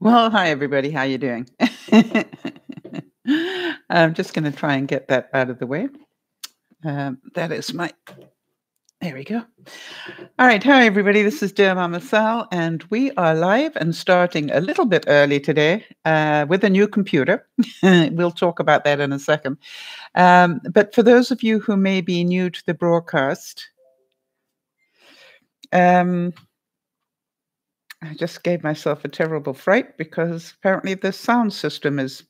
Well, hi everybody. How you doing? I'm just going to try and get that out of the way. That is my. There we go. All right. Hi everybody. This is DearMamaSal, and we are live and starting a little bit early today with a new computer. We'll talk about that in a second. But for those of you who may be new to the broadcast, I just gave myself a terrible fright because apparently the sound system is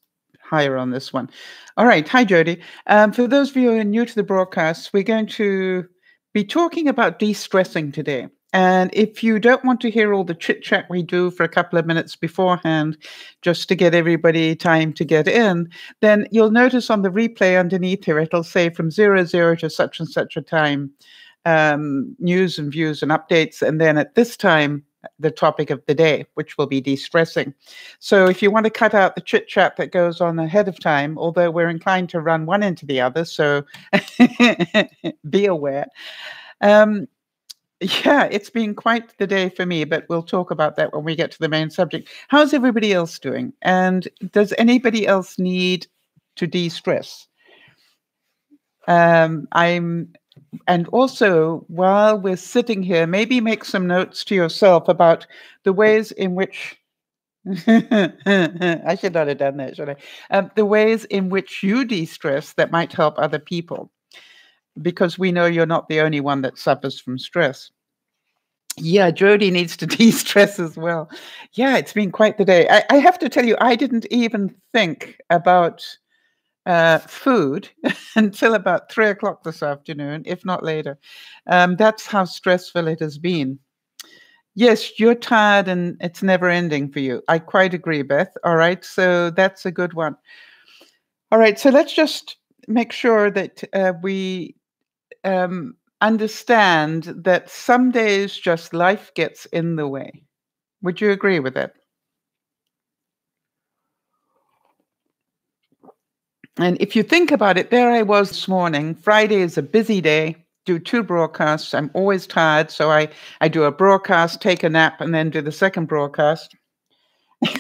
higher on this one. All right. Hi, Jody. For those of you who are new to the broadcast, we're going to be talking about de-stressing today. And if you don't want to hear all the chit-chat we do for a couple of minutes beforehand, just to get everybody time to get in, then you'll notice on the replay underneath here, it'll say from 00 to such and such a time, news and views and updates. And then at this time, the topic of the day, which will be de-stressing. So if you want to cut out the chit chat that goes on ahead of time, although we're inclined to run one into the other, so be aware. Yeah, it's been quite the day for me, but we'll talk about that when we get to the main subject. How's everybody else doing? And does anybody else need to de-stress? And also, while we're sitting here, maybe make some notes to yourself about the ways in which I should not have done that, should I? The ways in which you de-stress that might help other people, because we know you're not the only one that suffers from stress. Yeah, Jody needs to de-stress as well. Yeah, it's been quite the day. I have to tell you, I didn't even think about food until about 3 o'clock this afternoon, if not later. That's how stressful it has been. Yes, you're tired and it's never ending for you. I quite agree, Beth. All right, so that's a good one. All right, so let's just make sure that we understand that some days just life gets in the way. Would you agree with that? And if you think about it, there I was this morning. Friday is a busy day, do 2 broadcasts. I'm always tired, so I do a broadcast, take a nap, and then do the second broadcast.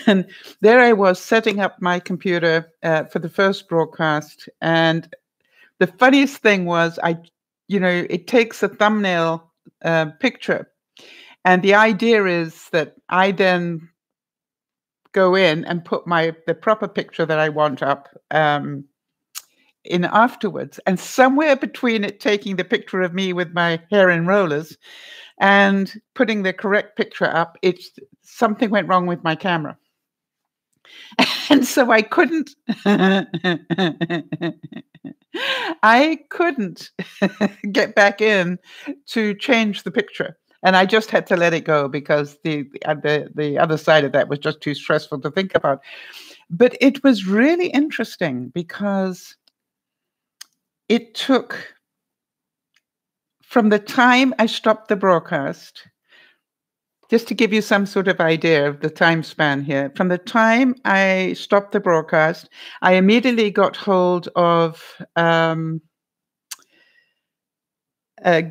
And there I was setting up my computer for the first broadcast. And the funniest thing was, it takes a thumbnail picture. And the idea is that I then go in and put the proper picture that I want up in afterwards. And somewhere between it taking the picture of me with my hair in rollers and putting the correct picture up, something went wrong with my camera. And so I couldn't get back in to change the picture. And I just had to let it go because the other side of that was just too stressful to think about. But it was really interesting because it took, from the time I stopped the broadcast, just to give you some sort of idea of the time span here, from the time I stopped the broadcast, I immediately got hold of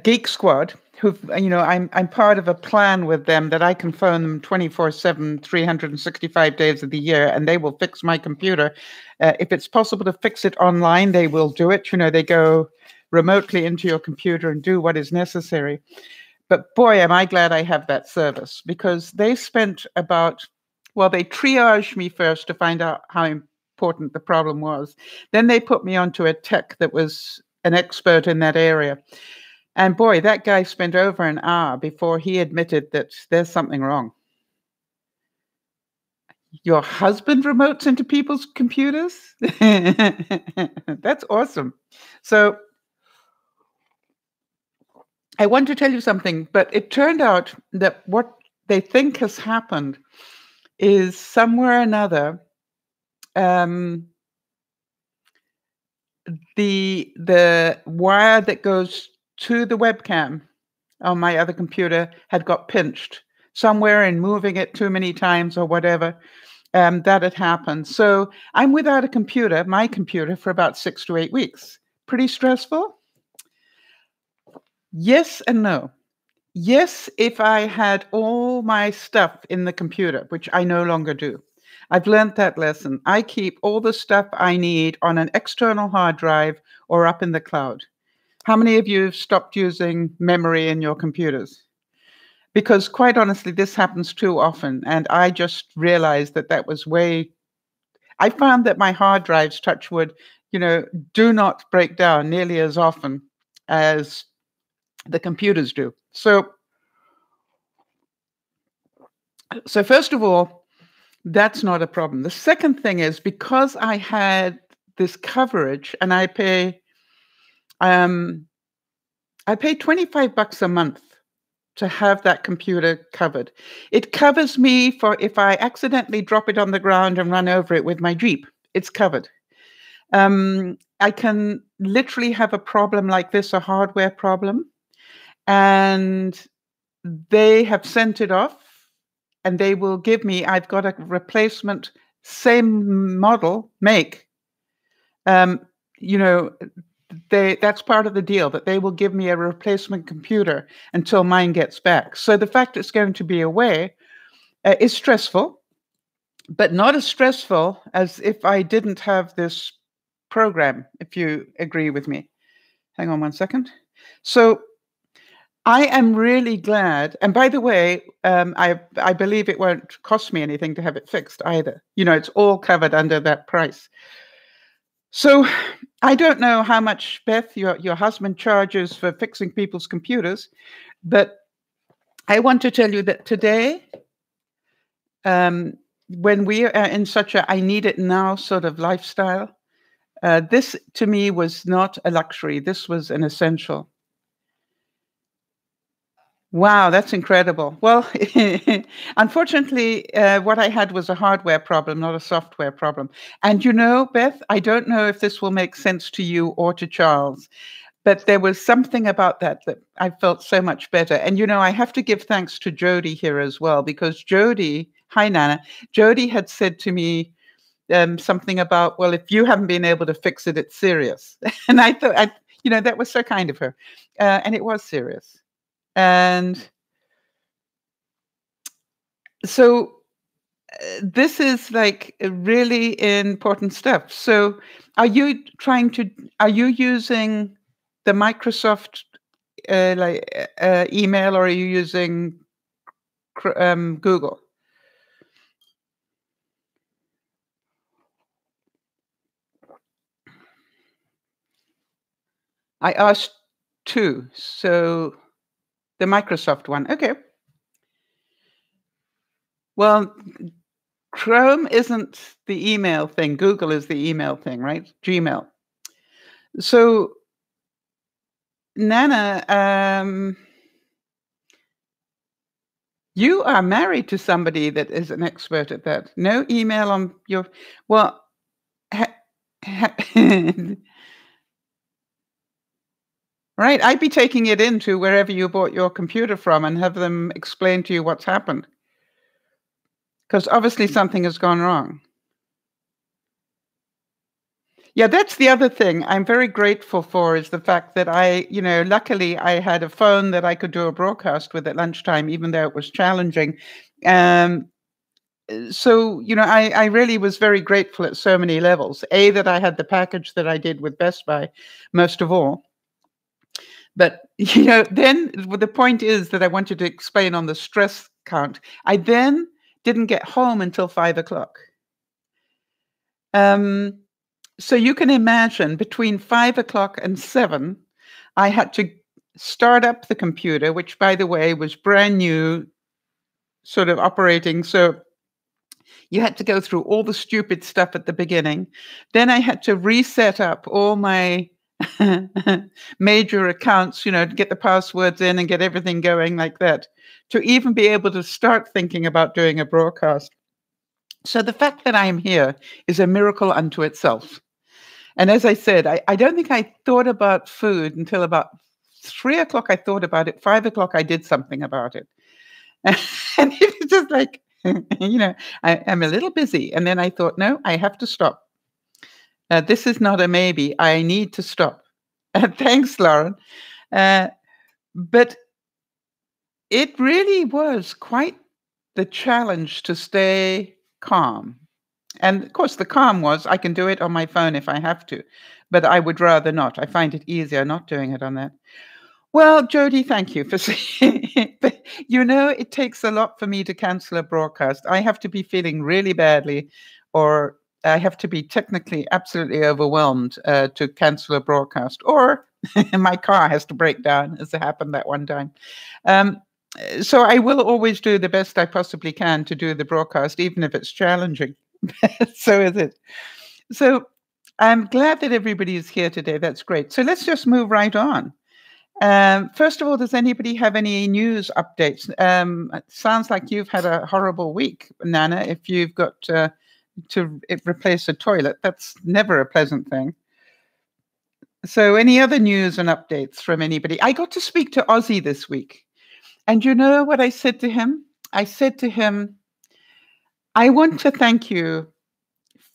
Geek Squad, who, I'm part of a plan with them that I can phone them 24/7, 365 days of the year, and they will fix my computer. If it's possible to fix it online, they will do it. They go remotely into your computer and do what is necessary. But boy, am I glad I have that service, because they spent they triaged me first to find out how important the problem was. Then they put me onto a tech that was an expert in that area. And boy, that guy spent over an hour before he admitted that there's something wrong. Your husband remotes into people's computers? That's awesome. So I want to tell you something, but it turned out that what they think has happened is somewhere or another, the wire that goes to the webcam on my other computer had got pinched somewhere in moving it too many times or whatever. That had happened. So I'm without my computer, for about 6 to 8 weeks. Pretty stressful? Yes and no. Yes, if I had all my stuff in the computer, which I no longer do. I've learned that lesson. I keep all the stuff I need on an external hard drive or up in the cloud. How many of you have stopped using memory in your computers? Because quite honestly, this happens too often. And I just realized that that was I found that my hard drives, touch wood, do not break down nearly as often as the computers do. So first of all, that's not a problem. The second thing is, because I had this coverage, and I pay $25 a month to have that computer covered. It covers me for if I accidentally drop it on the ground and run over it with my Jeep. It's covered. I can literally have a problem like this, a hardware problem, and they have sent it off, and they will give me, I've got a replacement, same model, make. That's part of the deal, that they will give me a replacement computer until mine gets back. So the fact it's going to be away is stressful, but not as stressful as if I didn't have this program, if you agree with me. Hang on one second. So I am really glad. And by the way, I believe it won't cost me anything to have it fixed either. It's all covered under that price. So I don't know how much, Beth, your husband charges for fixing people's computers, but I want to tell you that today, when we are in such a I need it now sort of lifestyle, this to me was not a luxury. This was an essential. Wow, that's incredible. Well, unfortunately, what I had was a hardware problem, not a software problem. And Beth, I don't know if this will make sense to you or to Charles, but there was something about that I felt so much better. And, I have to give thanks to Jody here as well, because Jody, hi, Nana, Jody had said to me something about, well, if you haven't been able to fix it, it's serious. And I thought, that was so kind of her. And it was serious. And so this is like really important stuff. So are you using the Microsoft email, or are you using Google? I asked two. So the Microsoft one. Okay. Well, Chrome isn't the email thing. Google is the email thing, right? Gmail. So, Nana, you are married to somebody that is an expert at that. No email on your... Well, right, I'd be taking it into wherever you bought your computer from and have them explain to you what's happened. Because obviously something has gone wrong. Yeah, that's the other thing I'm very grateful for, is the fact that luckily I had a phone that I could do a broadcast with at lunchtime, even though it was challenging. So, I really was very grateful at so many levels. A, that I had the package that I did with Best Buy, most of all. But, then the point is that I wanted to explain on the stress count. I then didn't get home until 5:00. So you can imagine, between 5:00 and 7, I had to start up the computer, which, by the way, was brand new, sort of operating. So you had to go through all the stupid stuff at the beginning. Then I had to reset up all my major accounts, to get the passwords in and get everything going like that, to even be able to start thinking about doing a broadcast. So the fact that I'm here is a miracle unto itself. And as I said, I don't think I thought about food until about 3:00. I thought about it. 5:00, I did something about it. And it was just like, I'm a little busy. And then I thought, no, I have to stop. This is not a maybe. I need to stop. Thanks, Lauren. But it really was quite the challenge to stay calm. And of course, the calm was I can do it on my phone if I have to, but I would rather not. I find it easier not doing it on that. Well, Jody, thank you for saying it. But it takes a lot for me to cancel a broadcast. I have to be feeling really badly, or I have to be technically absolutely overwhelmed to cancel a broadcast, or my car has to break down, as it happened that one time. So I will always do the best I possibly can to do the broadcast, even if it's challenging. So is it. So I'm glad that everybody is here today. That's great. So let's just move right on. First of all, does anybody have any news updates? It sounds like you've had a horrible week, Nana, if you've got to replace a toilet. That's never a pleasant thing. So any other news and updates from anybody? I got to speak to Ozzy this week. And you know what I said to him? I said to him, I want to thank you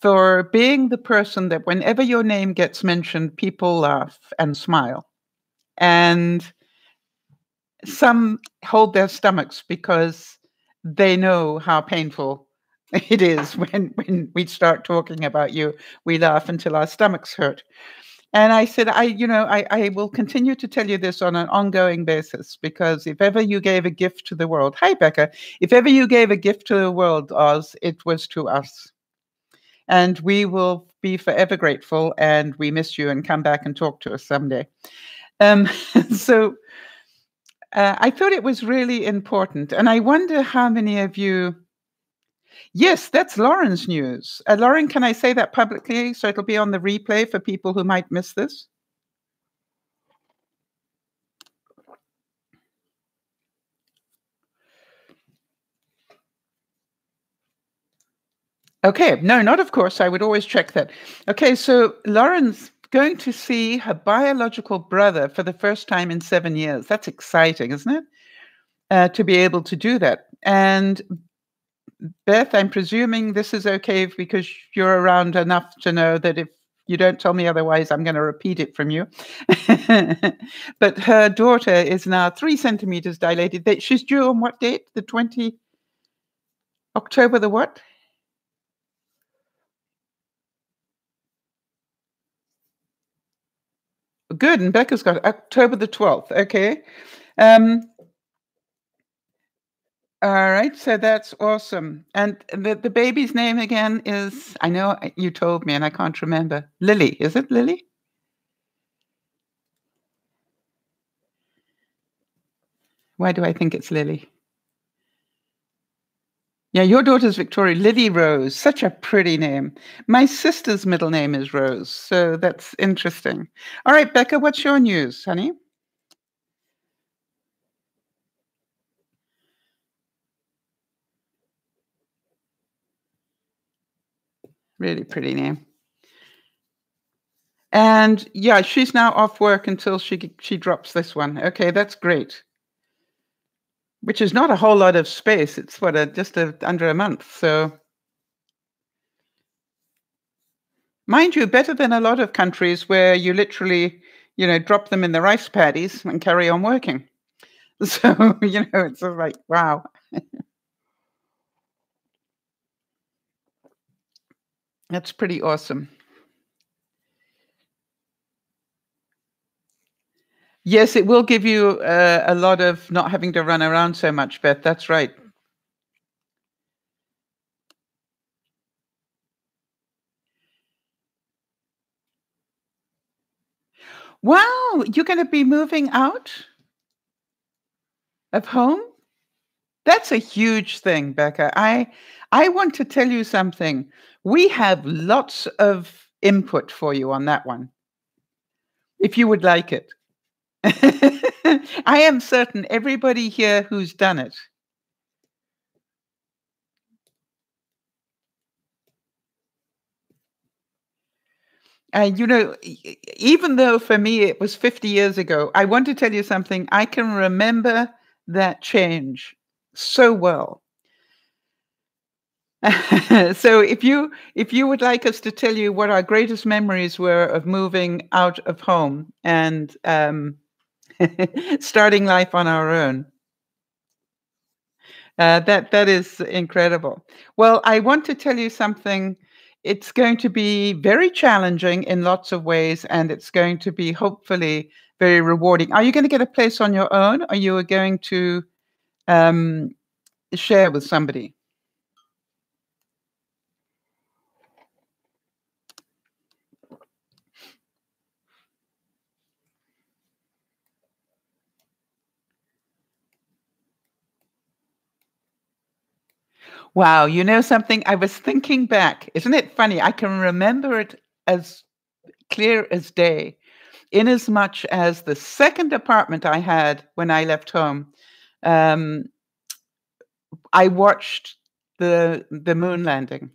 for being the person that whenever your name gets mentioned, people laugh and smile. And some hold their stomachs because they know how painful it is when we start talking about you. We laugh until our stomachs hurt. And I said, I will continue to tell you this on an ongoing basis, because if ever you gave a gift to the world, hi, Becca, if ever you gave a gift to the world, Oz, it was to us. And we will be forever grateful, and we miss you, and come back and talk to us someday. So I thought it was really important. And I wonder how many of you... Yes, that's Lauren's news. Lauren, can I say that publicly so it'll be on the replay for people who might miss this? Okay, no, not of course. I would always check that. Okay, so Lauren's going to see her biological brother for the first time in 7 years. That's exciting, isn't it? To be able to do that. And Beth, I'm presuming this is okay because you're around enough to know that if you don't tell me otherwise, I'm going to repeat it from you. But her daughter is now 3 centimeters dilated. She's due on what date? The 20... October the what? Good, and Becca's got October the 12th. Okay. All right, so that's awesome. And the baby's name again is, I know you told me and I can't remember. Lily, is it Lily? Why do I think it's Lily? Yeah, your daughter's Victoria. Lily Rose, such a pretty name. My sister's middle name is Rose, so that's interesting. All right, Becca, what's your news, honey? Really pretty name. And yeah, she's now off work until she drops this one. Okay, that's great. Which is not a whole lot of space. It's just under a month. So, mind you, better than a lot of countries where you literally, drop them in the rice paddies and carry on working. So, it's sort of like, wow. That's pretty awesome. Yes, it will give you a lot of not having to run around so much, Beth. That's right. Wow, you're going to be moving out of home? That's a huge thing, Becca. I want to tell you something. We have lots of input for you on that one, if you would like it. I am certain everybody here who's done it. Even though for me it was 50 years ago, I want to tell you something. I can remember that change so well. So if you would like us to tell you what our greatest memories were of moving out of home and starting life on our own. That is incredible. Well, I want to tell you something. It's going to be very challenging in lots of ways, and it's going to be hopefully very rewarding. Are you going to get a place on your own, or you are going to um, share with somebody? Wow, you know something? I was thinking back. Isn't it funny? I can remember it as clear as day, inasmuch as the second apartment I had when I left home, um, I watched the moon landing.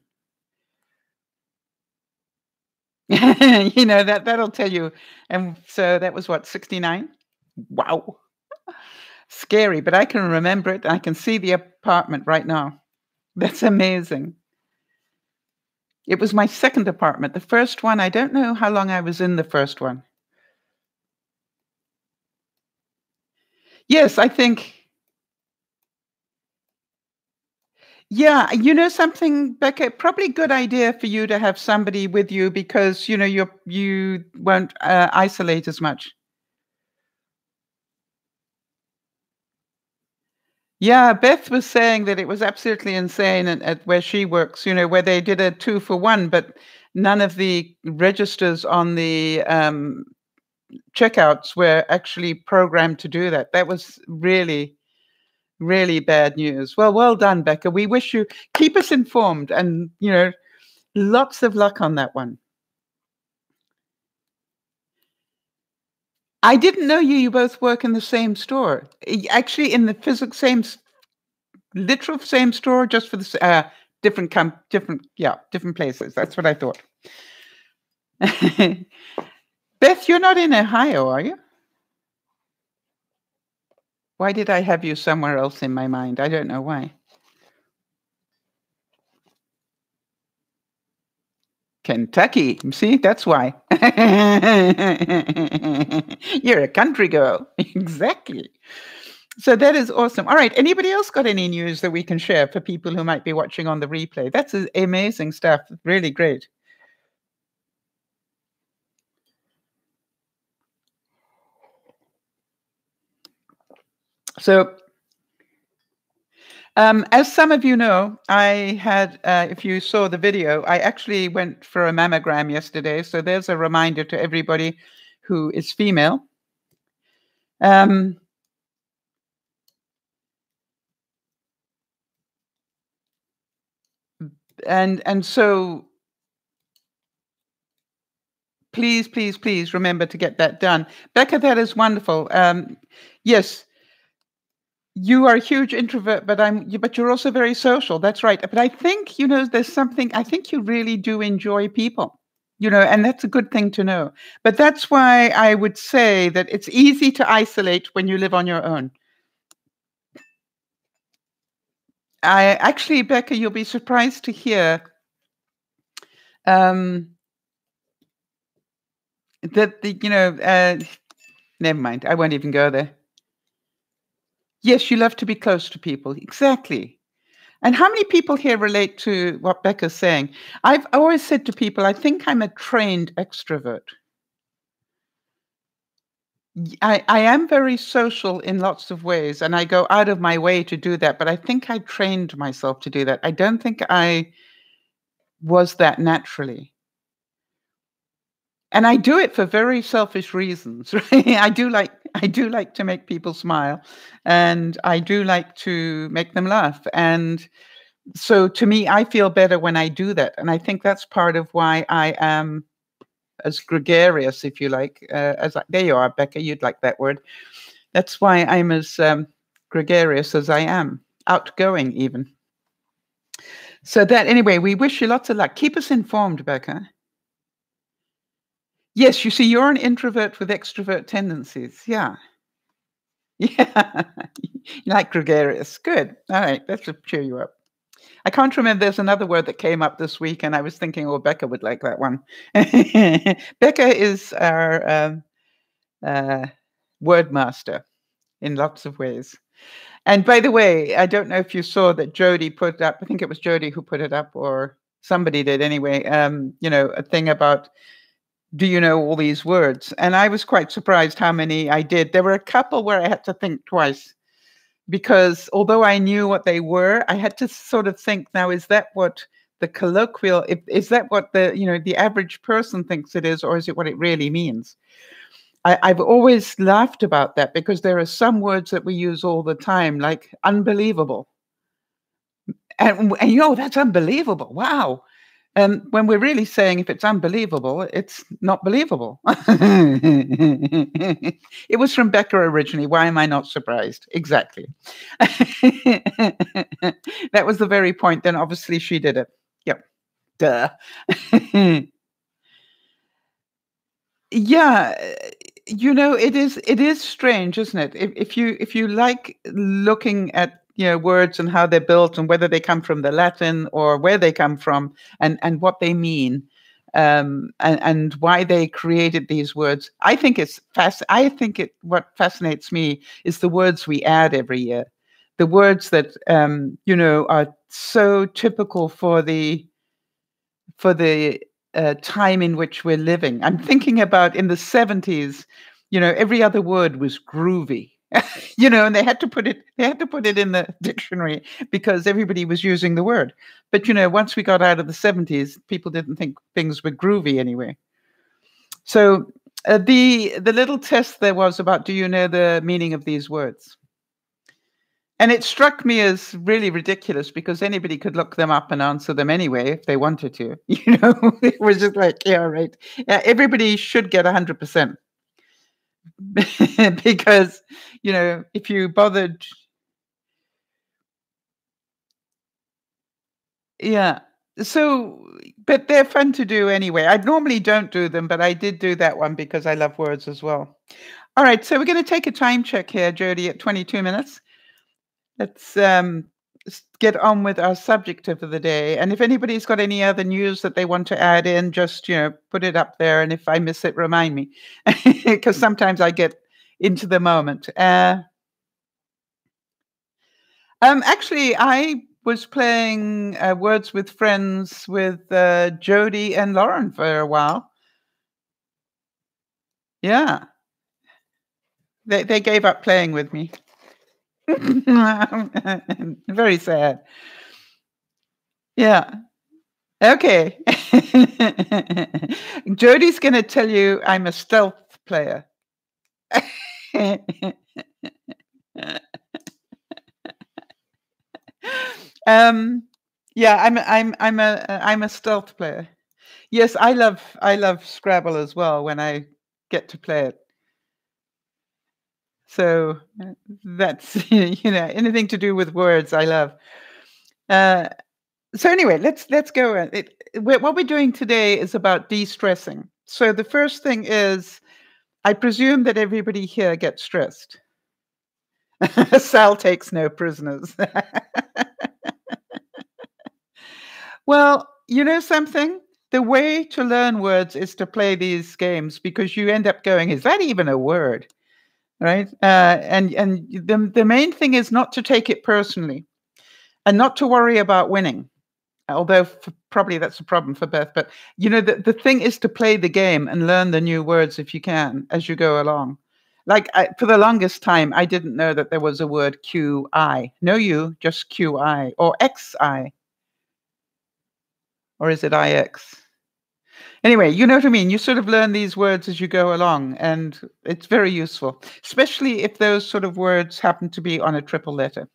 You know, that'll tell you. And so that was what, 69? Wow. Scary, but I can remember it. I can see the apartment right now. That's amazing. It was my second apartment. The first one, I don't know how long I was in the first one. Yes, I think. Yeah, you know something, Becca, probably good idea for you to have somebody with you because, you know, you won't isolate as much. Yeah, Beth was saying that it was absolutely insane at where she works, you know, where they did a 2 for 1, but none of the registers on the checkouts were actually programmed to do that. That was really, really bad news. Well, well done, Becca. We wish you keep us informed and, you know, lots of luck on that one. I didn't know you both work in the same store. Actually, in the physical same literal same store, just for the different, yeah, different places. That's what I thought. Beth, you're not in Ohio, are you? Why did I have you somewhere else in my mind? I don't know why. Kentucky. See, that's why. You're a country girl. Exactly. So that is awesome. All right. Anybody else got any news that we can share for people who might be watching on the replay? That's amazing stuff. Really great. So, as some of you know, I had, if you saw the video, I actually went for a mammogram yesterday. So there's a reminder to everybody who is female. Um, and so please, please, please remember to get that done. Becca, that is wonderful. Yes, you are a huge introvert, but you're also very social. That's right. But I think, you know, there's something, I think you really do enjoy people, you know, and that's a good thing to know. But that's why I would say that it's easy to isolate when you live on your own. I actually, Becca, you'll be surprised to hear um, that you know, never mind. I won't even go there. Yes, you love to be close to people. Exactly. And how many people here relate to what Becca's saying? I've always said to people, I think I'm a trained extrovert. I am very social in lots of ways, and I go out of my way to do that, but I think I trained myself to do that. I don't think I was that naturally. And I do it for very selfish reasons, right? I do like to make people smile, and I do like to make them laugh. And so to me, I feel better when I do that. And I think that's part of why I am as gregarious, if you like, there you are, Becca, you'd like that word. That's why I'm as gregarious as I am, outgoing even. So that, anyway, we wish you lots of luck. Keep us informed, Becca. Yes, you see, you're an introvert with extrovert tendencies. Yeah. Yeah. You like gregarious. Good. All right. That should cheer you up. I can't remember. There's another word that came up this week, and I was thinking, oh, Becca would like that one. Becca is our word master in lots of ways. And by the way, I don't know if you saw that Jody put up, I think it was Jody who put it up, or somebody did anyway, a thing about, do you know all these words? And I was quite surprised how many I did. There were a couple where I had to think twice because although I knew what they were, I had to sort of think, now, is that what the colloquial, is that what the average person thinks it is, or is it what it really means? I've always laughed about that because there are some words that we use all the time, like unbelievable. And that's unbelievable. Wow. When we're really saying if it's unbelievable, it's not believable. It was from Becca originally. Why am I not surprised? Exactly. That was the very point. Then obviously she did it. Yep. Duh. Yeah. It is strange, isn't it? If you like looking at words and how they're built and whether they come from the Latin or where they come from and what they mean, and why they created these words, I think it's I think what fascinates me is the words we add every year, the words that are so typical for the time in which we're living. I'm thinking about in the 70s, every other word was groovy. And they had to put it in the dictionary because everybody was using the word. But once we got out of the 70s, people didn't think things were groovy anyway. So the little test there was about, do you know the meaning of these words? And it struck me as really ridiculous because anybody could look them up and answer them anyway if they wanted to. It was just like, yeah, right. Yeah, everybody should get 100% because, if you bothered, yeah. So, but they're fun to do anyway. I normally don't do them, but I did do that one because I love words as well. All right, so we're going to take a time check here, Jody, at 22 minutes. Let's get on with our subject of the day. And if anybody's got any other news that they want to add in, just put it up there. And if I miss it, remind me, because sometimes I get into the moment. Actually, I was playing Words with Friends with Jody and Lauren for a while. Yeah, they gave up playing with me. Very sad. Yeah. Okay. Jody's going to tell you I'm a stealth player. Yeah, I'm a stealth player. Yes, I love Scrabble as well when I get to play it. So that's anything to do with words I love. So anyway, let's go. What we're doing today is about de-stressing. So the first thing is, I presume that everybody here gets stressed. Sal takes no prisoners. Well, you know something? The way to learn words is to play these games because you end up going, is that even a word? Right? And the main thing is not to take it personally and not to worry about winning. Although probably that's a problem for Beth. But, the thing is to play the game and learn the new words if you can as you go along. Like for the longest time, I didn't know that there was a word QI. No U, just QI or XI. Or is it IX? Anyway, you know what I mean? You sort of learn these words as you go along, and it's very useful, especially if those sort of words happen to be on a triple letter.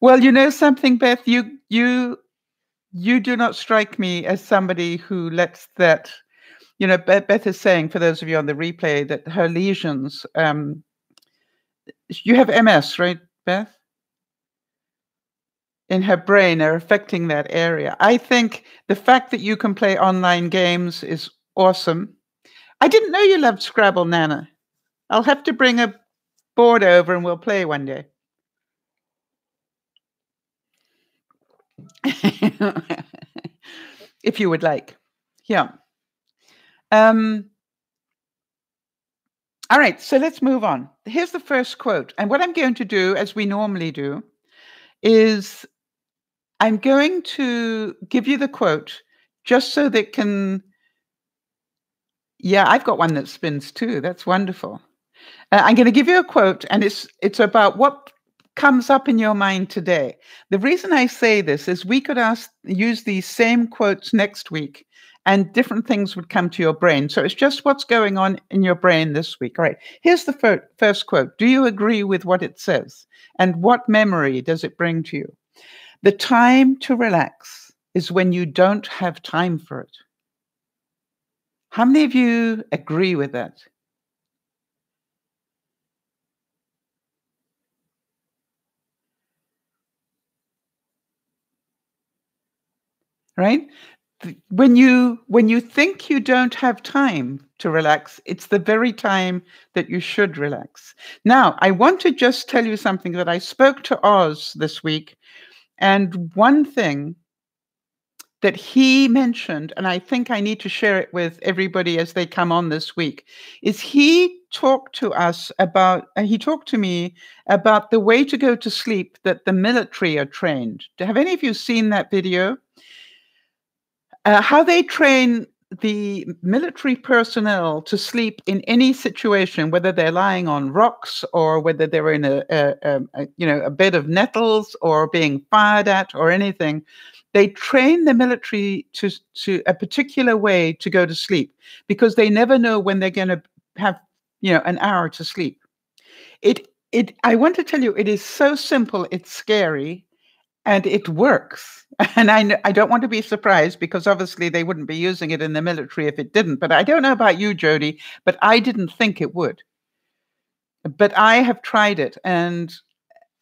Well, you know something, Beth? You do not strike me as somebody who lets that. Beth is saying, for those of you on the replay, that her lesions. You have MS, right, Beth? In her brain are affecting that area. I think the fact that you can play online games is awesome. I didn't know you loved Scrabble, Nana. I'll have to bring a board over and we'll play one day. If you would like. Yeah. All right, so let's move on. Here's the first quote. And what I'm going to do, as we normally do, is I'm going to give you the quote just so that can, yeah, I've got one that spins too. That's wonderful. I'm going to give you a quote, and it's about what comes up in your mind today. The reason I say this is we could use these same quotes next week, and different things would come to your brain. So it's just what's going on in your brain this week. All right. Here's the first quote. Do you agree with what it says? And what memory does it bring to you? The time to relax is when you don't have time for it. How many of you agree with that? Right? When you think you don't have time to relax, it's the very time that you should relax. Now, I want to just tell you something that I spoke to Oz this week, and one thing that he mentioned, and I think I need to share it with everybody as they come on this week, is he talked to us about, he talked to me about the way to go to sleep that the military are trained. Have any of you seen that video? How they train the military personnel to sleep in any situation, whether they're lying on rocks or whether they're in a bed of nettles or being fired at or anything. They train the military to a particular way to go to sleep because they never know when they're going to have an hour to sleep. I want to tell you, it is so simple. It's scary. And it works. And I don't want to be surprised because obviously they wouldn't be using it in the military if it didn't. But I don't know about you, Jody, but I didn't think it would. But I have tried it, and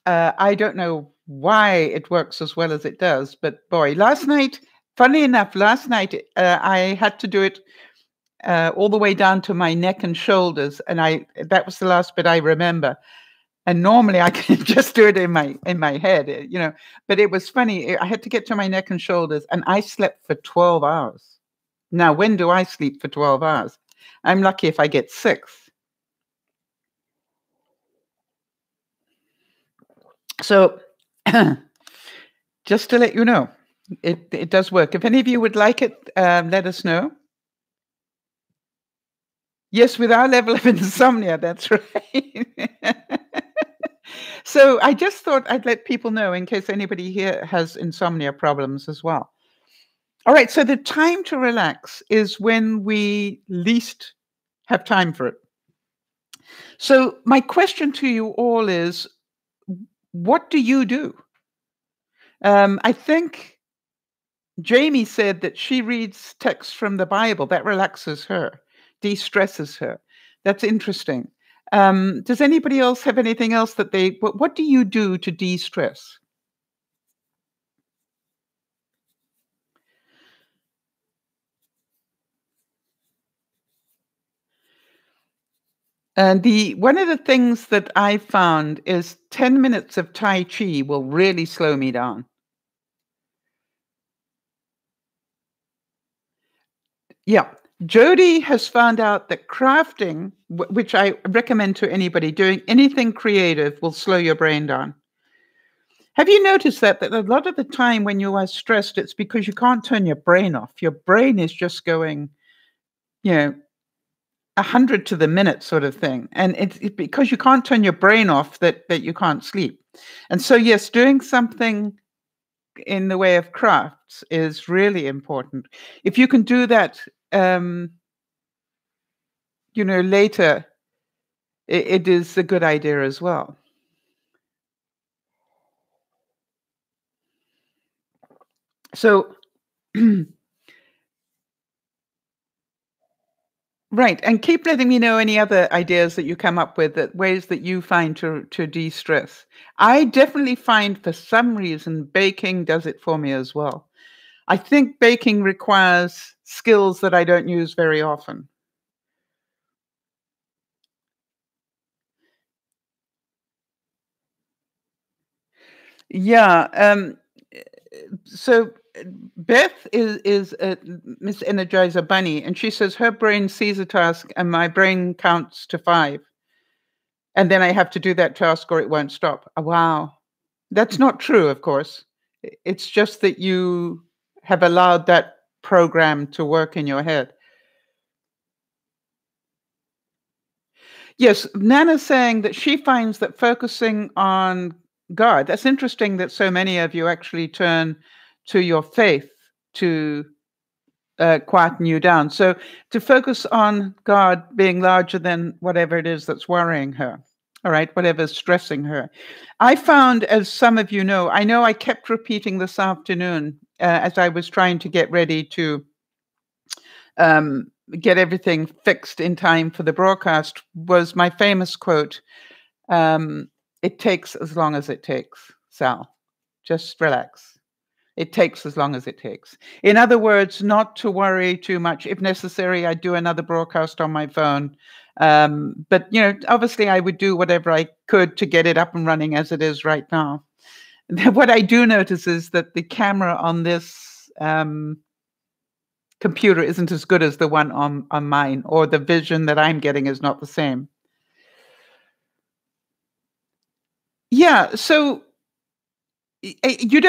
I don't know why it works as well as it does. But boy, last night, funnily enough, I had to do it all the way down to my neck and shoulders, and that was the last bit I remember. And normally I can just do it in my head, but it was funny. I had to get to my neck and shoulders, and I slept for 12 hours. Now, when do I sleep for 12 hours? I'm lucky if I get 6. So just to let you know, it does work. If any of you would like it, let us know. Yes, with our level of insomnia, that's right. So I just thought I'd let people know in case anybody here has insomnia problems as well. All right, so the time to relax is when we least have time for it. So my question to you all is, what do you do? I think Jamie said that she reads texts from the Bible. That relaxes her, de-stresses her. That's interesting. Does anybody else have anything else what do you do to de-stress? And one of the things that I found is 10 minutes of Tai Chi will really slow me down. Yeah. Jody has found out that crafting, which I recommend to anybody, doing anything creative will slow your brain down. Have you noticed that a lot of the time when you are stressed, it's because you can't turn your brain off. Your brain is just going, you know, 100 to the minute sort of thing. And it's because you can't turn your brain off that you can't sleep. And so, yes, doing something in the way of crafts is really important. If you can do that, later, it is a good idea as well. So, right, and keep letting me know any other ideas that you come up with, that ways that you find to de-stress. I definitely find for some reason baking does it for me as well. I think baking requires skills that I don't use very often. Yeah. So Beth is a Miss Energizer Bunny, and she says her brain sees a task and my brain counts to 5. And then I have to do that task or it won't stop. Wow. That's not true, of course. It's just that you have allowed that program to work in your head. Yes, Nana's saying that she finds that focusing on God, that's interesting that so many of you actually turn to your faith to quieten you down. So to focus on God being larger than whatever it is that's worrying her, all right, whatever's stressing her. I found, as some of you know I kept repeating this afternoon as I was trying to get ready to um, get everything fixed in time for the broadcast, was my famous quote, it takes as long as it takes, Sal. Just relax. It takes as long as it takes. In other words, not to worry too much. If necessary, I'd do another broadcast on my phone. But, obviously I would do whatever I could to get it up and running as it is right now. What I do notice is that the camera on this computer isn't as good as the one on mine, or the vision that I'm getting is not the same. Yeah, so you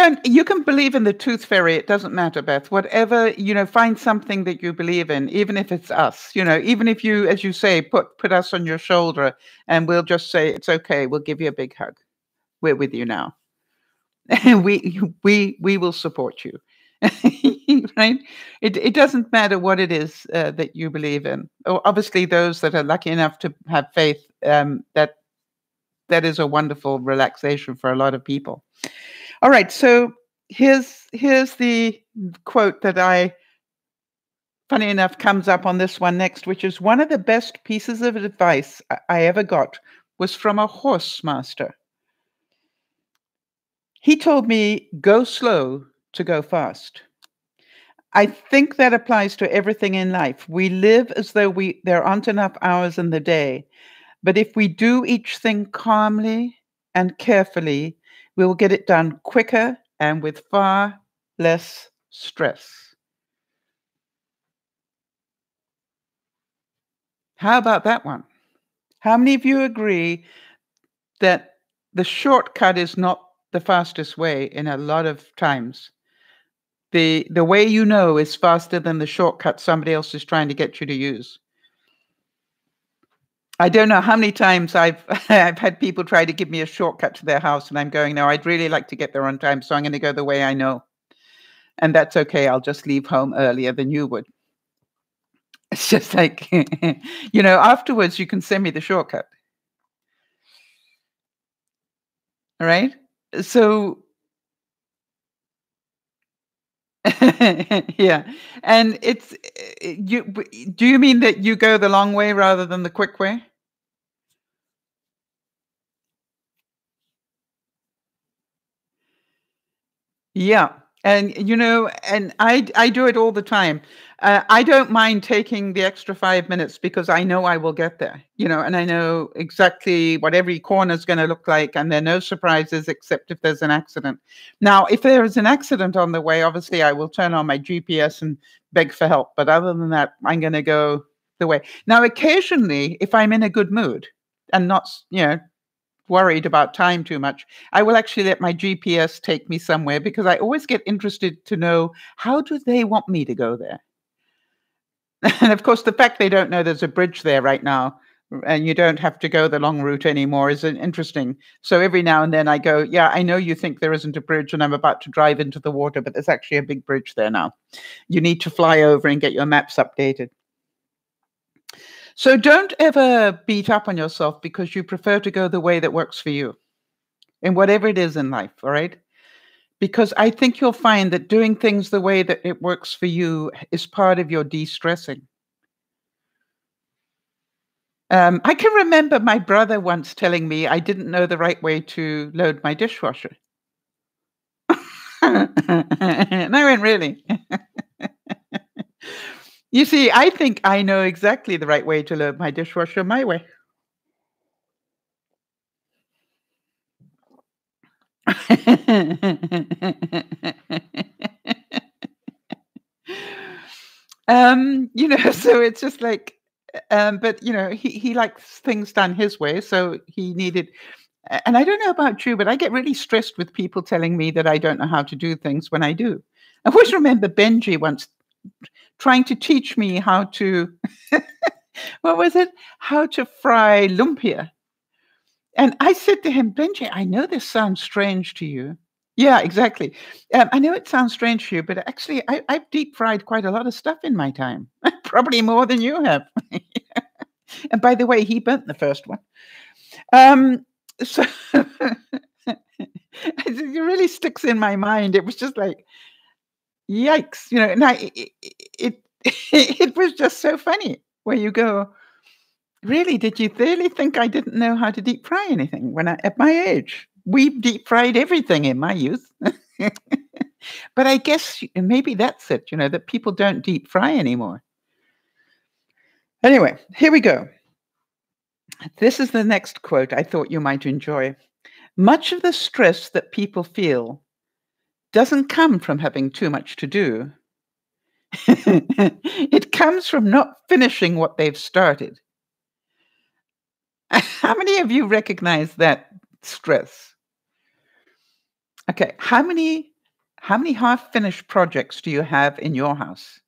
can believe in the tooth fairy, it doesn't matter, Beth. Whatever, find something that you believe in, even if it's us, even if you, as you say, put us on your shoulder and we'll just say, it's okay, we'll give you a big hug. We're with you now. And we will support you. Right? It doesn't matter what it is that you believe in. Obviously, those that are lucky enough to have faith, that is a wonderful relaxation for a lot of people. All right, so here's the quote that funny enough, comes up on this one next, which is, one of the best pieces of advice I ever got was from a horse master. He told me, go slow to go fast. I think that applies to everything in life. We live as though there aren't enough hours in the day. But if we do each thing calmly and carefully, we will get it done quicker and with far less stress. How about that one? How many of you agree that the shortcut is not the fastest way in a lot of times? The way is faster than the shortcut somebody else is trying to get you to use. I don't know how many times I've had people try to give me a shortcut to their house, and I'm going, no, I'd really like to get there on time, so I'm going to go the way I know. And that's okay. I'll just leave home earlier than you would. It's just like, afterwards you can send me the shortcut. All right? So yeah. And do you mean that you go the long way rather than the quick way? Yeah. And, and I do it all the time. I don't mind taking the extra 5 minutes because I know I will get there, and I know exactly what every corner is going to look like. And there are no surprises except if there's an accident. Now, if there is an accident on the way, obviously I will turn on my GPS and beg for help. But other than that, I'm going to go the way. Now, occasionally, if I'm in a good mood and not, worried about time too much, I will actually let my GPS take me somewhere, because I always get interested to know, how do they want me to go there? And of course, the fact they don't know there's a bridge there right now and you don't have to go the long route anymore is interesting. So every now and then I go, yeah, I know you think there isn't a bridge and I'm about to drive into the water, but there's actually a big bridge there now. You need to fly over and get your maps updated. So don't ever beat up on yourself because you prefer to go the way that works for you in whatever it is in life, all right? Because I think you'll find that doing things the way that it works for you is part of your de-stressing. I can remember my brother once telling me I didn't know the right way to load my dishwasher. And I went, really? You see, I think I know exactly the right way to load my dishwasher my way. So it's just like, but he likes things done his way, so he needed. And I don't know about you, but I get really stressed with people telling me that I don't know how to do things when I do. I always remember Benji once trying to teach me how to, what was it? How to fry lumpia. And I said to him, Benji, I know this sounds strange to you. Yeah, exactly. I know it sounds strange to you, but actually, I've deep fried quite a lot of stuff in my time, probably more than you have. And by the way, he burnt the first one. So it really sticks in my mind. It was just like, yikes, and it it was just so funny where you go, really, did you really think I didn't know how to deep fry anything at my age? We deep fried everything in my youth. But I guess maybe that's it, that people don't deep fry anymore. Anyway, here we go. This is the next quote I thought you might enjoy. Much of the stress that people feel doesn't come from having too much to do. It comes from not finishing what they've started. How many of you recognize that stress? Okay, how many half-finished projects do you have in your house?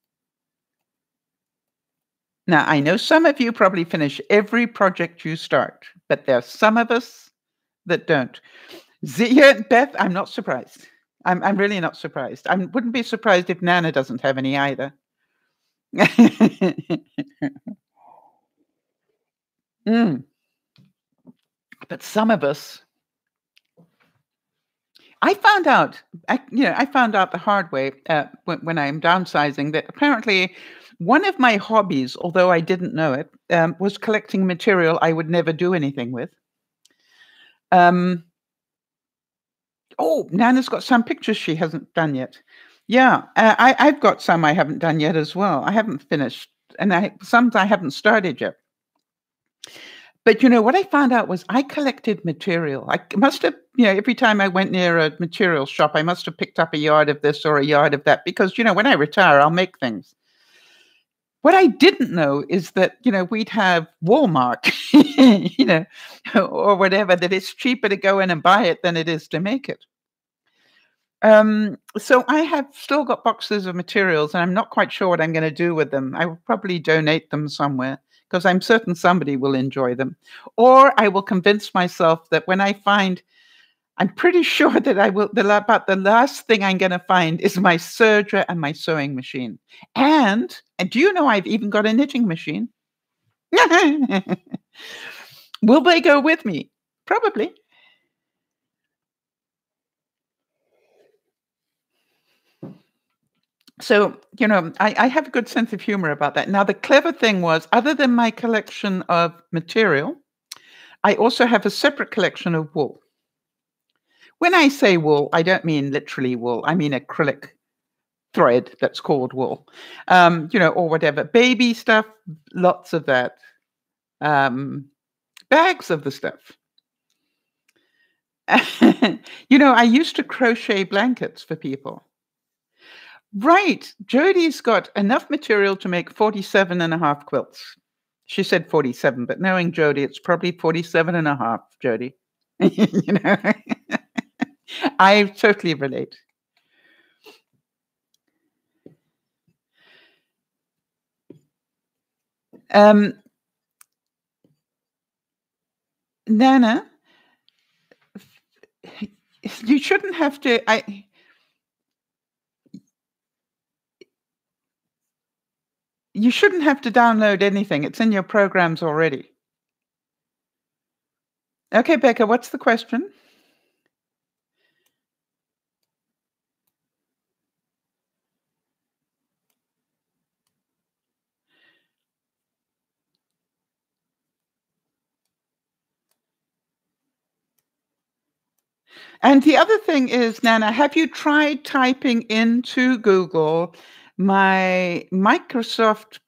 Now, I know some of you probably finish every project you start, but there are some of us that don't. Beth, I'm not surprised. I'm really not surprised. I wouldn't be surprised if Nana doesn't have any either. But some of us, I found out the hard way when I'm downsizing that apparently one of my hobbies, although I didn't know it, was collecting material I would never do anything with. Oh, Nana's got some pictures she hasn't done yet. Yeah, I've got some I haven't done yet as well. I haven't finished, and some I haven't started yet. But what I found out was I collected material. I must have, every time I went near a material shop, I must have picked up a yard of this or a yard of that because, when I retire, I'll make things. What I didn't know is that, we'd have Walmart, or whatever, that it's cheaper to go in and buy it than it is to make it. So I have still got boxes of materials and I'm not quite sure what I'm going to do with them. I will probably donate them somewhere because I'm certain somebody will enjoy them. Or I will convince myself that when I find, I'm pretty sure that I will, about the last thing I'm going to find is my serger and my sewing machine. And do you know I've even got a knitting machine? Will they go with me? Probably. So, I have a good sense of humor about that. Now, the clever thing was, other than my collection of material, I also have a separate collection of wool. When I say wool, I don't mean literally wool. I mean acrylic thread that's called wool, or whatever. Baby stuff, lots of that. Bags of the stuff. I used to crochet blankets for people. Right. Jodie's got enough material to make 47 and a half quilts. She said 47, but knowing Jodie, it's probably 47 and a half, Jodie. I totally relate. Nana, you shouldn't have to. You shouldn't have to download anything. It's in your programs already. Okay, Becca, what's the question? And the other thing is, Nana, have you tried typing into Google, my Microsoft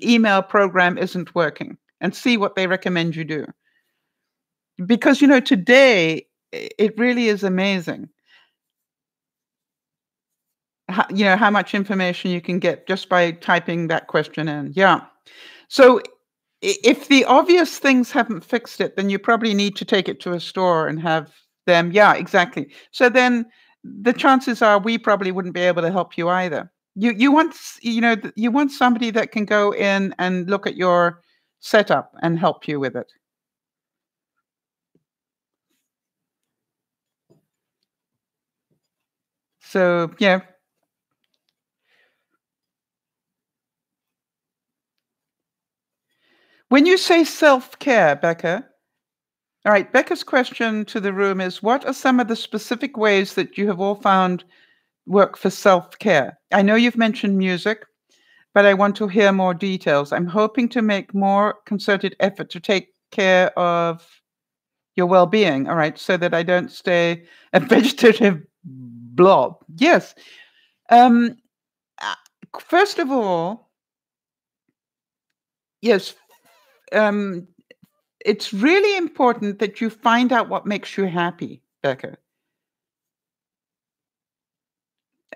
email program isn't working, and see what they recommend you do? Because, today, it really is amazing. how much information you can get just by typing that question in. Yeah. So if the obvious things haven't fixed it, then you probably need to take it to a store and have them. Yeah, exactly. So then the chances are we probably wouldn't be able to help you either. You want you want somebody that can go in and look at your setup and help you with it. So yeah, when you say self-care, Becca, all right, Becca's question to the room is, what are some of the specific ways that you have all found work for self-care? I know you've mentioned music, but I want to hear more details. I'm hoping to make more concerted effort to take care of your well-being, all right, so that I don't stay a vegetative blob. Yes. Um, uh, First of all, yes, um, it's really important that you find out what makes you happy, Becca.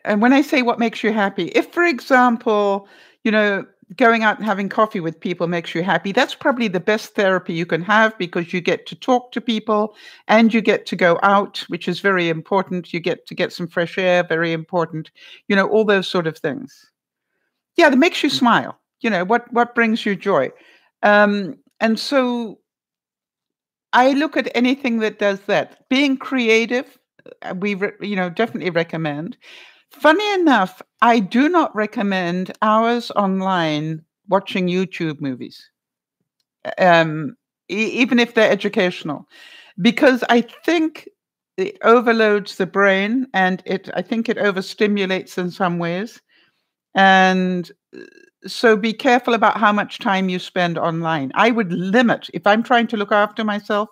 And when I say what makes you happy, if, for example, you know, going out and having coffee with people makes you happy, that's probably the best therapy you can have because you get to talk to people and you get to go out, which is very important. You get to get some fresh air, very important, all those sort of things. Yeah, that makes you smile. What brings you joy. And so I look at anything that does that. Being creative, definitely recommend. Funny enough, I do not recommend hours online watching YouTube movies, even if they're educational, because I think it overloads the brain and I think it overstimulates in some ways. And so be careful about how much time you spend online. I would limit, if I'm trying to look after myself,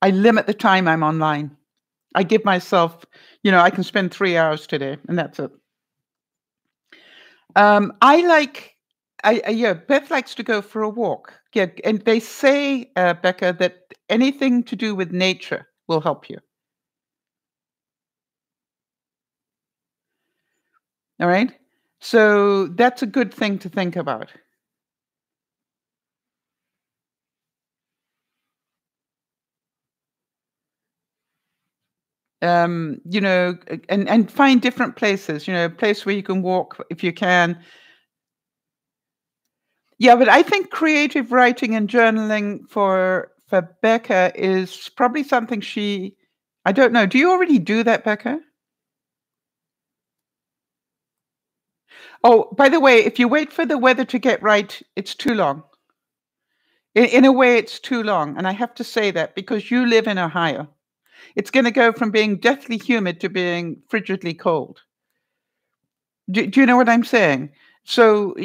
I limit the time I'm online. I give myself, I can spend 3 hours today, and that's it. I like, yeah, Beth likes to go for a walk. Yeah, and they say, Becca, that anything to do with nature will help you. All right. So that's a good thing to think about. And find different places. A place where you can walk if you can. Yeah, but I think creative writing and journaling for Becca is probably something I don't know. Do you already do that, Becca? Oh, by the way, if you wait for the weather to get right, it's too long. In a way, it's too long. And I have to say that because you live in Ohio. It's going to go from being deathly humid to being frigidly cold. Do you know what I'm saying? So,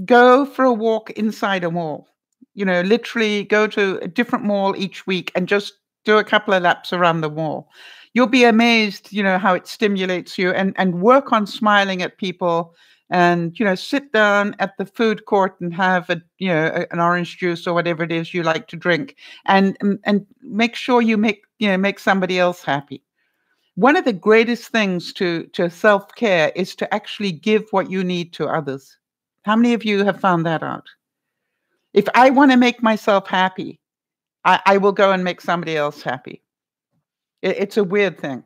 go for a walk inside a mall. Literally go to a different mall each week and just do a couple of laps around the mall. You'll be amazed, how it stimulates you and work on smiling at people and, sit down at the food court and have an orange juice or whatever it is you like to drink and make sure you make somebody else happy. One of the greatest things to self-care is to actually give what you need to others. How many of you have found that out? If I want to make myself happy, I will go and make somebody else happy. It's a weird thing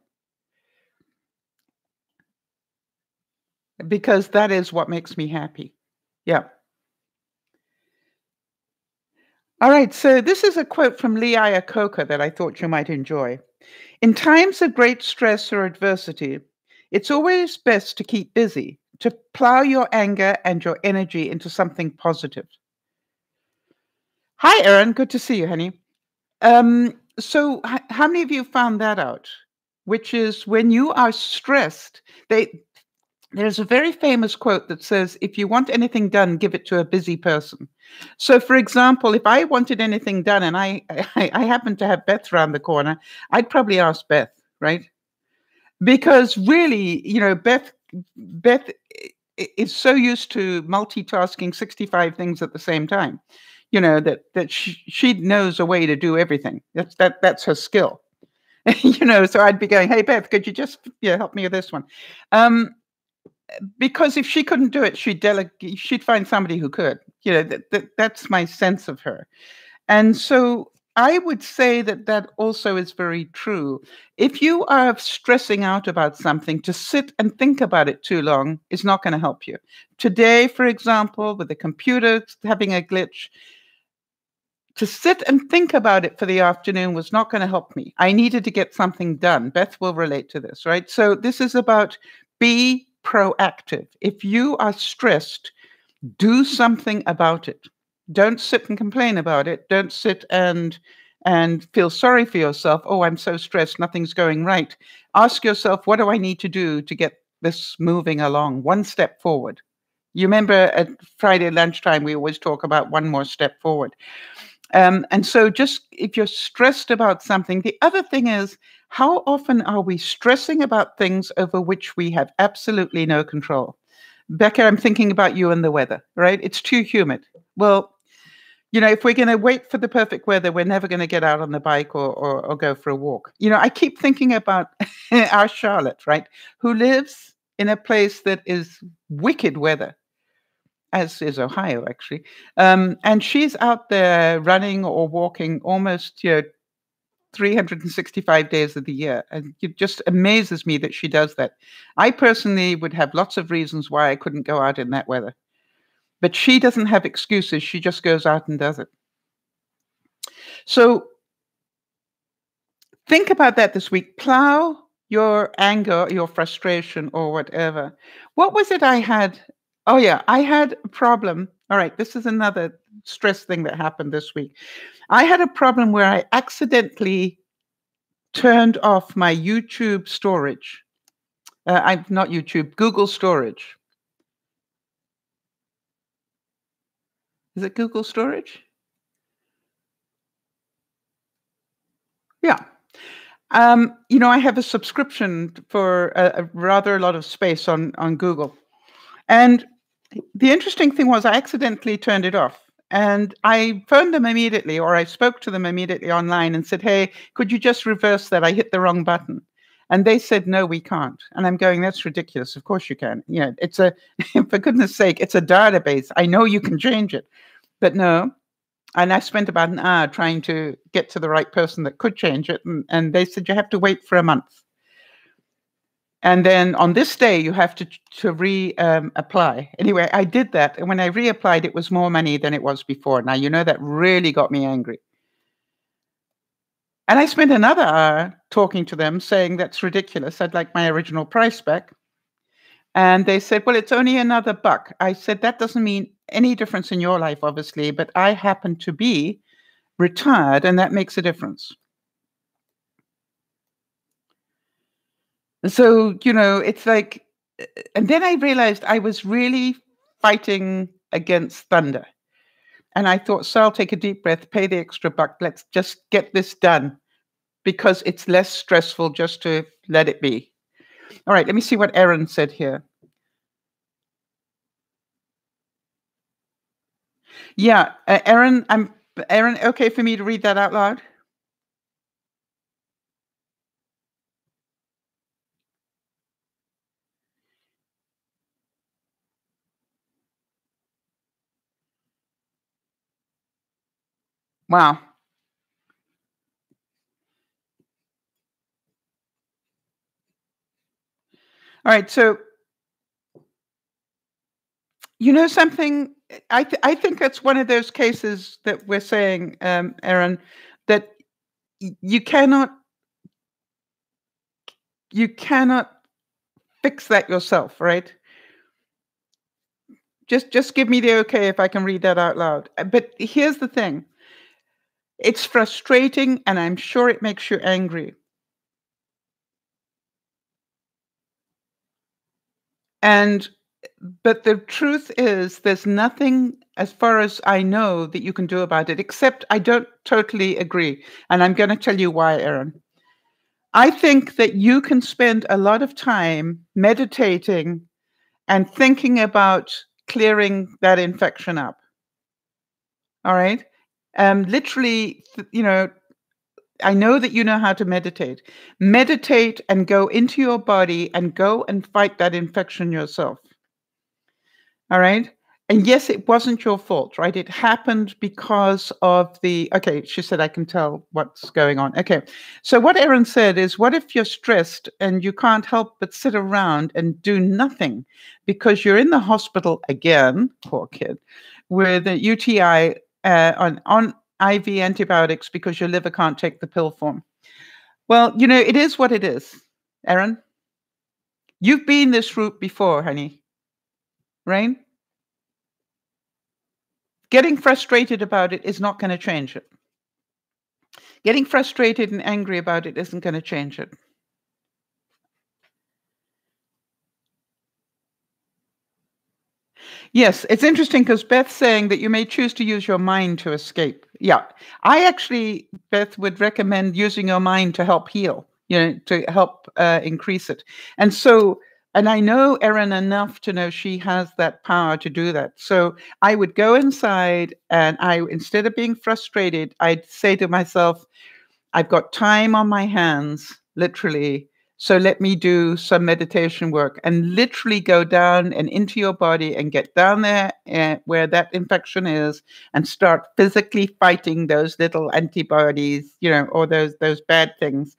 because that is what makes me happy. Yeah. All right. So this is a quote from Lee Iacocca that I thought you might enjoy. In times of great stress or adversity, it's always best to keep busy, to plow your anger and your energy into something positive. Hi, Erin. Good to see you, honey. So how many of you found that out? Which is when you are stressed, there's a very famous quote that says, if you want anything done, give it to a busy person. So, for example, if I wanted anything done and I happen to have Beth around the corner, I'd probably ask Beth, right? Because really, Beth is so used to multitasking 65 things at the same time, that she knows a way to do everything. That's her skill. So I'd be going, "Hey, Beth, could you just help me with this one?" Um, because if she couldn't do it, she'd find somebody who could. That's my sense of her. And so I would say that that also is very true. If you are stressing out about something, to sit and think about it too long is not going to help you. Today, for example, with the computer having a glitch, to sit and think about it for the afternoon was not going to help me. I needed to get something done. Beth will relate to this, right? So this is about be proactive. If you are stressed, do something about it. Don't sit and complain about it. Don't sit and feel sorry for yourself. Oh, I'm so stressed, nothing's going right. Ask yourself, what do I need to do to get this moving along? One step forward. You remember at Friday lunchtime, we always talk about one more step forward. And so just if you're stressed about something, the other thing is, how often are we stressing about things over which we have absolutely no control? Becca, I'm thinking about you and the weather, right? It's too humid. Well, if we're going to wait for the perfect weather, we're never going to get out on the bike or go for a walk. I keep thinking about our Charlotte, right? Who lives in a place that is wicked weather, as is Ohio, actually. And she's out there running or walking almost 365 days of the year. And it just amazes me that she does that. I personally would have lots of reasons why I couldn't go out in that weather. But she doesn't have excuses. She just goes out and does it. So think about that this week. Plow your anger, your frustration, or whatever. What was it I had? Oh, yeah, I had a problem. All right, this is another stress thing that happened this week. I had a problem where I accidentally turned off my YouTube storage. I'm not YouTube, Google storage. Is it Google storage? Yeah. I have a subscription for a rather a lot of space on Google. And the interesting thing was I accidentally turned it off. And I phoned them immediately, or I spoke to them immediately online and said, "Hey, could you just reverse that? I hit the wrong button." And they said, "No, we can't." And I'm going, "That's ridiculous. Of course you can. It's for goodness sake, it's a database. I know you can change it." But no. And I spent about an hour trying to get to the right person that could change it. And they said, "You have to wait for a month. And then on this day, you have to apply." Anyway, I did that. And when I reapplied, it was more money than it was before. Now, that really got me angry. And I spent another hour talking to them saying, "That's ridiculous. I'd like my original price back." And they said, "Well, it's only another buck." I said, "That doesn't mean any difference in your life, obviously, but I happen to be retired, and that makes a difference." So, it's like, and then I realized I was really fighting against thunder. And I thought, "Sal, take a deep breath, pay the extra buck. Let's just get this done because it's less stressful just to let it be." All right, let me see what Erin said here. Yeah, Erin, okay for me to read that out loud? Wow. All right, so something, I think that's one of those cases that we're saying, Erin, that you cannot fix that yourself, right? Just give me the okay if I can read that out loud. But here's the thing. It's frustrating, and I'm sure it makes you angry. And but the truth is there's nothing, as far as I know, that you can do about it, except I don't totally agree. And I'm going to tell you why, Erin. I think that you can spend a lot of time meditating and thinking about clearing that infection up. All right. Literally, I know that you know how to meditate. Meditate and go into your body and go and fight that infection yourself. All right. And yes, it wasn't your fault, right? It happened because of okay, she said, I can tell what's going on. Okay. So what Erin said is, what if you're stressed and you can't help but sit around and do nothing because you're in the hospital again, poor kid, with a UTI on IV antibiotics because your liver can't take the pill form? Well, it is what it is, Erin. You've been this route before, honey, right? Getting frustrated about it is not going to change it. Getting frustrated and angry about it isn't going to change it. Yes, it's interesting because Beth's saying that you may choose to use your mind to escape. Yeah, I actually, Beth, would recommend using your mind to help heal, to help increase it. And I know Erin enough to know she has that power to do that. So I would go inside and instead of being frustrated, I'd say to myself, I've got time on my hands, literally. So let me do some meditation work and literally go down and into your body and get down there where that infection is and start physically fighting those little antibodies, or those bad things.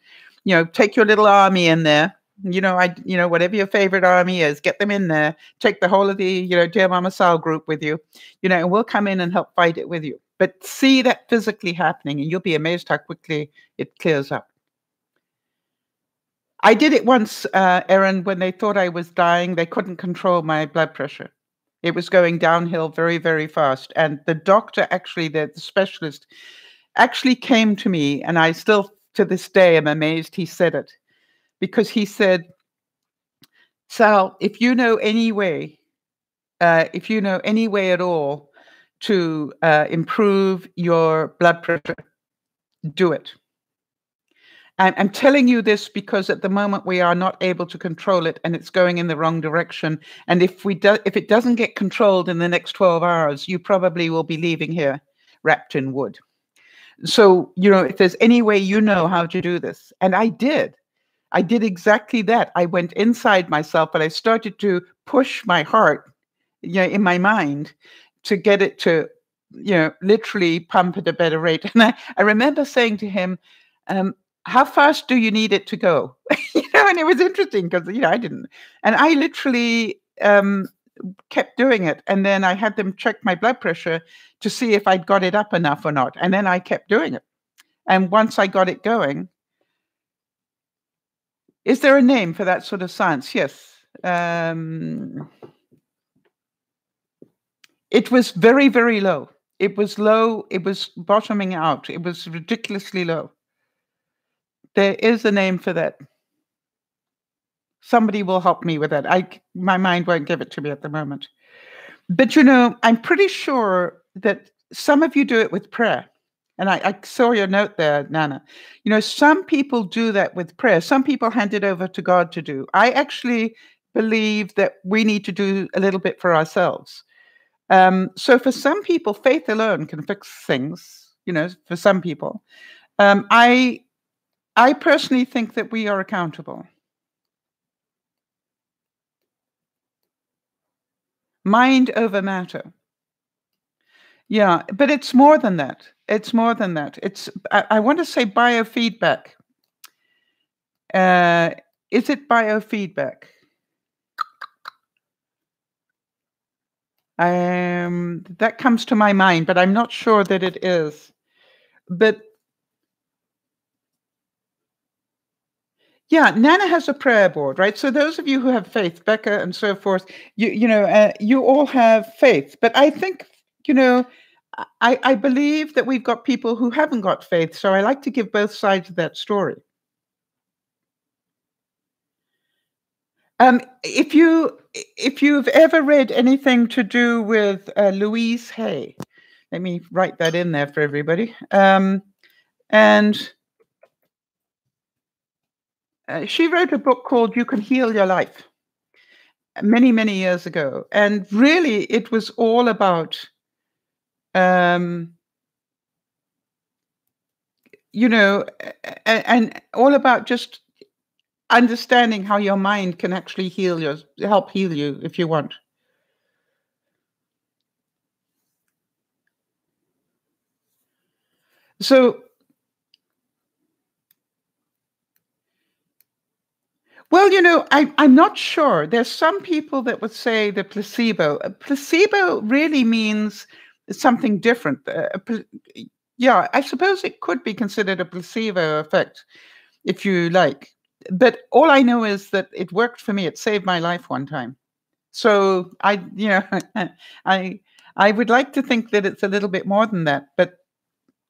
Take your little army in there. Whatever your favorite army is, get them in there. Take the whole of the, DearMamaSal group with you, and we'll come in and help fight it with you. But see that physically happening, and you'll be amazed how quickly it clears up. I did it once, Erin, when they thought I was dying. They couldn't control my blood pressure. It was going downhill very, very fast. And the doctor, actually, the specialist, actually came to me, and I still, to this day, am amazed he said it. Because he said, Sal, if you know any way at all to improve your blood pressure, do it. I'm telling you this because at the moment we are not able to control it, and it's going in the wrong direction. And if it doesn't get controlled in the next 12 hours, you probably will be leaving here wrapped in wood. So, if there's any way how to do this, and I did exactly that. I went inside myself, but I started to push my heart, in my mind to get it to, literally pump at a better rate. And I remember saying to him, how fast do you need it to go? And it was interesting because, I didn't. And I literally kept doing it. And then I had them check my blood pressure to see if I'd got it up enough or not. And then I kept doing it. And once I got it going, is there a name for that sort of science? Yes. It was very, very low. It was low. It was bottoming out. It was ridiculously low. There is a name for that. Somebody will help me with that. My mind won't give it to me at the moment. But, I'm pretty sure that some of you do it with prayer. And I saw your note there, Nana. Some people do that with prayer. Some people hand it over to God to do. I actually believe that we need to do a little bit for ourselves. So for some people, faith alone can fix things, for some people. I personally think that we are accountable. Mind over matter. Yeah, but it's more than that. It's more than that. I want to say biofeedback. Is it biofeedback? That comes to my mind, but I'm not sure that it is. But yeah, Nana has a prayer board, right? So those of you who have faith, Becca and so forth, you all have faith. But I think, I believe that we've got people who haven't got faith. So I like to give both sides of that story. If you've ever read anything to do with Louise Hay, let me write that in there for everybody. And she wrote a book called You Can Heal Your Life many, many years ago. And really, it was all about and all about just understanding how your mind can actually help heal you if you want. So, well, I'm not sure. There's some people that would say the placebo. Placebo really means something different. Yeah, I suppose it could be considered a placebo effect if you like. But all I know is that it worked for me. It saved my life one time. So I I would like to think that it's a little bit more than that. But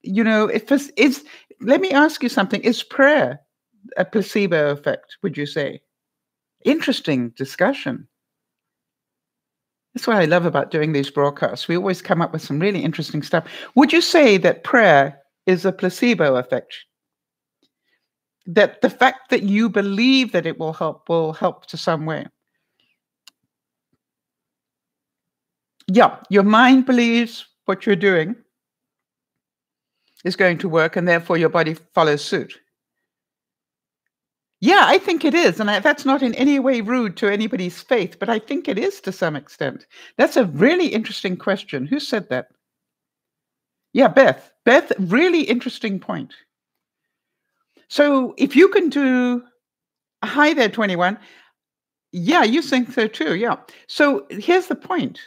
if this is, let me ask you something. Is prayer a placebo effect, would you say? Interesting discussion. That's what I love about doing these broadcasts. We always come up with some really interesting stuff. Would you say that prayer is a placebo effect? That the fact that you believe that it will help to some way? Yeah, your mind believes what you're doing is going to work, and therefore your body follows suit. Yeah, I think it is, and that's not in any way rude to anybody's faith, but I think it is to some extent. That's a really interesting question. Who said that? Yeah, Beth. Beth, really interesting point. So if you can do, hi there, 21. Yeah, you think so too. Yeah. So here's the point.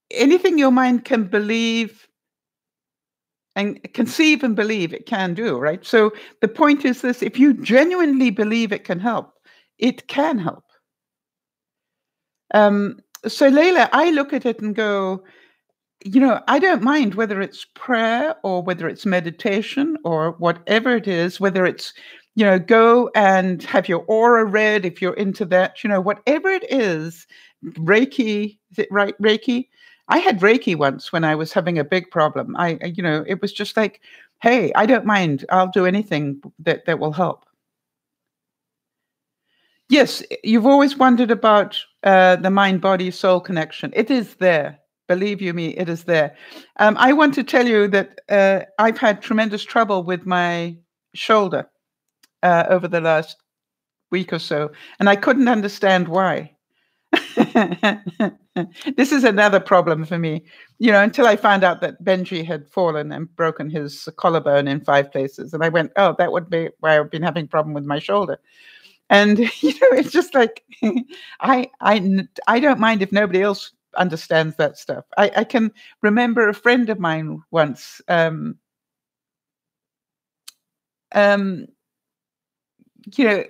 Anything your mind can believe and conceive and believe it can do, right? So the point is this: if you genuinely believe it can help, it can help. So Layla, I look at it and go, I don't mind whether it's prayer or whether it's meditation or whatever it is, whether it's, go and have your aura read if you're into that, whatever it is, Reiki, is it right? Reiki? I had Reiki once when I was having a big problem. It was just like, hey, I don't mind. I'll do anything that will help. Yes, you've always wondered about the mind-body-soul connection. It is there. Believe you me, it is there. I want to tell you that I've had tremendous trouble with my shoulder over the last week or so, and I couldn't understand why. This is another problem for me, until I found out that Benji had fallen and broken his collarbone in 5 places. And I went, oh, that would be why I've been having a problem with my shoulder. And it's just like I don't mind if nobody else understands that stuff. I can remember a friend of mine once. You know,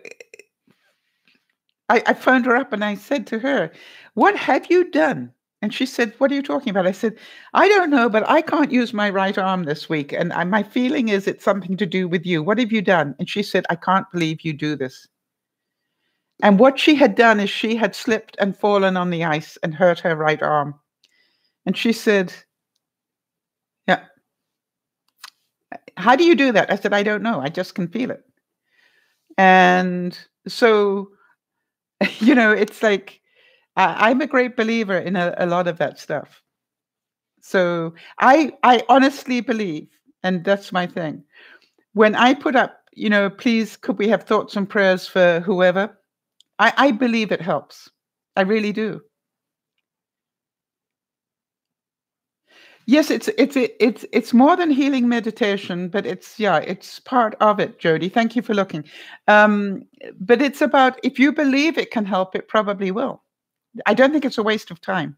I phoned her up and I said to her, "What have you done?" And she said, "What are you talking about?" I said, "I don't know, but I can't use my right arm this week, and my feeling is it's something to do with you. What have you done?" And she said, "I can't believe you do this." And what she had done is she had slipped and fallen on the ice and hurt her right arm. And she said, "Yeah, how do you do that?" I said, "I don't know. I just can feel it." And so, it's like I'm a great believer in a lot of that stuff. So I honestly believe, and that's my thing. When I put up, please, could we have thoughts and prayers for whoever? I believe it helps. I really do. Yes, it's more than healing meditation, but it's part of it, Jody. Thank you for looking. But it's about, if you believe it can help, it probably will. I don't think it's a waste of time.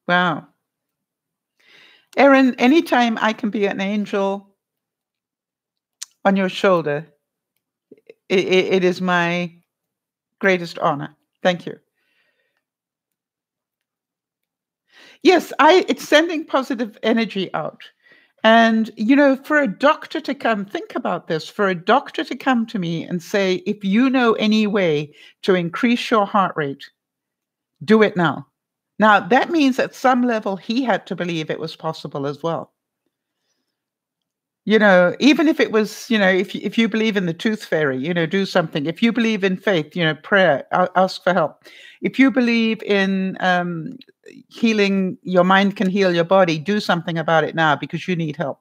Wow. Erin, anytime I can be an angel on your shoulder, it is my greatest honor. Thank you. Yes, it's sending positive energy out. And, for a doctor to come, think about this, for a doctor to come to me and say, if you know any way to increase your heart rate, do it now. Now, that means at some level, he had to believe it was possible as well. Even if it was, if you believe in the tooth fairy, do something. If you believe in faith, prayer, ask for help. If you believe in healing, your mind can heal your body, do something about it now because you need help.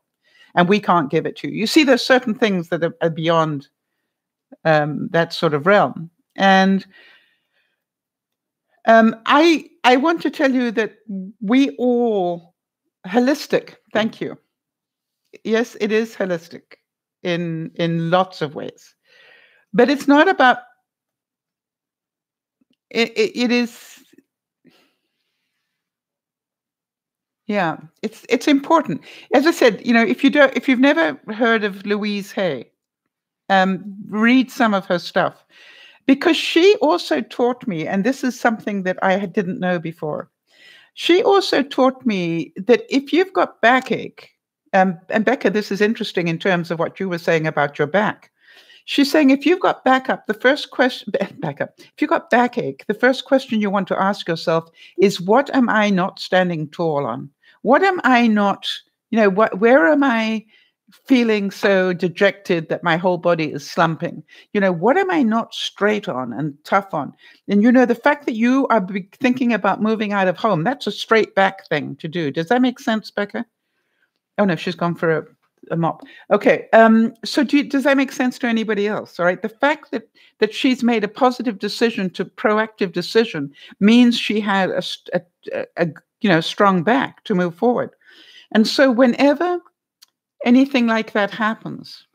And we can't give it to you. You see, there's certain things that are beyond that sort of realm. And I want to tell you that we all holistic. Thank you. Yes, it is holistic in lots of ways, but it's not about it is. Yeah, it's important. As I said, if you've never heard of Louise Hay, read some of her stuff, because she also taught me, and this is something that I didn't know before. She also taught me that if you've got backache, and Becca, this is interesting in terms of what you were saying about your back. She's saying if you've got backup, the first question, if you've got backache, the first question you want to ask yourself is, what am I not standing tall on? What am I not, where am I feeling so dejected that my whole body is slumping? What am I not straight on and tough on? And the fact that you are thinking about moving out of home, that's a straight back thing to do. Does that make sense, Becca? Oh no, she's gone for a mop. Okay. So does that make sense to anybody else? All right. The fact that she's made a positive decision to proactive decision means she had a strong back to move forward. And so whenever anything like that happens.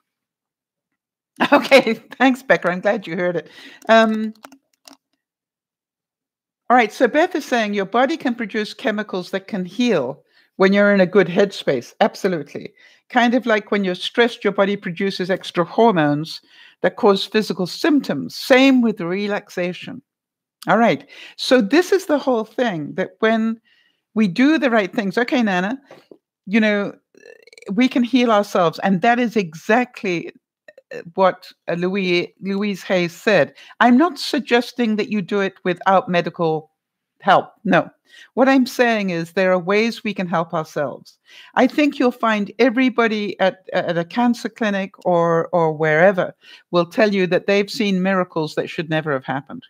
Okay, thanks, Becca. I'm glad you heard it. All right, so Beth is saying your body can produce chemicals that can heal when you're in a good headspace. Absolutely. Kind of like when you're stressed, your body produces extra hormones that cause physical symptoms. Same with relaxation. All right, so this is the whole thing, that when we do the right things, okay, Nana, we can heal ourselves. And that is exactly what Louise Hay said. I'm not suggesting that you do it without medical help. No. What I'm saying is there are ways we can help ourselves. I think you'll find everybody at a cancer clinic or wherever will tell you that they've seen miracles that should never have happened.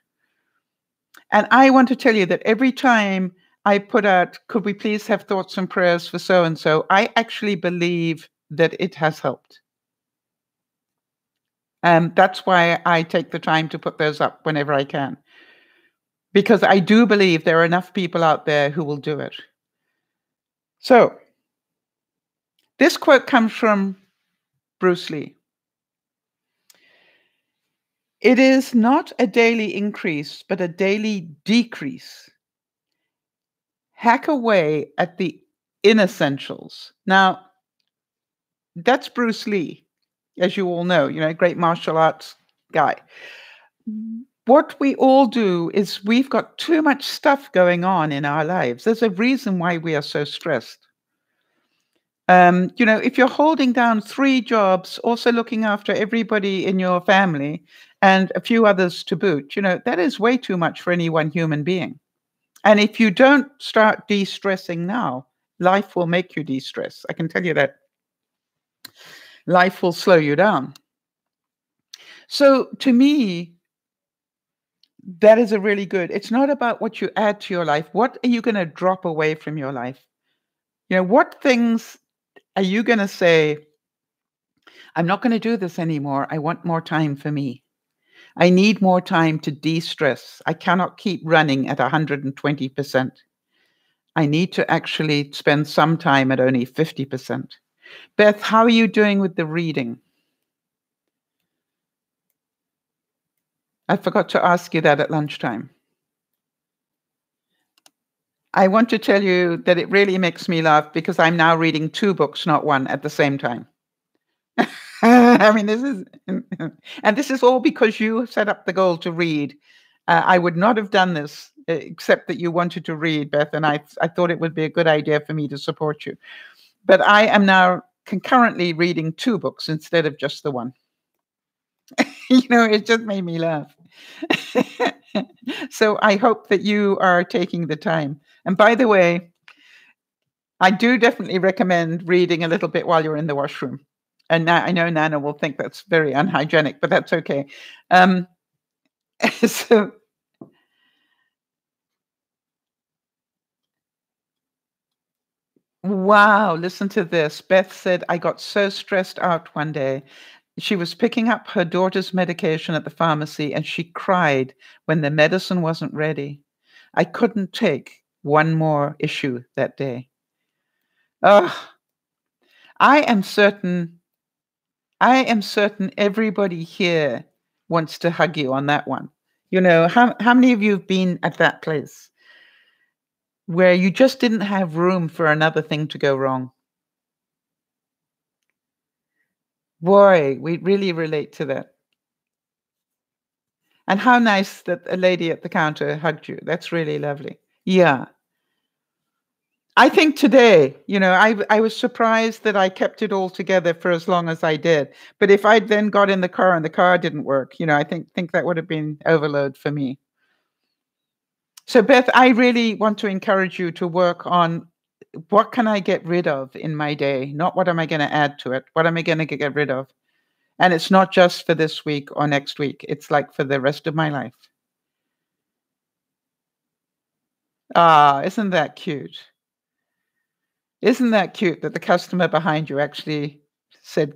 And I want to tell you that every time I put out, could we please have thoughts and prayers for so-and-so, I actually believe that it has helped. That's why I take the time to put those up whenever I can, because I do believe there are enough people out there who will do it. So this quote comes from Bruce Lee. It is not a daily increase, but a daily decrease. Hack away at the inessentials. Now, that's Bruce Lee, as you all know, great martial arts guy. What we all do is we've got too much stuff going on in our lives. There's a reason why we are so stressed. If you're holding down 3 jobs, also looking after everybody in your family and a few others to boot, that is way too much for any one human being. And if you don't start de-stressing now, life will make you de-stress. I can tell you that. Life will slow you down. So to me, that is a really good. It's not about what you add to your life. What are you going to drop away from your life? What things are you going to say, I'm not going to do this anymore. I want more time for me. I need more time to de-stress. I cannot keep running at 120%. I need to actually spend some time at only 50%. Beth, how are you doing with the reading? I forgot to ask you that at lunchtime. I want to tell you that it really makes me laugh because I'm now reading 2 books, not 1, at the same time. I mean, this is all because you set up the goal to read. I would not have done this except that you wanted to read, Beth, and I thought it would be a good idea for me to support you. But I am now concurrently reading 2 books instead of just the 1. It just made me laugh. So I hope that you are taking the time. And by the way, I do definitely recommend reading a little bit while you're in the washroom. And I know Nana will think that's very unhygienic, but that's okay. Um, so wow, listen to this. Beth said, I got so stressed out one day. She was picking up her daughter's medication at the pharmacy and she cried when the medicine wasn't ready. I couldn't take one more issue that day. Oh, I am certain, I am certain everybody here wants to hug you on that one. You know, how many of you have been at that place where you just didn't have room for another thing to go wrong? Boy, we really relate to that. And how nice that a lady at the counter hugged you. That's really lovely. Yeah. I think today, I was surprised that I kept it all together for as long as I did. But if I'd then got in the car and the car didn't work, I think that would have been overload for me. So Beth, I really want to encourage you to work on what can I get rid of in my day? Not what am I going to add to it? What am I going to get rid of? And it's not just for this week or next week. It's like for the rest of my life. Ah, isn't that cute? Isn't that cute that the customer behind you actually said,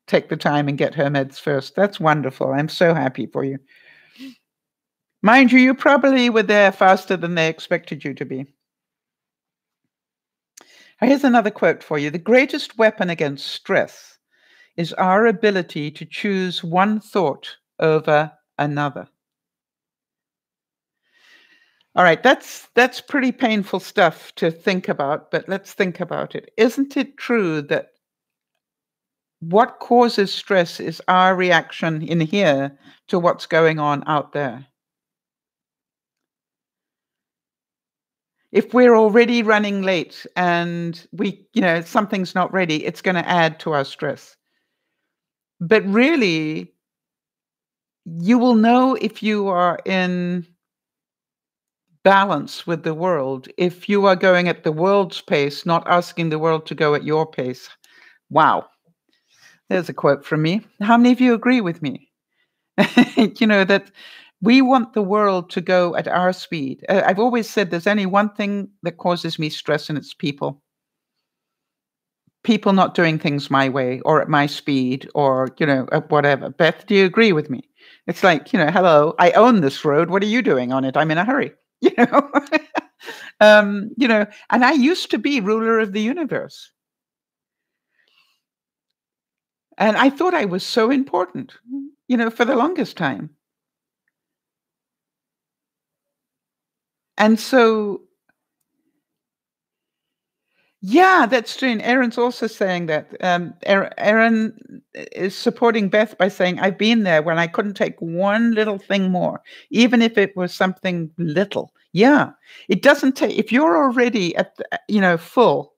take the time and get her meds first? That's wonderful. I'm so happy for you. Mind you, you probably were there faster than they expected you to be. Here's another quote for you. The greatest weapon against stress is our ability to choose one thought over another. All right, that's pretty painful stuff to think about, but let's think about it. Isn't it true that what causes stress is our reaction in here to what's going on out there? If we're already running late and something's not ready, it's going to add to our stress. But really, you will know if you are in balance with the world if you are going at the world's pace, not asking the world to go at your pace. Wow. There's a quote from me. How many of you agree with me? That we want the world to go at our speed. I've always said there's only one thing that causes me stress, and it's people. People not doing things my way or at my speed or, whatever. Beth, do you agree with me? It's like, hello, I own this road. What are you doing on it? I'm in a hurry, you know? And I used to be ruler of the universe. And I thought I was so important, for the longest time. And so, yeah, that's true. And Aaron's also saying that. Aaron is supporting Beth by saying, I've been there when I couldn't take one little thing more, even if it was something little. Yeah, it doesn't take, if you're already at, full,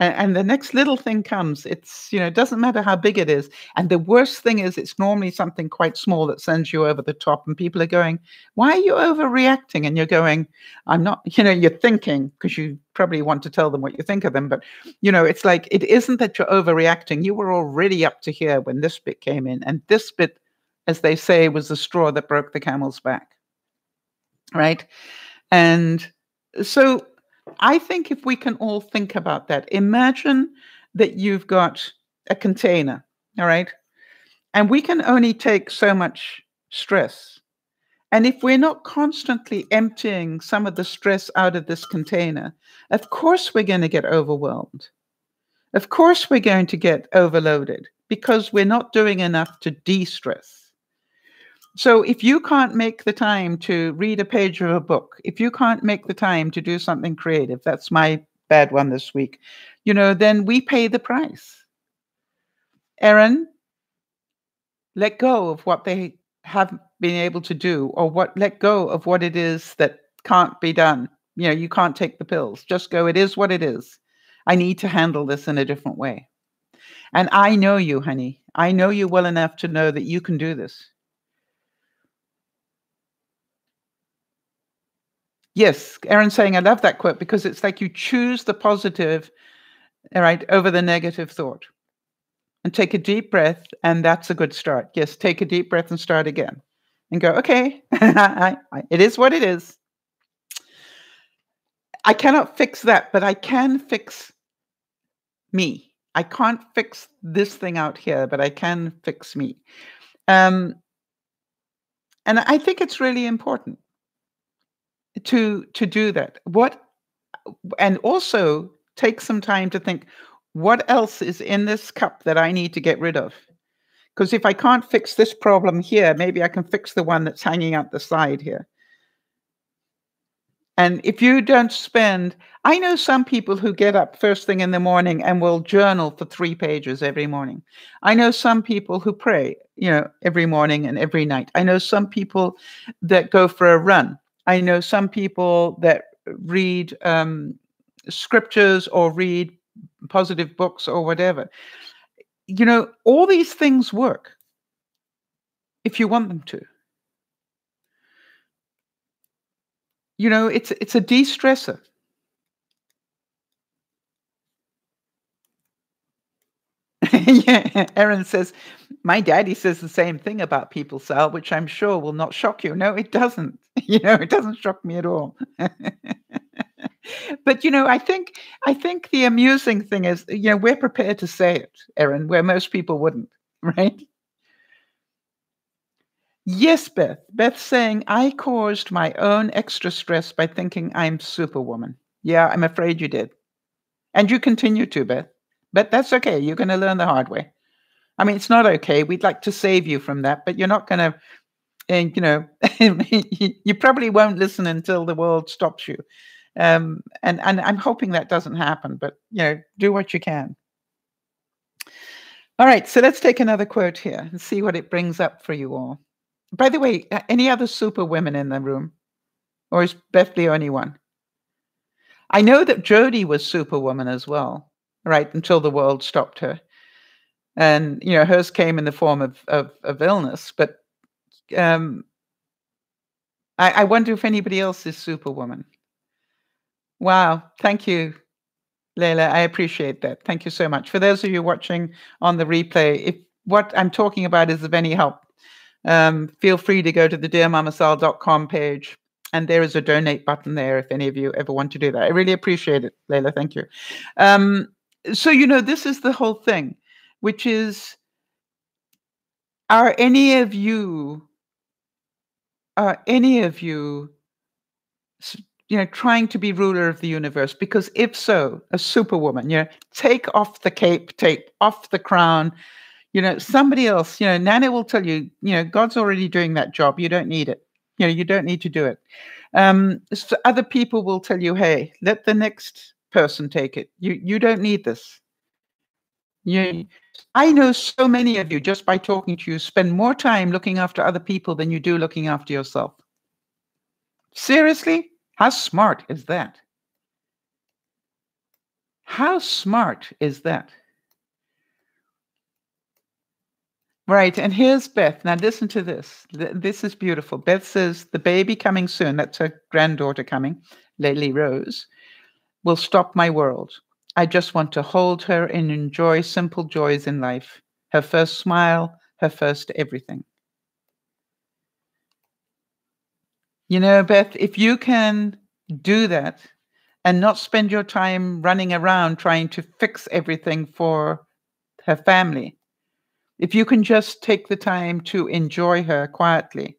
and the next little thing comes, it's, it doesn't matter how big it is. And the worst thing is it's normally something quite small that sends you over the top and people are going, why are you overreacting? And you're going, I'm not, you're thinking, because you probably want to tell them what you think of them. But, it's like, it isn't that you're overreacting. You were already up to here when this bit came in. And this bit, as they say, was the straw that broke the camel's back. Right? And so I think if we can all think about that, imagine that you've got a container, all right? And we can only take so much stress. And if we're not constantly emptying some of the stress out of this container, of course we're going to get overwhelmed. Of course we're going to get overloaded because we're not doing enough to de-stress. So if you can't make the time to read a page of a book, if you can't make the time to do something creative, that's my bad one this week, then we pay the price. Erin, let go of what they haven't been able to do, or let go of what it is that can't be done. You can't take the pills. Just go, it is what it is. I need to handle this in a different way. And I know you, honey. I know you well enough to know that you can do this. Yes, Erin's saying, I love that quote because it's like you choose the positive, all right, over the negative thought. and take a deep breath, and that's a good start. Yes, take a deep breath and start again. And go, okay, it is what it is. I cannot fix that, but I can fix me. I can't fix this thing out here, but I can fix me. And I think it's really important to do that. And also take some time to think, what else is in this cup that I need to get rid of? Because if I can't fix this problem here, maybe I can fix the one that's hanging out the side here. And if you don't spend, I know some people who get up first thing in the morning and will journal for 3 pages every morning. I know some people who pray, every morning and every night. I know some people that go for a run. I know some people that read scriptures or read positive books or whatever. All these things work if you want them to. It's a de-stressor. Yeah, Erin says, my daddy says the same thing about people, Sal, which I'm sure will not shock you. No, it doesn't. It doesn't shock me at all. But I think the amusing thing is, we're prepared to say it, Erin, where most people wouldn't, right? Yes, Beth. Beth's saying, I caused my own extra stress by thinking I'm Superwoman. Yeah, I'm afraid you did. And you continue to, Beth. But that's okay. You're going to learn the hard way. I mean, it's not okay. We'd like to save you from that, but you're not going to, you probably won't listen until the world stops you. And I'm hoping that doesn't happen, but, do what you can. All right, so let's take another quote here and see what it brings up for you all. By the way, any other super women in the room? Or is Beth the only one? I know that Jodie was Superwoman as well, right, until the world stopped her. And, hers came in the form of illness. But I wonder if anybody else is Superwoman. Wow. Thank you, Leila. I appreciate that. Thank you so much. For those of you watching on the replay, if what I'm talking about is of any help, feel free to go to the DearMamaSal.com page. And there is a donate button there if any of you ever want to do that. I really appreciate it, Leila. Thank you. So, this is the whole thing, which is, are any of you trying to be ruler of the universe? Because if so, a superwoman, take off the cape, take off the crown. Somebody else, Nana will tell you, God's already doing that job. You don't need it. You don't need to do it. So other people will tell you, hey, let the next person take it. You don't need this. I know so many of you, just by talking to you, spend more time looking after other people than you do looking after yourself. Seriously? How smart is that? How smart is that? Right, and here's Beth. Now listen to this. This is beautiful. Beth says, the baby coming soon, that's her granddaughter coming, Lily Rose, will stop my world. I just want to hold her and enjoy simple joys in life. Her first smile, her first everything. Beth, if you can do that and not spend your time running around trying to fix everything for her family, if you can just take the time to enjoy her quietly.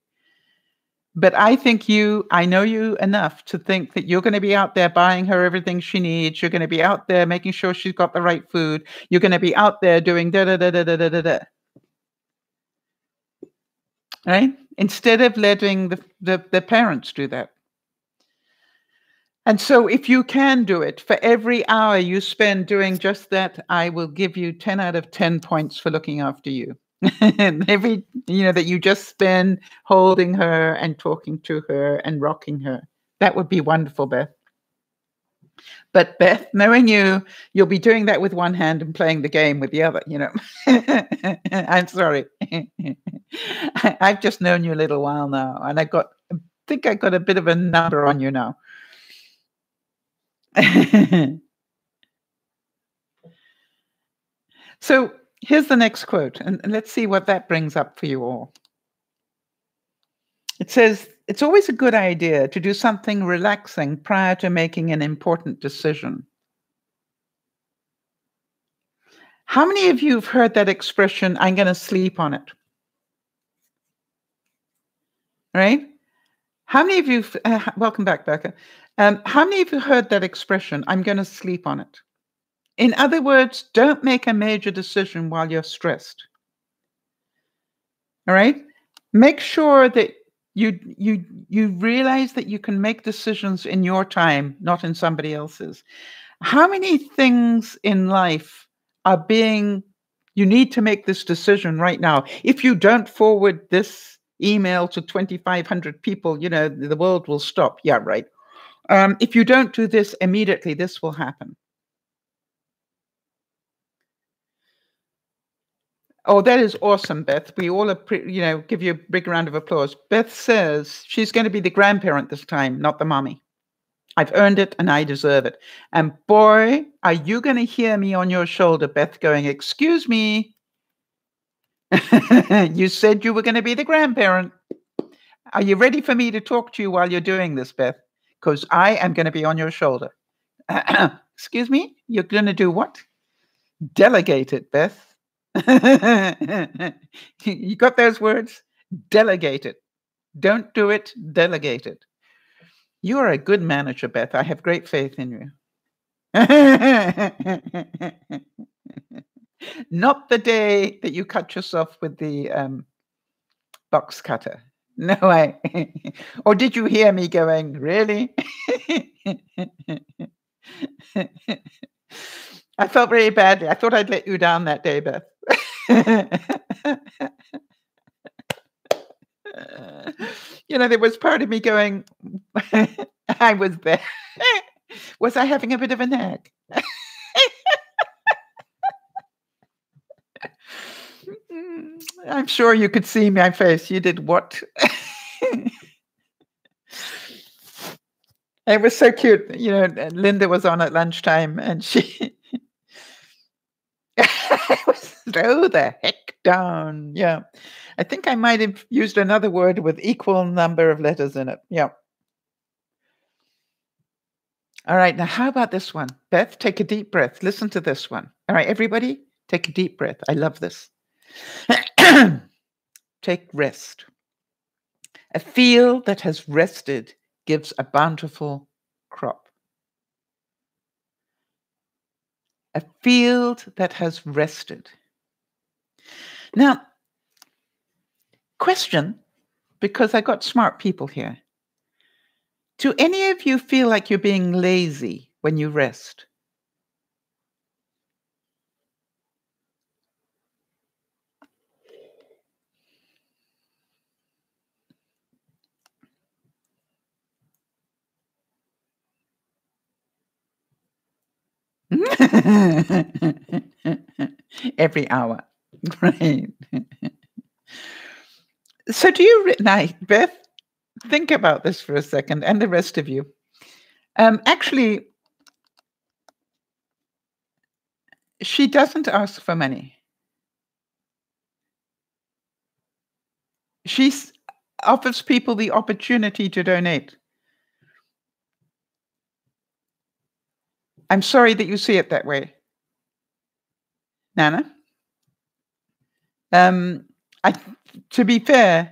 But I know you enough to think that you're going to be out there buying her everything she needs. You're going to be out there making sure she's got the right food. You're going to be out there doing da-da-da-da-da-da-da. Right? Instead of letting the parents do that. And so if you can do it, for every hour you spend doing just that, I will give you 10 out of 10 points for looking after you. And every, that you just spend holding her and talking to her and rocking her. That would be wonderful, Beth. But Beth, knowing you'll be doing that with one hand and playing the game with the other, I'm sorry. I've just known you a little while now, and I think I got a bit of a number on you now. So, Here's the next quote, and let's see what that brings up for you all. It says, it's always a good idea to do something relaxing prior to making an important decision. How many of you have heard that expression, I'm going to sleep on it? Right? How many of you, welcome back, Becca. How many of you heard that expression, I'm going to sleep on it? In other words, don't make a major decision while you're stressed. All right? Make sure that you realize that you can make decisions in your time, not in somebody else's. How many things in life are being, you need to make this decision right now. If you don't forward this email to 2,500 people, you know, the world will stop. Yeah, right. If you don't do this immediately, this will happen. Oh, that is awesome, Beth. We all, give you a big round of applause. Beth says she's going to be the grandparent this time, not the mommy. I've earned it and I deserve it. And boy, are you going to hear me on your shoulder, Beth, going, excuse me. You said you were going to be the grandparent. Are you ready for me to talk to you while you're doing this, Beth? Because I am going to be on your shoulder. Excuse me? You're going to do what? Delegate it, Beth. You got those words? Delegate it. Don't do it, delegate it. You are a good manager, Beth. I have great faith in you. Not the day that you cut yourself with the box cutter. No way. Or did you hear me going, really? I felt very badly. I thought I'd let you down that day, Beth. There was part of me going, I was there. Was I having a bit of a nag? I'm sure you could see my face. You did what? It was so cute. Linda was on at lunchtime and she was slow the heck down. Yeah. I think I might have used another word with equal number of letters in it. Yeah. All right. Now, how about this one? Beth, take a deep breath. Listen to this one. All right, everybody, take a deep breath. I love this. Take rest. A field that has rested gives a bountiful crop. A field that has rested. Now, question, because I got smart people here. Do any of you feel like you're being lazy when you rest? Every hour, right? So do you, now, Beth, think about this for a second, and the rest of you. Actually, she doesn't ask for money. She offers people the opportunity to donate. I'm sorry that you see it that way, Nana. To be fair,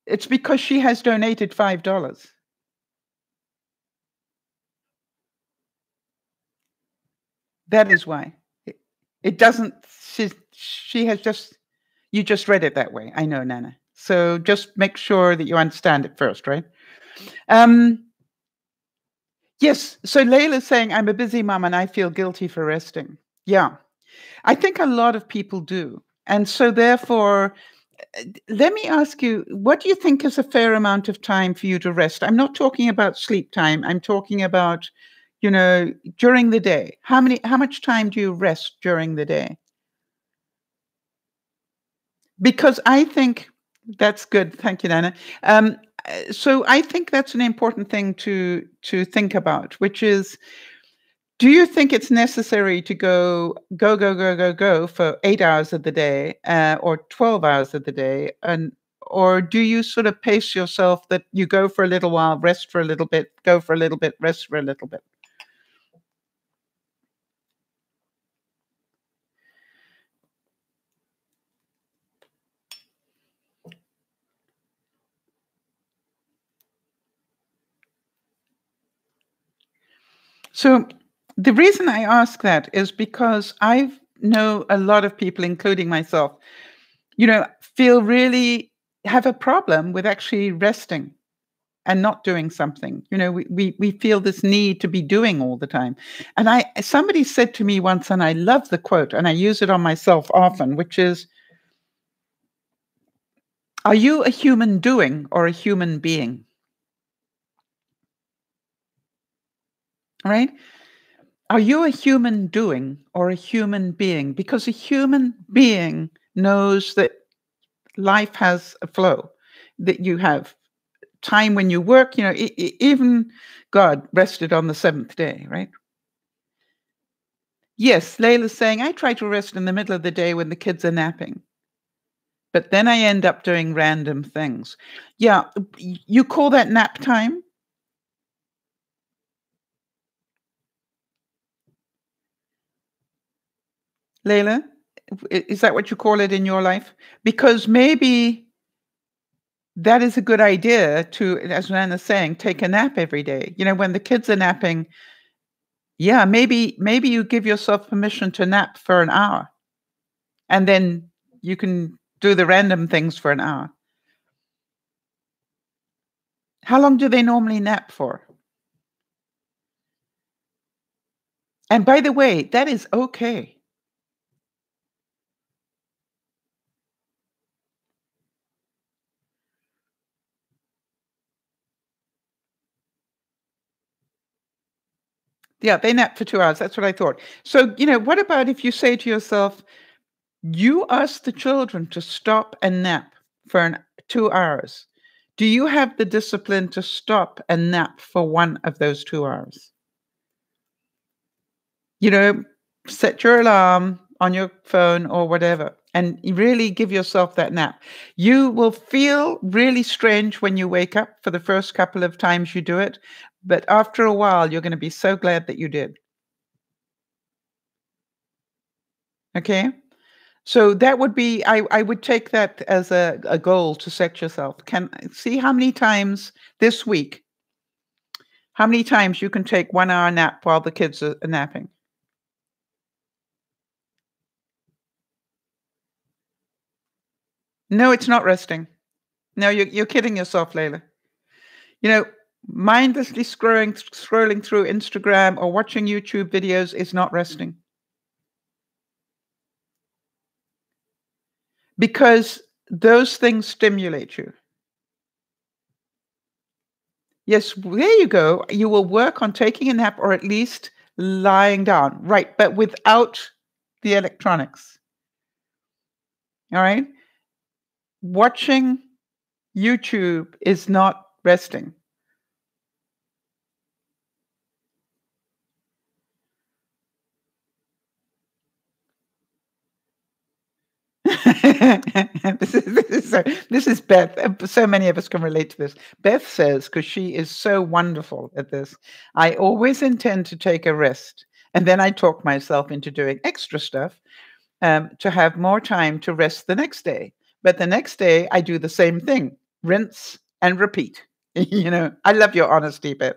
it's because she has donated $5. That is why. It doesn't, she has just, you just read it that way. I know, Nana. So just make sure that you understand it first, right? Yes, so Layla's saying, I'm a busy mom and I feel guilty for resting. Yeah, I think a lot of people do. And so therefore, let me ask you, what do you think is a fair amount of time for you to rest? I'm not talking about sleep time. I'm talking about, during the day. How much time do you rest during the day? Because I think that's good. Thank you, Nana. So I think that's an important thing to think about, which is Do you think it's necessary to go for 8 hours of the day, or 12 hours of the day? Or do you sort of pace yourself that you go for a little while, rest for a little bit, go for a little bit, rest for a little bit? So the reason I ask that is because I know a lot of people, including myself, feel really have a problem with actually resting and not doing something. We feel this need to be doing all the time. And somebody said to me once, and I love the quote, and I use it on myself often, which is, are you a human doing or a human being? Right? Are you a human doing or a human being? Because a human being knows that life has a flow, that you have time when you work. Even God rested on the seventh day, right? Yes, Layla's saying, I try to rest in the middle of the day when the kids are napping, but then I end up doing random things. Yeah, you call that nap time? Layla? Is that what you call it in your life? Because maybe that is a good idea to, as Nana's saying, take a nap every day. When the kids are napping, yeah, maybe you give yourself permission to nap for an hour, and then you can do the random things for an hour. How long do they normally nap for? And by the way, that is okay. Yeah, they nap for 2 hours. That's what I thought. So, what about if you say to yourself, you ask the children to stop and nap for 2 hours. Do you have the discipline to stop and nap for one of those 2 hours? You know, Set your alarm on your phone or whatever, and you really give yourself that nap. You will feel really strange when you wake up for the first couple of times you do it, but after a while, you're going to be so glad that you did. Okay? So that would be, I would take that as a goal to set yourself. Can see how many times this week, how many times you can take 1 hour nap while the kids are napping. No, it's not resting. No, you're kidding yourself, Layla. You know, Mindlessly scrolling through Instagram or watching YouTube videos is not resting, because those things stimulate you. Yes, there you go. You will work on taking a nap or at least lying down, right? But without the electronics. All right. Watching YouTube is not resting. This is Beth. So many of us can relate to this. Beth says, because she is so wonderful at this, I always intend to take a rest, and then I talk myself into doing extra stuff, to have more time to rest the next day. But the next day, I do the same thing, rinse and repeat. I love your honesty, Beth.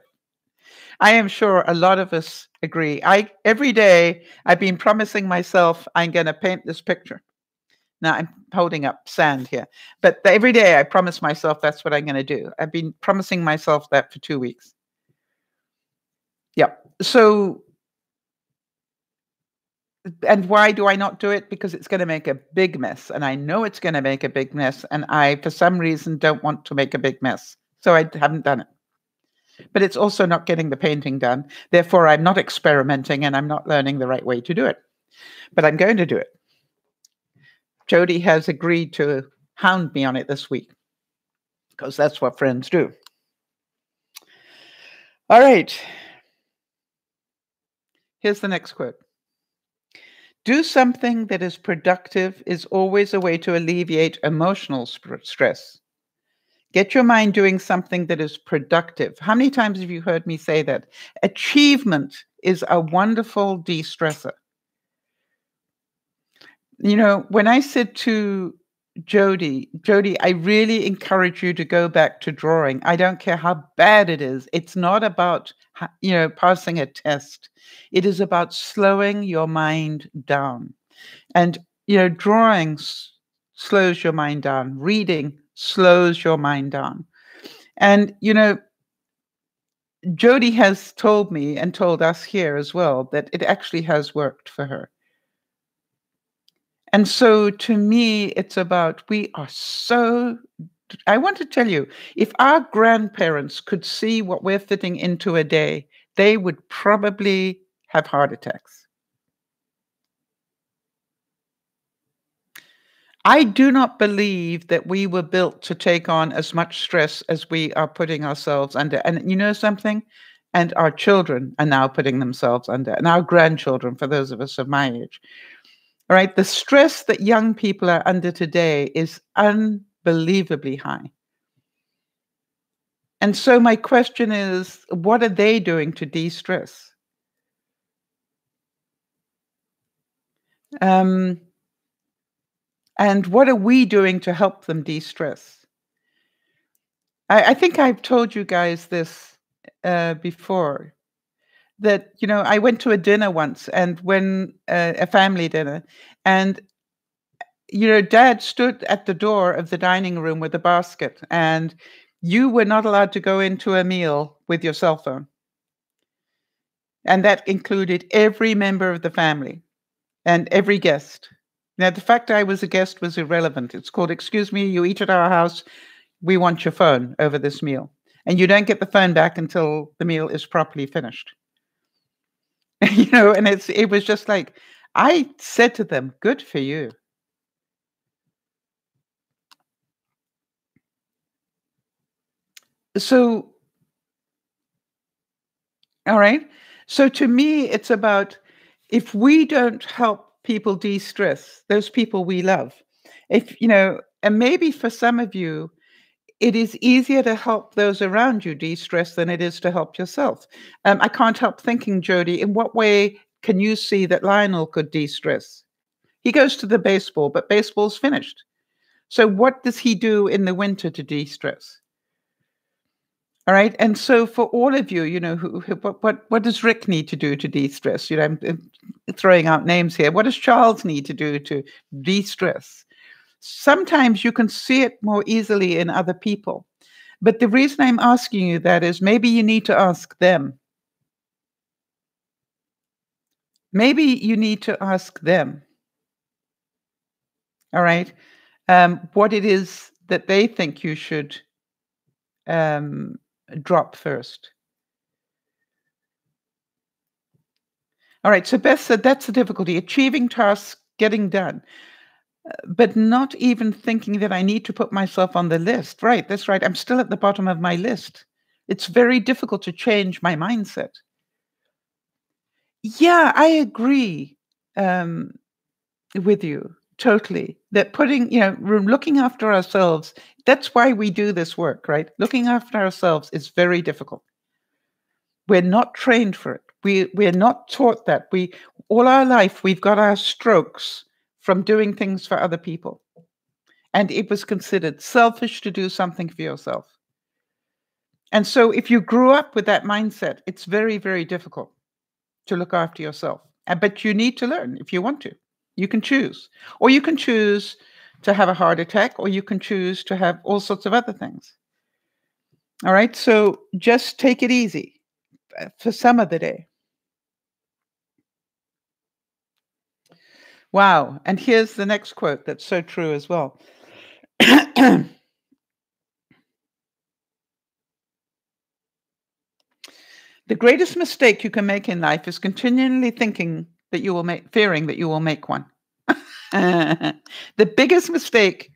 I am sure a lot of us agree. Every day I've been promising myself I'm going to paint this picture. Now I'm holding up sand here, but every day I promise myself that's what I'm going to do. I've been promising myself that for 2 weeks. Yeah. So, and why do I not do it? Because it's going to make a big mess, and I know it's going to make a big mess, and I, for some reason, don't want to make a big mess. So I haven't done it. But it's also not getting the painting done. Therefore, I'm not experimenting and I'm not learning the right way to do it. But I'm going to do it. Jody has agreed to hound me on it this week, because that's what friends do. All right. Here's the next quote. Do something that is productive is always a way to alleviate emotional stress. Get your mind doing something that is productive. How many times have you heard me say that? Achievement is a wonderful de-stressor. You know, when I said to Jody, I really encourage you to go back to drawing. I don't care how bad it is. It's not about, passing a test. It is about slowing your mind down. And, drawing slows your mind down. Reading slows your mind down. And, Jody has told me and told us here as well that it actually has worked for her. And so to me, it's about, I want to tell you, if our grandparents could see what we're fitting into a day, they would probably have heart attacks. I do not believe that we were built to take on as much stress as we are putting ourselves under. And you know something? And our children are now putting themselves under, and our grandchildren, for those of us of my age. All right. The stress that young people are under today is unbelievably high. And so my question is, what are they doing to de-stress? And what are we doing to help them de-stress? I think I've told you guys this before, that, I went to a dinner once, and when a family dinner, and, Dad stood at the door of the dining room with a basket, and you were not allowed to go into a meal with your cell phone. And that included every member of the family and every guest. Now, the fact I was a guest was irrelevant. It's called, excuse me, you eat at our house. We want your phone over this meal. And you don't get the phone back until the meal is properly finished. And it was just like, I said to them, good for you. So, all right. So to me, it's about, if we don't help people de-stress, those people we love, and maybe for some of you, it is easier to help those around you de-stress than it is to help yourself. I can't help thinking, Jody, in what way can you see that Lionel could de-stress? He goes to the baseball, but baseball's finished. So what does he do in the winter to de-stress? All right. And so for all of you, what does Rick need to do to de-stress? I'm throwing out names here. What does Charles need to do to de-stress? Sometimes you can see it more easily in other people. But the reason I'm asking you that is, maybe you need to ask them. Maybe you need to ask them. All right. What it is that they think you should drop first. All right. So Beth said that's the difficulty, achieving tasks, getting done, but not even thinking that I need to put myself on the list. Right. That's right. I'm still at the bottom of my list. It's very difficult to change my mindset. Yeah, I agree with you totally. That looking after ourselves, that's why we do this work, right? Looking after ourselves is very difficult. We're not trained for it. We're not taught that. All our life, we've got our strokes from doing things for other people. And it was considered selfish to do something for yourself. And so if you grew up with that mindset, it's very, very difficult to look after yourself. But you need to learn if you want to. You can choose. Or you can choose to have a heart attack, or you can choose to have all sorts of other things. All right? So just take it easy for some of the day. Wow. And here's the next quote that's so true as well. The greatest mistake you can make in life is continually fearing that you will make one. The biggest mistake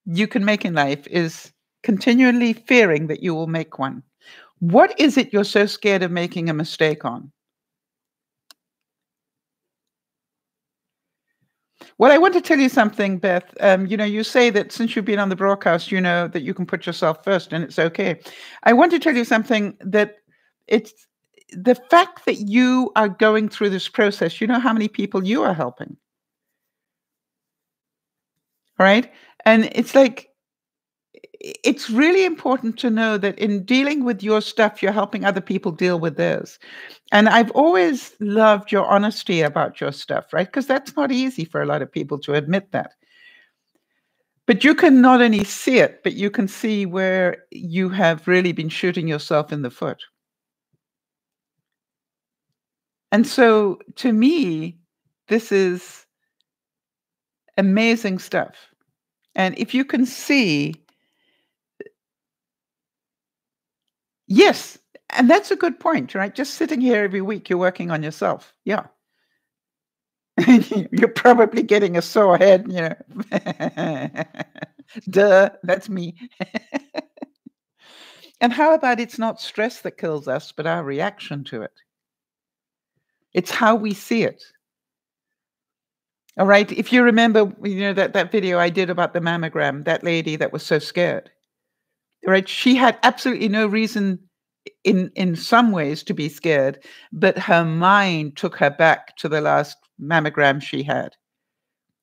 you can make in life is continually fearing that you will make one. What is it you're so scared of making a mistake on? Well, I want to tell you something, Beth. You say that since you've been on the broadcast, you know that you can put yourself first and it's okay. I want to tell you something that it's the fact that you are going through this process, you know how many people you are helping, right? And it's like, it's really important to know that in dealing with your stuff, you're helping other people deal with theirs. And I've always loved your honesty about your stuff, right? Because that's not easy for a lot of people to admit that. But you can not only see it, but you can see where you have really been shooting yourself in the foot. And so to me, this is amazing stuff. And if you can see, yes, and that's a good point, right? Just sitting here every week, you're working on yourself. Yeah. You're probably getting a sore head, Duh, that's me. And how about it's not stress that kills us, but our reaction to it? It's how we see it. All right. If you remember, that video I did about the mammogram, that lady that was so scared, right? She had absolutely no reason in some ways to be scared, but her mind took her back to the last mammogram she had.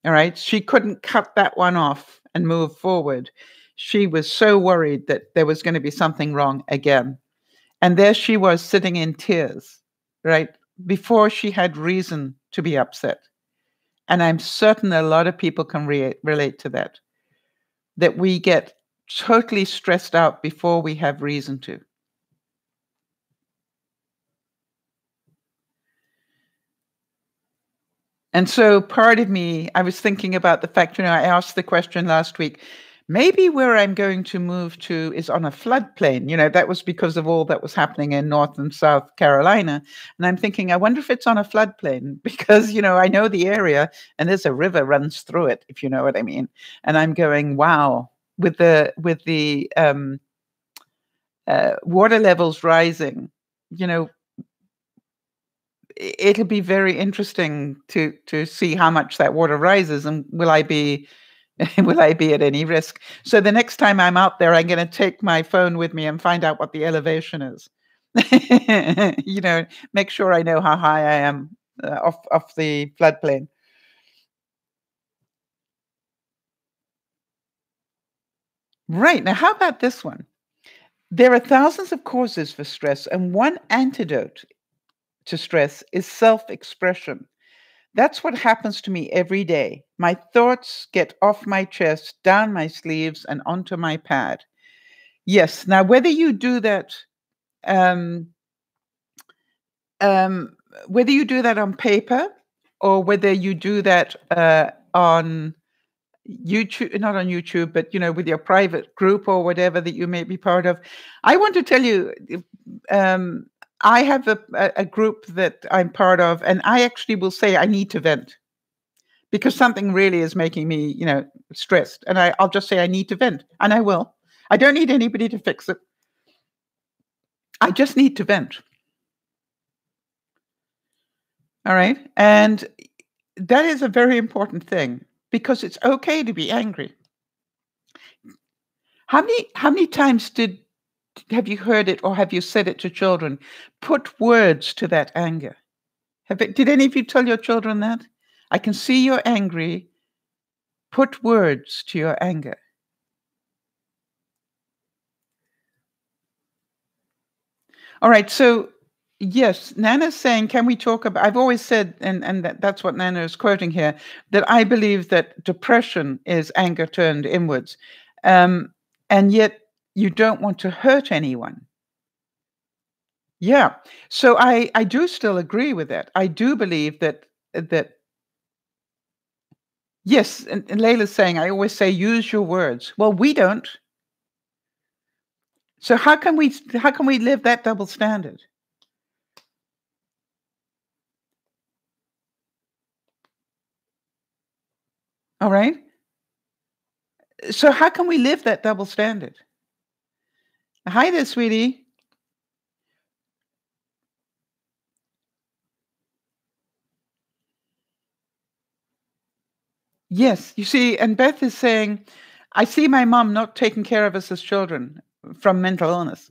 All right. She couldn't cut that one off and move forward. She was so worried that there was going to be something wrong again. And there she was sitting in tears, right? Before she had reason to be upset. And I'm certain a lot of people can relate to that we get totally stressed out before we have reason to. And so part of me, I was thinking about the fact, I asked the question last week, maybe where I'm going to move to is on a floodplain. That was because of all that was happening in North and South Carolina. And I'm thinking, I wonder if it's on a floodplain because, I know the area and there's a river runs through it, if you know what I mean. And I'm going, wow, with the water levels rising, it'll be very interesting to see how much that water rises and will I be at any risk. So the next time I'm out there, I'm going to take my phone with me and find out what the elevation is. Make sure I know how high I am off the floodplain. Right. Now, how about this one? There are thousands of causes for stress, and one antidote to stress is self-expression. That's what happens to me every day. My thoughts get off my chest, down my sleeves, and onto my pad. Yes. Now, whether you do that, um, um, whether you do that on paper or whether you do that on YouTube, not on YouTube, but with your private group or whatever that you may be part of, I want to tell you, um, I have a group that I'm part of, and I actually will say I need to vent because something really is making me, stressed. And I'll just say I need to vent, and I will. I don't need anybody to fix it. I just need to vent. All right. And that is a very important thing because it's okay to be angry. How many times have you heard it or have you said it to children? Put words to that anger. Did any of you tell your children that? I can see you're angry. Put words to your anger. All right. So yes, Nana's saying, can we talk about, I've always said, and that's what Nana is quoting here, that I believe that depression is anger turned inwards. And yet you don't want to hurt anyone. Yeah. So I do still agree with that. I do believe that yes, and Layla's saying, I always say use your words. Well, we don't. So how can we live that double standard? All right? So how can we live that double standard? Hi there, sweetie. Yes, you see, and Beth is saying, I see my mom not taking care of us as children from mental illness.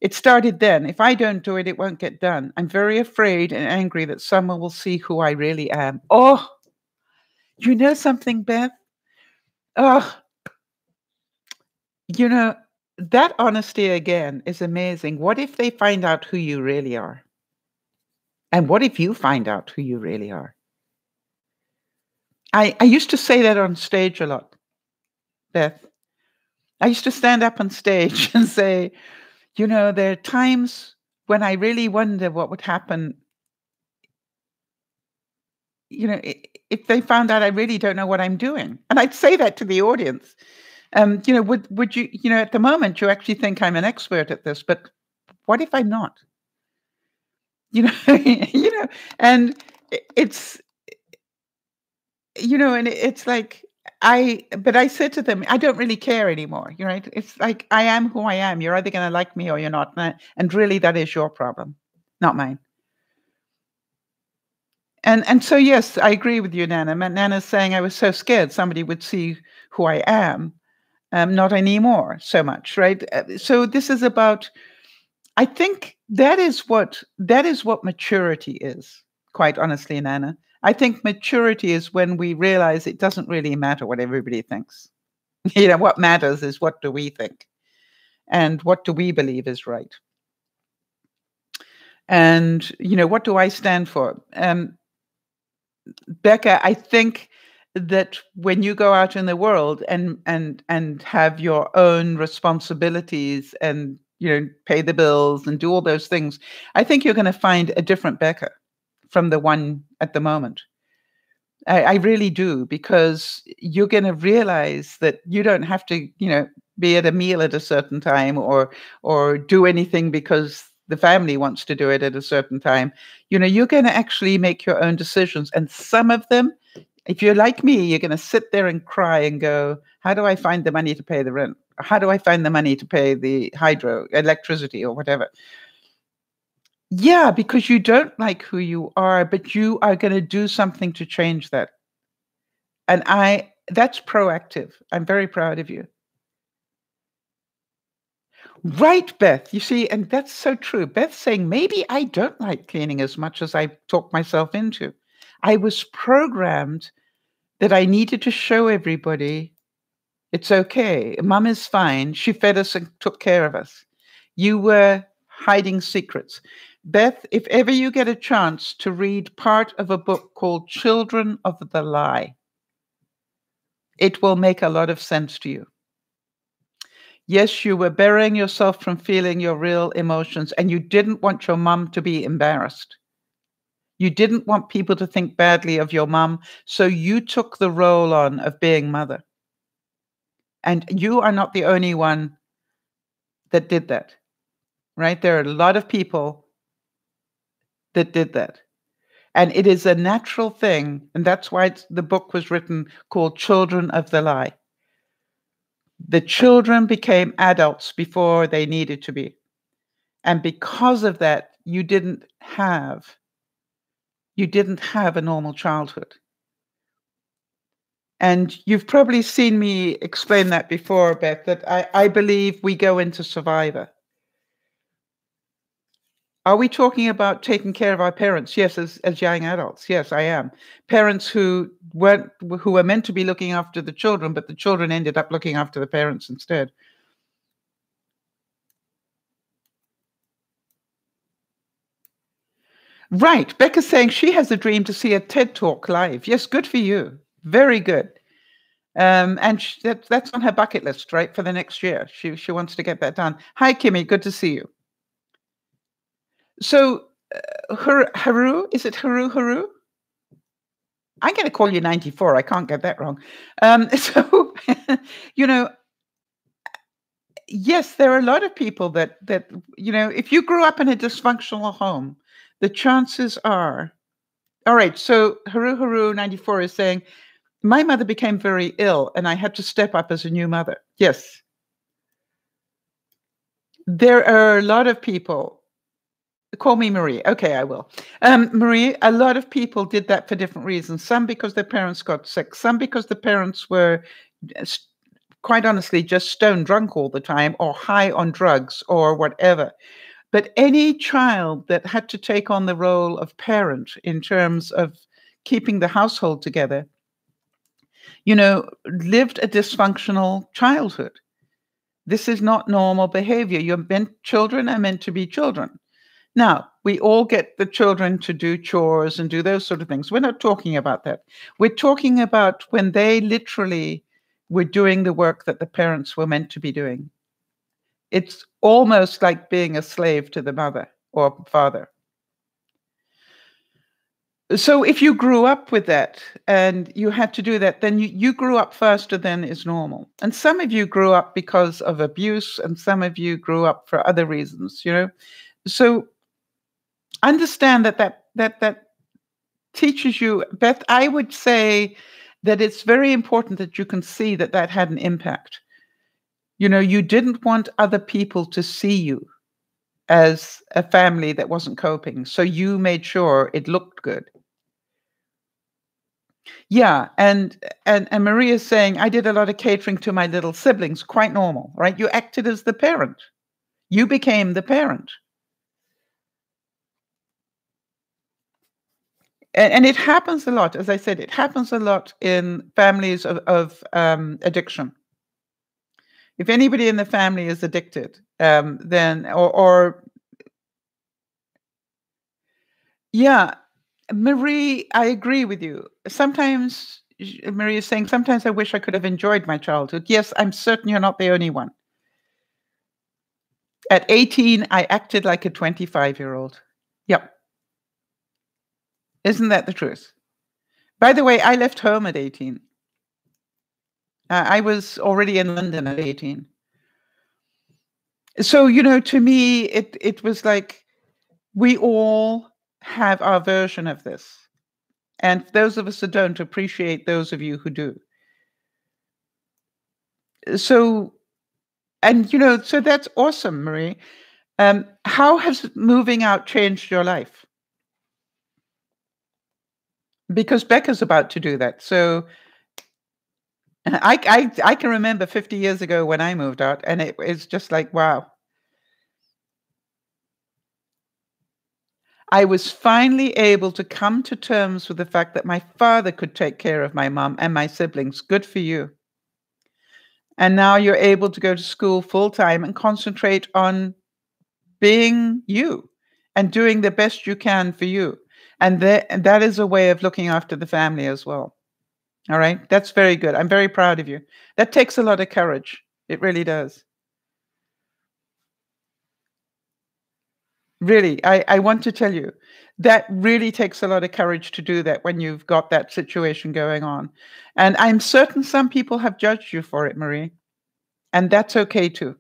It started then. If I don't do it, it won't get done. I'm very afraid and angry that someone will see who I really am. Oh, you know something, Beth? Oh, you know, that honesty again is amazing. What if they find out who you really are? And what if you find out who you really are? I used to say that on stage a lot, Beth. I used to stand up on stage and say, there are times when I really wonder what would happen, if they found out I really don't know what I'm doing. And I'd say that to the audience. Would you, at the moment you actually think I'm an expert at this, but what if I'm not? And it's, and it's like but I said to them, I don't really care anymore. Right? It's like I am who I am. You're either going to like me or you're not, and really that is your problem, not mine. And so yes, I agree with you, Nana. Nana's saying I was so scared somebody would see who I am. Not anymore so much, right? So this is about. I think that is what maturity is. Quite honestly, Nana, I think maturity is when we realize it doesn't really matter what everybody thinks. What matters is what do we think, and what do we believe is right, and what do I stand for? Becca, I think that when you go out in the world and have your own responsibilities and pay the bills and do all those things, I think you're going to find a different Becca from the one at the moment. I really do, because you're going to realize that you don't have to, be at a meal at a certain time or do anything because the family wants to do it at a certain time. You're going to actually make your own decisions, and some of them, if you're like me, you're going to sit there and cry and go, "How do I find the money to pay the rent? How do I find the money to pay the hydro electricity or whatever?" Yeah, because you don't like who you are, but you are going to do something to change that. And that's proactive. I'm very proud of you. Right, Beth. You see, and that's so true. Beth's saying, maybe I don't like cleaning as much as I talk myself into. I was programmed that I needed to show everybody it's okay. Mom is fine. She fed us and took care of us. You were hiding secrets. Beth, if ever you get a chance to read part of a book called Children of the Lie, it will make a lot of sense to you. Yes, you were burying yourself from feeling your real emotions, and you didn't want your mom to be embarrassed. You didn't want people to think badly of your mom, so you took the role on of being mother. And you are not the only one that did that, right? There are a lot of people that did that. And it is a natural thing. And that's why the book was written called Children of the Lie. The children became adults before they needed to be. And because of that, you didn't have a normal childhood. And you've probably seen me explain that before, Beth, that I believe we go into survivor. Are we talking about taking care of our parents? Yes, as young adults. Yes, I am. Parents who were meant to be looking after the children, but the children ended up looking after the parents instead. Right. Becca's saying she has a dream to see a TED Talk live. Yes, good for you. Very good. And that's on her bucket list, right, for the next year. She wants to get that done. Hi, Kimmy. Good to see you. So, Haru, is it Haru? I'm going to call you 94. I can't get that wrong. So, you know, yes, there are a lot of people that if you grew up in a dysfunctional home, the chances are. All right. So Haru 94 is saying, my mother became very ill and I had to step up as a new mother. Yes. There are a lot of people Call me Marie. Okay, I will. Marie, a lot of people did that for different reasons. Some because their parents got sick, some because the parents were, s- quite honestly, just stone drunk all the time or high on drugs or whatever. But any child that had to take on the role of parent in terms of keeping the household together, lived a dysfunctional childhood. This is not normal behavior. Children are meant to be children. Now, we all get the children to do chores and do those sort of things. We're not talking about that. We're talking about when they literally were doing the work that the parents were meant to be doing. It's almost like being a slave to the mother or father. So if you grew up with that and you had to do that, then you grew up faster than is normal. And some of you grew up because of abuse, and some of you grew up for other reasons. So understand that teaches you, Beth. I would say that it's very important that you can see that had an impact. You didn't want other people to see you as a family that wasn't coping, so you made sure it looked good. Yeah, and Maria's saying, I did a lot of catering to my little siblings. Quite normal, right? You acted as the parent. You became the parent. And it happens a lot. As I said, it happens a lot in families of addiction. If anybody in the family is addicted, then or yeah, Marie, I agree with you. Sometimes Marie is saying, sometimes I wish I could have enjoyed my childhood. Yes, I'm certain you're not the only one. At 18, I acted like a 25-year-old. Yep. Isn't that the truth? By the way, I left home at 18. I was already in London at 18. So, to me, it was like we all have our version of this. And those of us that don't appreciate those of you who do. So, so that's awesome, Marie. How has moving out changed your life? Because Becca's about to do that. So I can remember 50 years ago when I moved out, and it's just like, wow. I was finally able to come to terms with the fact that my father could take care of my mom and my siblings. Good for you. And now you're able to go to school full time and concentrate on being you and doing the best you can for you. And that is a way of looking after the family as well. All right. That's very good. I'm very proud of you. That takes a lot of courage. It really does. Really, I want to tell you that really takes a lot of courage to do that when you've got that situation going on. And I'm certain some people have judged you for it, Marie, and that's okay too.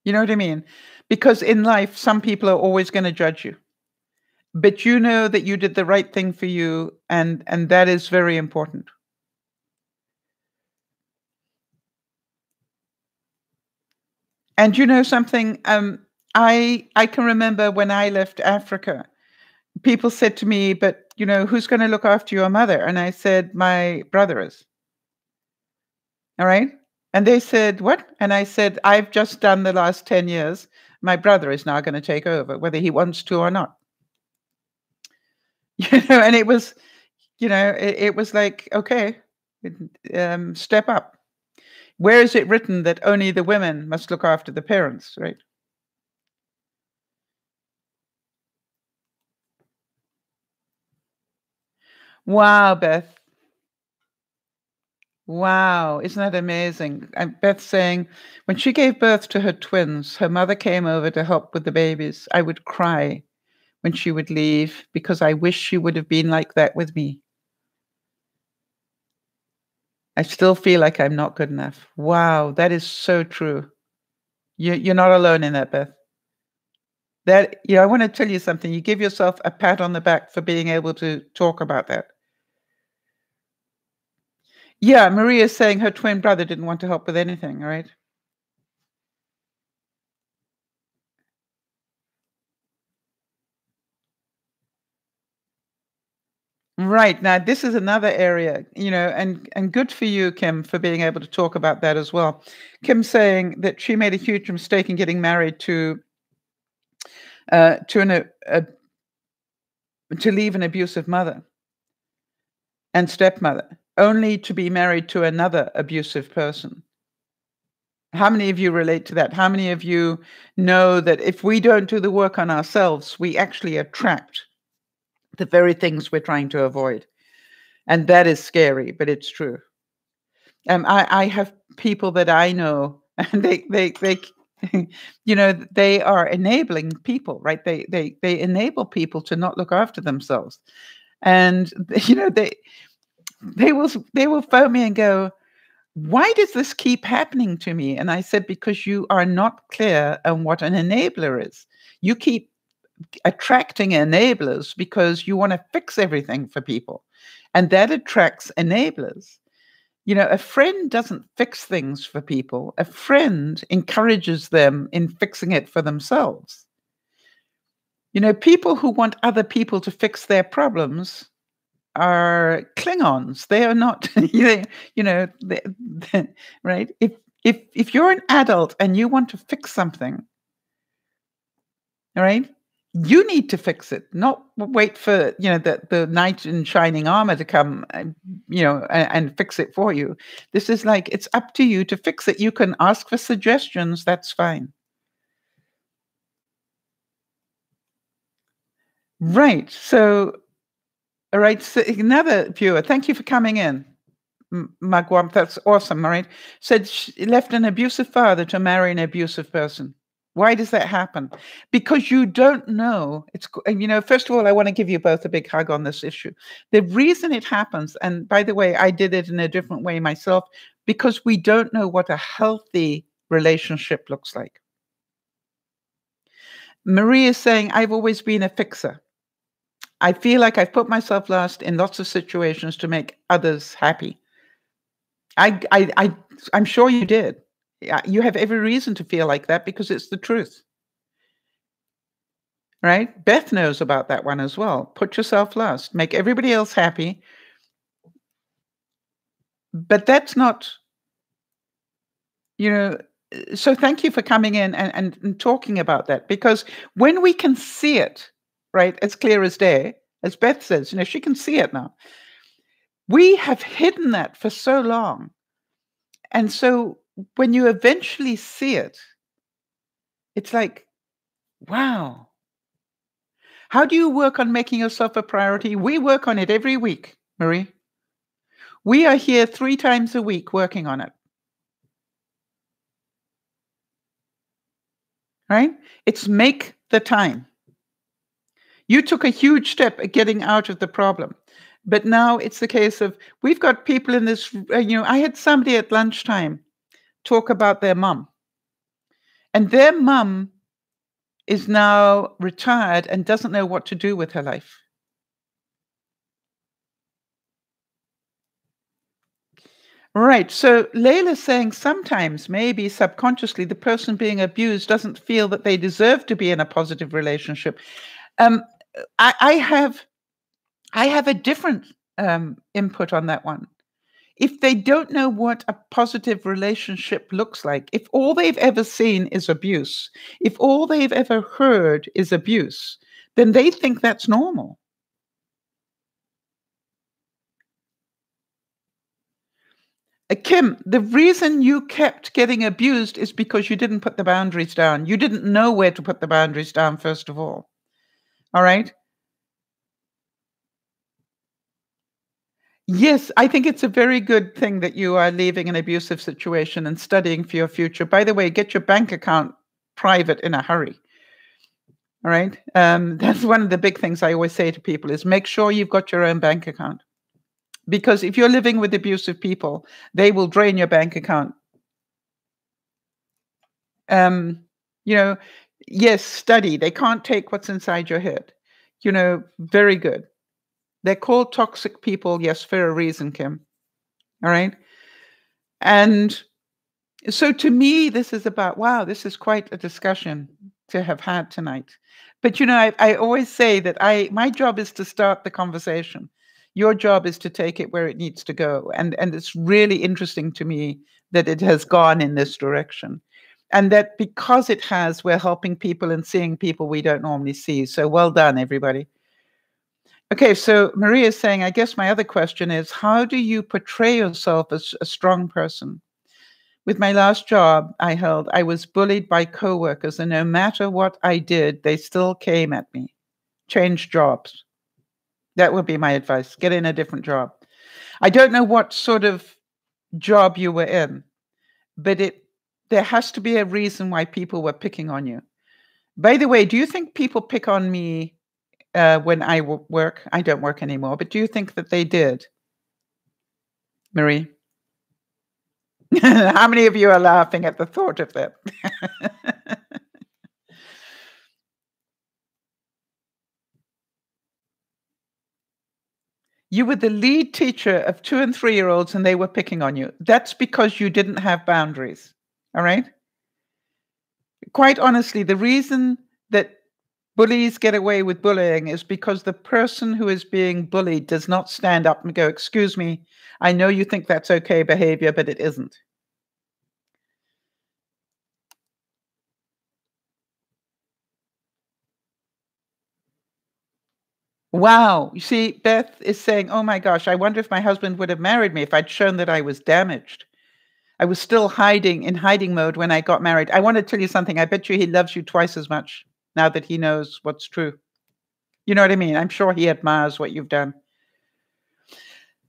You know what I mean? Because in life, some people are always going to judge you, but you know that you did the right thing for you, and that is very important. And you know something? I can remember when I left Africa, people said to me, "But who's going to look after your mother?" And I said, "My brother is." All right. And they said, "What?" And I said, "I've just done the last 10 years. My brother is now going to take over, whether he wants to or not." And it was like, okay, step up. Where is it written that only the women must look after the parents, right? Wow, Beth. Wow, isn't that amazing? And Beth saying, when she gave birth to her twins, her mother came over to help with the babies. I would cry when she would leave because I wish she would have been like that with me. I still feel like I'm not good enough. Wow, that is so true. You're not alone in that, Beth. I want to tell you something. You give yourself a pat on the back for being able to talk about that. Yeah, Maria is saying her twin brother didn't want to help with anything, right? Right. Now, this is another area, and good for you, Kim, for being able to talk about that as well. Kim saying that she made a huge mistake in getting married to to leave an abusive mother and stepmother, only to be married to another abusive person. How many of you relate to that? How many of you know that if we don't do the work on ourselves, we actually attract the very things we're trying to avoid? And that is scary, but it's true. I have people that I know, and they they are enabling people, right? They enable people to not look after themselves, and they will phone me and go, "Why does this keep happening to me?" And I said, "Because you are not clear on what an enabler is. You keep attracting enablers because you want to fix everything for people, and that attracts enablers." A friend doesn't fix things for people. A friend encourages them in fixing it for themselves. People who want other people to fix their problems are Klingons. They are not, right? If you're an adult and you want to fix something, all right, you need to fix it, not wait for the knight in shining armor to come, and fix it for you. This is like, it's up to you to fix it. You can ask for suggestions. That's fine. Right. So, all right. So another viewer, thank you for coming in. Magwamp, that's awesome. All right. Said she left an abusive father to marry an abusive person. Why does that happen? Because you don't know. First of all, I want to give you both a big hug on this issue. The reason it happens, and by the way, I did it in a different way myself, because we don't know what a healthy relationship looks like. Marie is saying, I've always been a fixer. I feel like I've put myself last in lots of situations to make others happy. I'm sure you did. You have every reason to feel like that because it's the truth. Right? Beth knows about that one as well. Put yourself last. Make everybody else happy. But that's not, so thank you for coming in and talking about that, because when we can see it, right, as clear as day, as Beth says, she can see it now. We have hidden that for so long. And so when you eventually see it, it's like, wow. How do you work on making yourself a priority? We work on it every week, Marie. We are here 3 times a week working on it. Right? It's make the time. You took a huge step at getting out of the problem. But now it's the case of, we've got people in this, I had somebody at lunchtime talk about their mom. And their mom is now retired and doesn't know what to do with her life. Right. So Layla's saying sometimes, maybe subconsciously, the person being abused doesn't feel that they deserve to be in a positive relationship. I have a different input on that one. If they don't know what a positive relationship looks like, if all they've ever seen is abuse, if all they've ever heard is abuse, then they think that's normal. Kim, the reason you kept getting abused is because you didn't put the boundaries down. You didn't know where to put the boundaries down, first of all. All right? Yes, I think it's a very good thing that you are leaving an abusive situation and studying for your future. By the way, get your bank account private in a hurry. All right? That's one of the big things I always say to people is make sure you've got your own bank account. Because if you're living with abusive people, they will drain your bank account. Yes, study. They can't take what's inside your head. Very good. They're called toxic people, yes, for a reason, Kim. All right? And so to me, this is about, wow, this is quite a discussion to have had tonight. But I always say that my job is to start the conversation. Your job is to take it where it needs to go. And it's really interesting to me that it has gone in this direction. And that because it has, we're helping people and seeing people we don't normally see. So well done, everybody. Okay, so Maria is saying, I guess my other question is, how do you portray yourself as a strong person? With my last job I held, I was bullied by coworkers, and no matter what I did, they still came at me. Change jobs. That would be my advice. Get in a different job. I don't know what sort of job you were in, but there has to be a reason why people were picking on you. By the way, do you think people pick on me when I work? I don't work anymore, but do you think that they did? Marie? How many of you are laughing at the thought of that? You were the lead teacher of 2- and 3-year-olds and they were picking on you. That's because you didn't have boundaries. All right? Quite honestly, the reason that bullies get away with bullying is because the person who is being bullied does not stand up and go, excuse me, I know you think that's okay behavior, but it isn't. Wow. You see, Beth is saying, oh my gosh, I wonder if my husband would have married me if I'd shown that I was damaged. I was still in hiding mode when I got married. I want to tell you something. I bet you he loves you twice as much now that he knows what's true. You know what I mean? I'm sure he admires what you've done.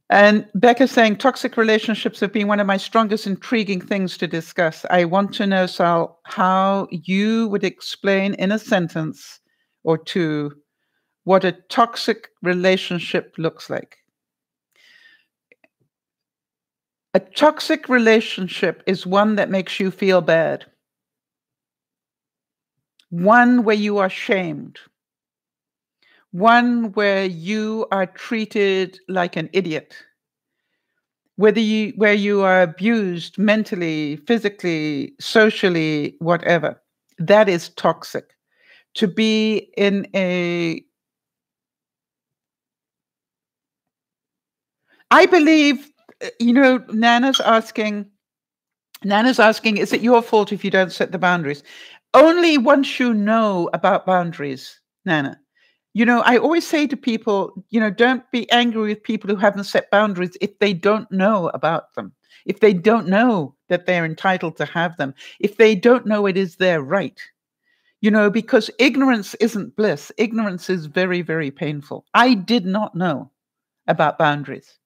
And Becca's saying, toxic relationships have been one of my strongest intriguing things to discuss. I want to know, Sal, how you would explain in a sentence or two what a toxic relationship looks like. A toxic relationship is one that makes you feel bad. One where you are shamed. One where you are treated like an idiot. Where you are abused mentally, physically, socially, whatever. That is toxic. To be in I believe, Nana's asking, is it your fault if you don't set the boundaries? Only once you know about boundaries, Nana. I always say to people, don't be angry with people who haven't set boundaries if they don't know about them, if they don't know that they're entitled to have them, if they don't know it is their right, because ignorance isn't bliss. Ignorance is very, very painful. I did not know about boundaries.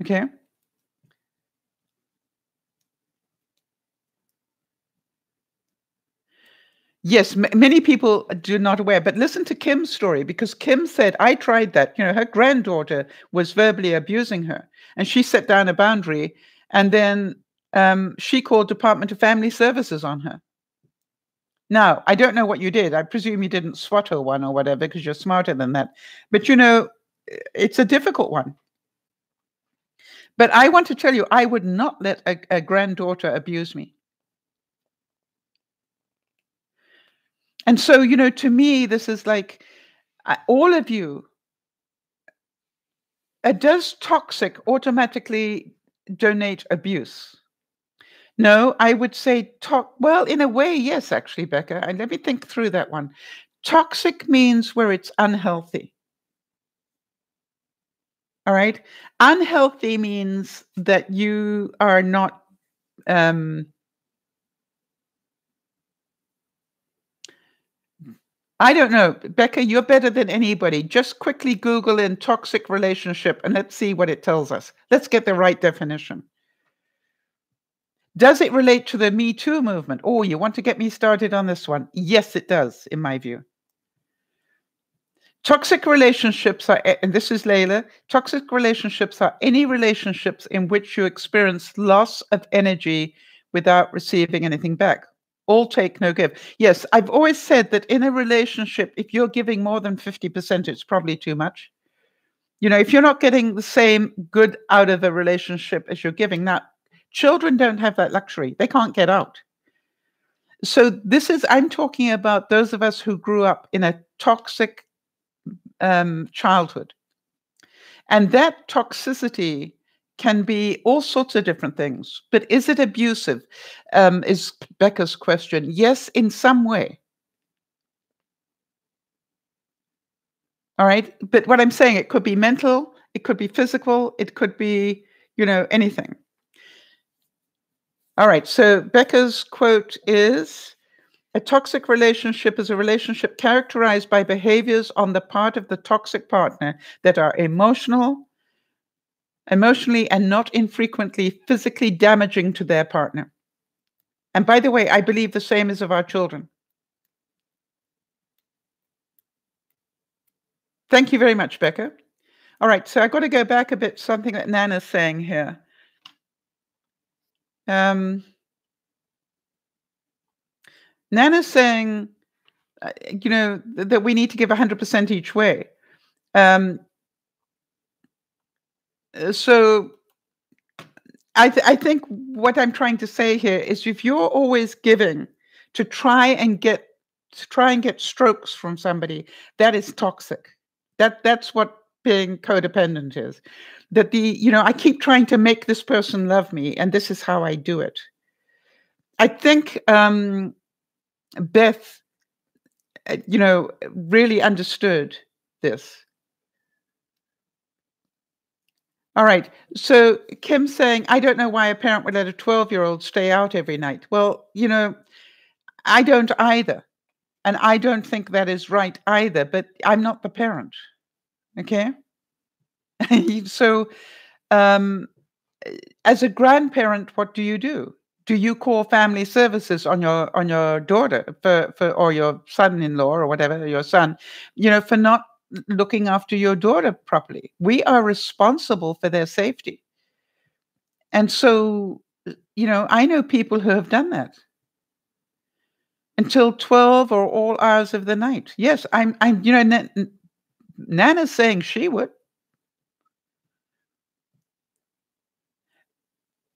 Okay. Yes, many people do not aware, but listen to Kim's story, because Kim said, I tried that. Her granddaughter was verbally abusing her, and she set down a boundary, and then she called Department of Family Services on her. Now, I don't know what you did. I presume you didn't swat her one or whatever, because you're smarter than that. But, it's a difficult one. But I want to tell you, I would not let a granddaughter abuse me. And so, to me, this is like all of you. Does toxic automatically donate abuse? No, I would say well, in a way, yes, actually, Becca. And let me think through that one. Toxic means where it's unhealthy. All right. Unhealthy means that you are not I don't know. Becca, you're better than anybody. Just quickly Google in toxic relationship and let's see what it tells us. Let's get the right definition. Does it relate to the Me Too movement? Oh, you want to get me started on this one? Yes, it does, in my view. Toxic relationships are, and this is Layla, toxic relationships are any relationships in which you experience loss of energy without receiving anything back. All take, no give. Yes, I've always said that in a relationship, if you're giving more than 50%, it's probably too much. If you're not getting the same good out of a relationship as you're giving, now, children don't have that luxury. They can't get out. So this is, I'm talking about those of us who grew up in a toxic childhood. And that toxicity can be all sorts of different things. But is it abusive? Is Becca's question. Yes, in some way. All right. But what I'm saying, it could be mental, it could be physical, it could be, anything. All right. So Becca's quote is, a toxic relationship is a relationship characterized by behaviors on the part of the toxic partner that are emotionally and not infrequently physically damaging to their partner. And by the way, I believe the same is of our children. Thank you very much, Becca. All right, so I've got to go back a bit, something that Nana's saying here. Nana's saying, that we need to give 100% each way. So I think what I'm trying to say here is, if you're always giving to try and get strokes from somebody, that is toxic. That's what being codependent is. That I keep trying to make this person love me, and this is how I do it. I think Beth, really understood this. All right. So Kim's saying, I don't know why a parent would let a 12-year-old stay out every night. Well, I don't either. And I don't think that is right either, but I'm not the parent. Okay. So as a grandparent, what do? Do you call family services on your daughter or your son-in-law or whatever, your son, for not looking after your daughter properly? We are responsible for their safety. And so, I know people who have done that until 12 or all hours of the night. Yes, I'm Nana's saying she would.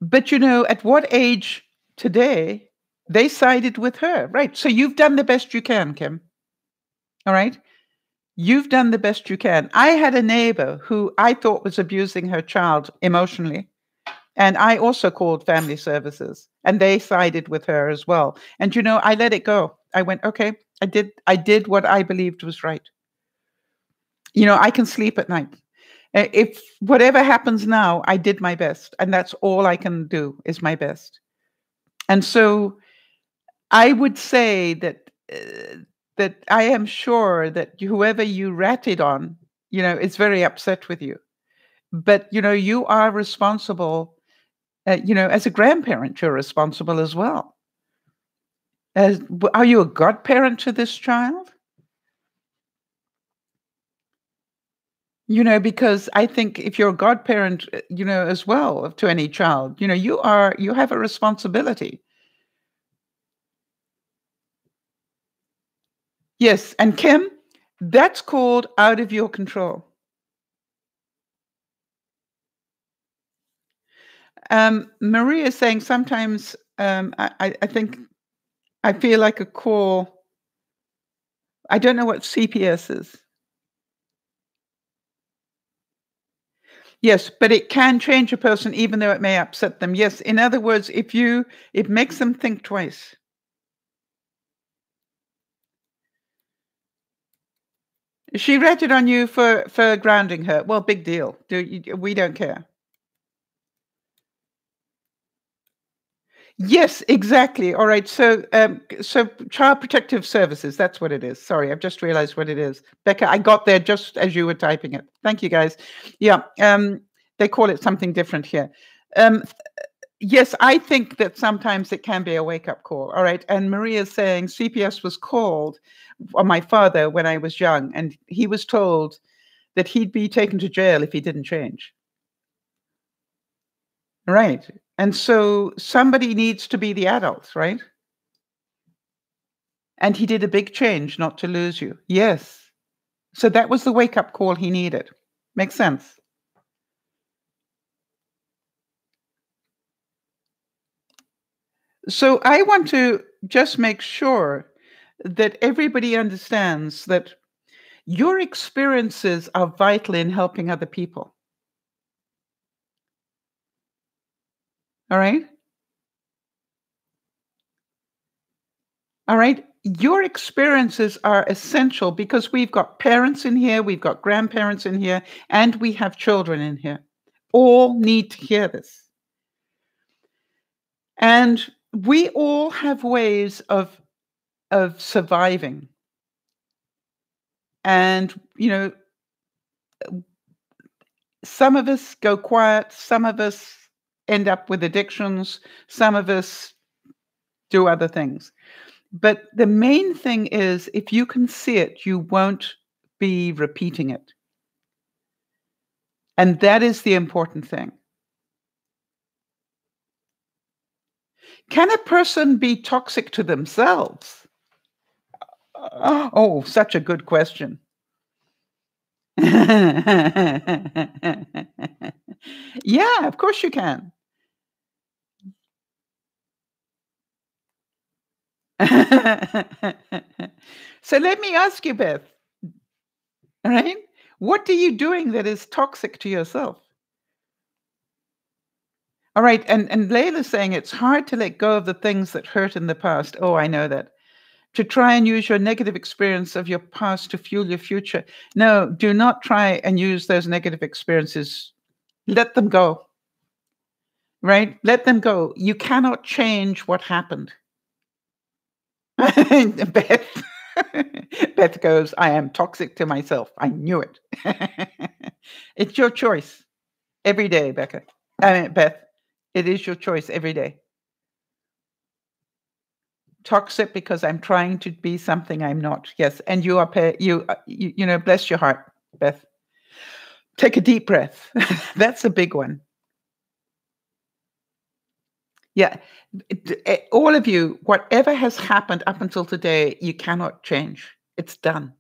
But at what age today they sided with her, right? So you've done the best you can, Kim. All right. You've done the best you can. I had a neighbor who I thought was abusing her child emotionally. And I also called family services, and they sided with her as well. And I let it go. I went, okay, I did what I believed was right. I can sleep at night. If whatever happens now, I did my best, and that's all I can do is my best. And so I would say that that I am sure that whoever you ratted on, is very upset with you. But you are responsible. As a grandparent, you're responsible as well. Are you a godparent to this child? Because I think if you're a godparent, as well to any child, you have a responsibility. Yes, and Kim, that's called out of your control. Maria is saying sometimes I think I feel like a call. I don't know what CPS is. Yes, but it can change a person even though it may upset them. Yes, in other words, it makes them think twice. She ratted on you for grounding her. Well, big deal. We don't care. Yes, exactly. All right. So, Child Protective Services, that's what it is. Sorry, I've just realized what it is. Becca, I got there just as you were typing it. Thank you, guys. Yeah, they call it something different here. Yes, I think that sometimes it can be a wake-up call. All right. And Maria's saying CPS was called on my father when I was young, and he was told that he'd be taken to jail if he didn't change. Right. And so somebody needs to be the adult, right? And he did a big change not to lose you. Yes. So that was the wake-up call he needed. Makes sense. So I want to just make sure that everybody understands that your experiences are vital in helping other people. All right? All right? Your experiences are essential because we've got parents in here, we've got grandparents in here, and we have children in here. All need to hear this. And we all have ways of surviving. And, some of us go quiet, some of us end up with addictions, some of us do other things. But the main thing is if you can see it, you won't be repeating it. And that is the important thing. Can a person be toxic to themselves? Oh, such a good question. Yeah, of course you can. So let me ask you, Beth, all right? What are you doing that is toxic to yourself? All right, and Layla's saying it's hard to let go of the things that hurt in the past. Oh, I know that. To try and use your negative experience of your past to fuel your future. No, do not try and use those negative experiences. Let them go. Right? Let them go. You cannot change what happened. Beth, Beth goes, I am toxic to myself. I knew it. It's your choice every day, Becca. Beth, it is your choice every day. Toxic because I'm trying to be something I'm not. Yes, and you are bless your heart, Beth. Take a deep breath. That's a big one. Yeah, all of you, whatever has happened up until today, you cannot change. It's done.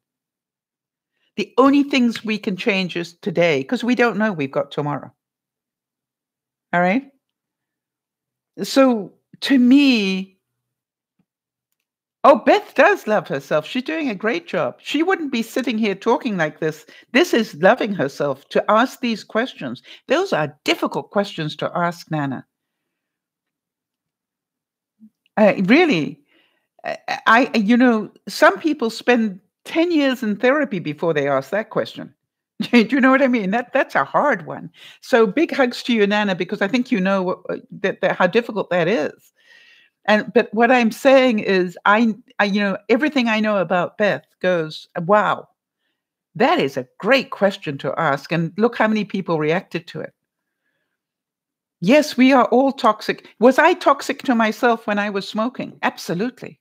The only things we can change is today because we don't know we've got tomorrow. All right? So to me, oh, Beth does love herself. She's doing a great job. She wouldn't be sitting here talking like this. This is loving herself to ask these questions. Those are difficult questions to ask, Nana. Really, some people spend 10 years in therapy before they ask that question. Do you know what I mean? That's a hard one. So big hugs to you, Nana, because I think you know how difficult that is. But what I'm saying is, I everything I know about Beth goes, wow, that is a great question to ask, and look how many people reacted to it. Yes, we are all toxic. Was I toxic to myself when I was smoking? Absolutely.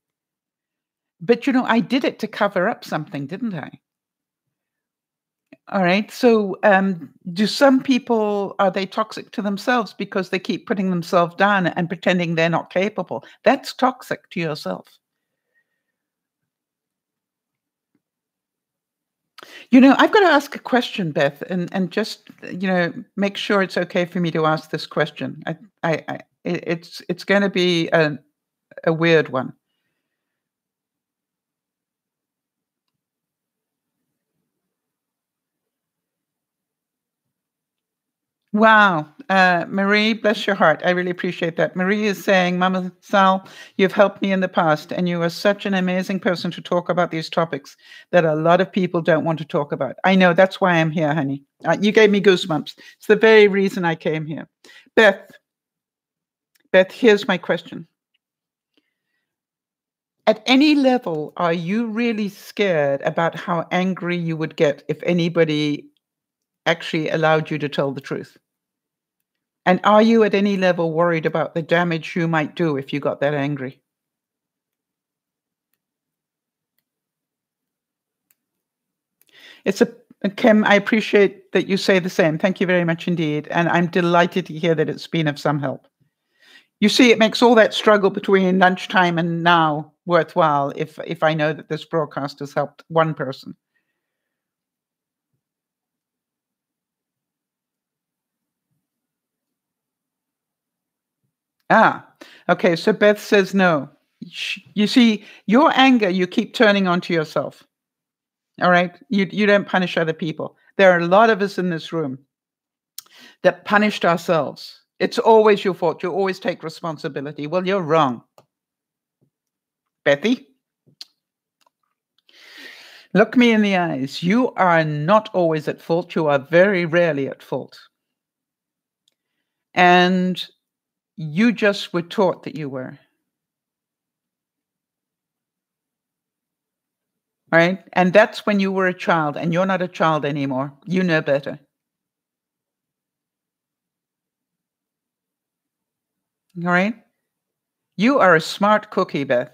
But I did it to cover up something, didn't I? All right. So, do some people, are they toxic to themselves because they keep putting themselves down and pretending they're not capable? That's toxic to yourself. I've got to ask a question, Beth, and just make sure it's okay for me to ask this question. It's going to be a weird one. Wow. Marie, bless your heart. I really appreciate that. Marie is saying, Mama Sal, you've helped me in the past, and you are such an amazing person to talk about these topics that a lot of people don't want to talk about. I know, that's why I'm here, honey. You gave me goosebumps. It's the very reason I came here. Beth, here's my question. At any level, are you really scared about how angry you would get if anybody actually allowed you to tell the truth? And are you at any level worried about the damage you might do if you got that angry? Kim, I appreciate that you say the same. Thank you very much indeed. And I'm delighted to hear that it's been of some help. You see, it makes all that struggle between lunchtime and now worthwhile if I know that this broadcast has helped one person. Okay. So Beth says no. You see, your anger, you keep turning onto yourself. All right? You don't punish other people. There are a lot of us in this room that punished ourselves. It's always your fault. You always take responsibility. Well, you're wrong. Bethy, look me in the eyes. You are not always at fault. You are very rarely at fault. And you just were taught that you were. Right? And that's when you were a child, and you're not a child anymore. You know better. All right? You are a smart cookie, Beth.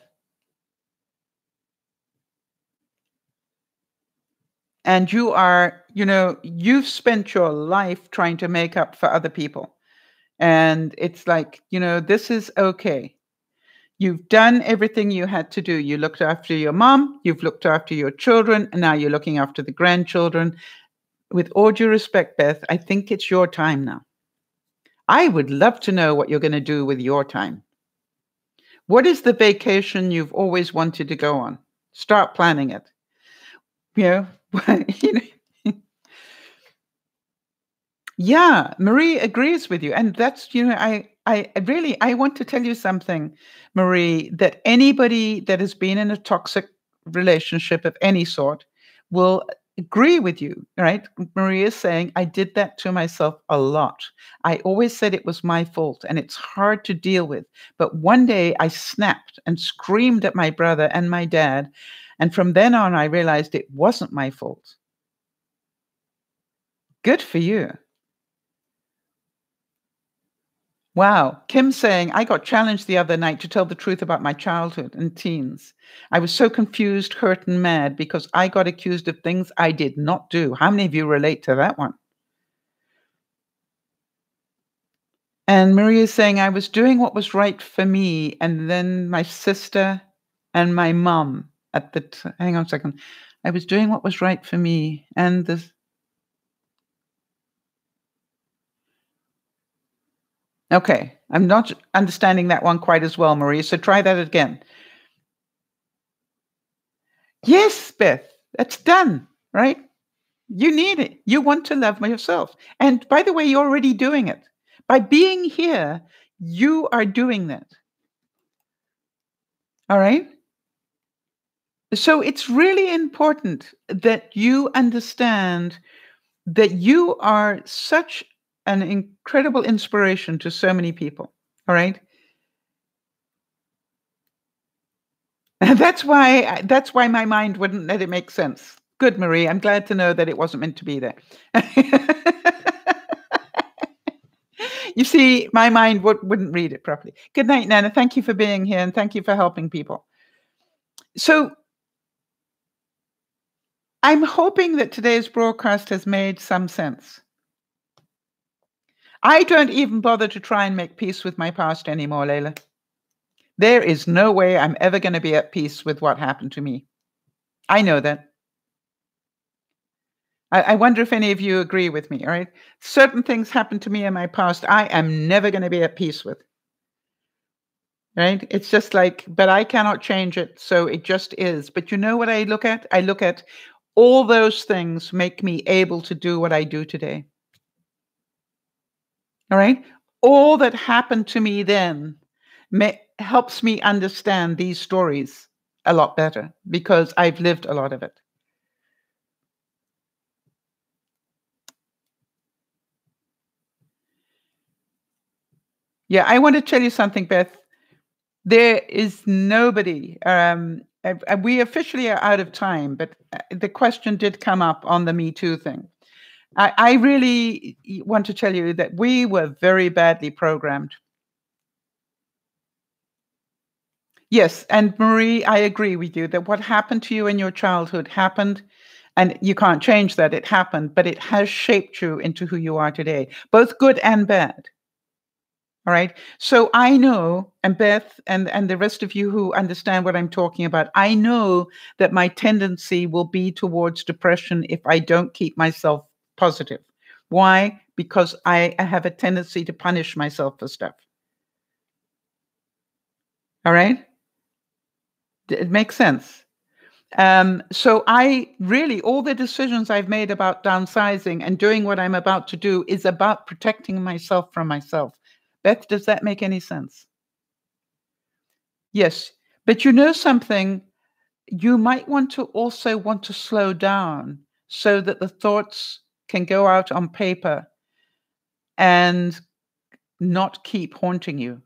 And you are, you've spent your life trying to make up for other people. And it's like, this is okay. You've done everything you had to do. You looked after your mom, you've looked after your children, and now you're looking after the grandchildren. With all due respect, Beth, I think it's your time now. I would love to know what you're going to do with your time. What is the vacation you've always wanted to go on? Start planning it. You know, you know, yeah, Marie agrees with you. And that's, I really, I want to tell you something, Marie, that anybody that has been in a toxic relationship of any sort will agree with you, right? Marie is saying, I did that to myself a lot. I always said it was my fault and it's hard to deal with. But one day I snapped and screamed at my brother and my dad. And from then on, I realized it wasn't my fault. Good for you. Wow. Kim saying, I got challenged the other night to tell the truth about my childhood and teens. I was so confused, hurt, and mad because I got accused of things I did not do. How many of you relate to that one? And Maria is saying, I was doing what was right for me. And then my sister and my mom hang on a second. I was doing what was right for me. And okay, I'm not understanding that one quite as well, Maria. So try that again. Yes, Beth, that's done, right? You need it. You want to love yourself. And by the way, you're already doing it. By being here, you are doing that. All right? So it's really important that you understand that you are such an incredible inspiration to so many people. All right? That's why my mind wouldn't let it make sense. Good, Marie. I'm glad to know that it wasn't meant to be there. You see, my mind wouldn't read it properly. Good night, Nana. Thank you for being here and thank you for helping people. So I'm hoping that today's broadcast has made some sense. I don't even bother to try and make peace with my past anymore, Layla. There is no way I'm ever going to be at peace with what happened to me. I know that. I wonder if any of you agree with me, all right? Certain things happened to me in my past I am never going to be at peace with. Right? It's just like, but I cannot change it, so it just is. But you know what I look at? I look at all those things make me able to do what I do today. All right? All that happened to me then helps me understand these stories a lot better because I've lived a lot of it. Yeah, I want to tell you something, Beth. There is nobody. We officially are out of time, but the question did come up on the Me Too thing. I really want to tell you that we were very badly programmed. Yes, and Marie, I agree with you that what happened to you in your childhood happened, and you can't change that. It happened, but it has shaped you into who you are today, both good and bad. All right. So I know, and Beth and the rest of you who understand what I'm talking about, I know that my tendency will be towards depression if I don't keep myself positive. Why? Because I have a tendency to punish myself for stuff. All right. It makes sense. So I really, all the decisions I've made about downsizing and doing what I'm about to do is about protecting myself from myself. Beth, does that make any sense? Yes. But you know something, you might also want to slow down so that the thoughts can go out on paper and not keep haunting you.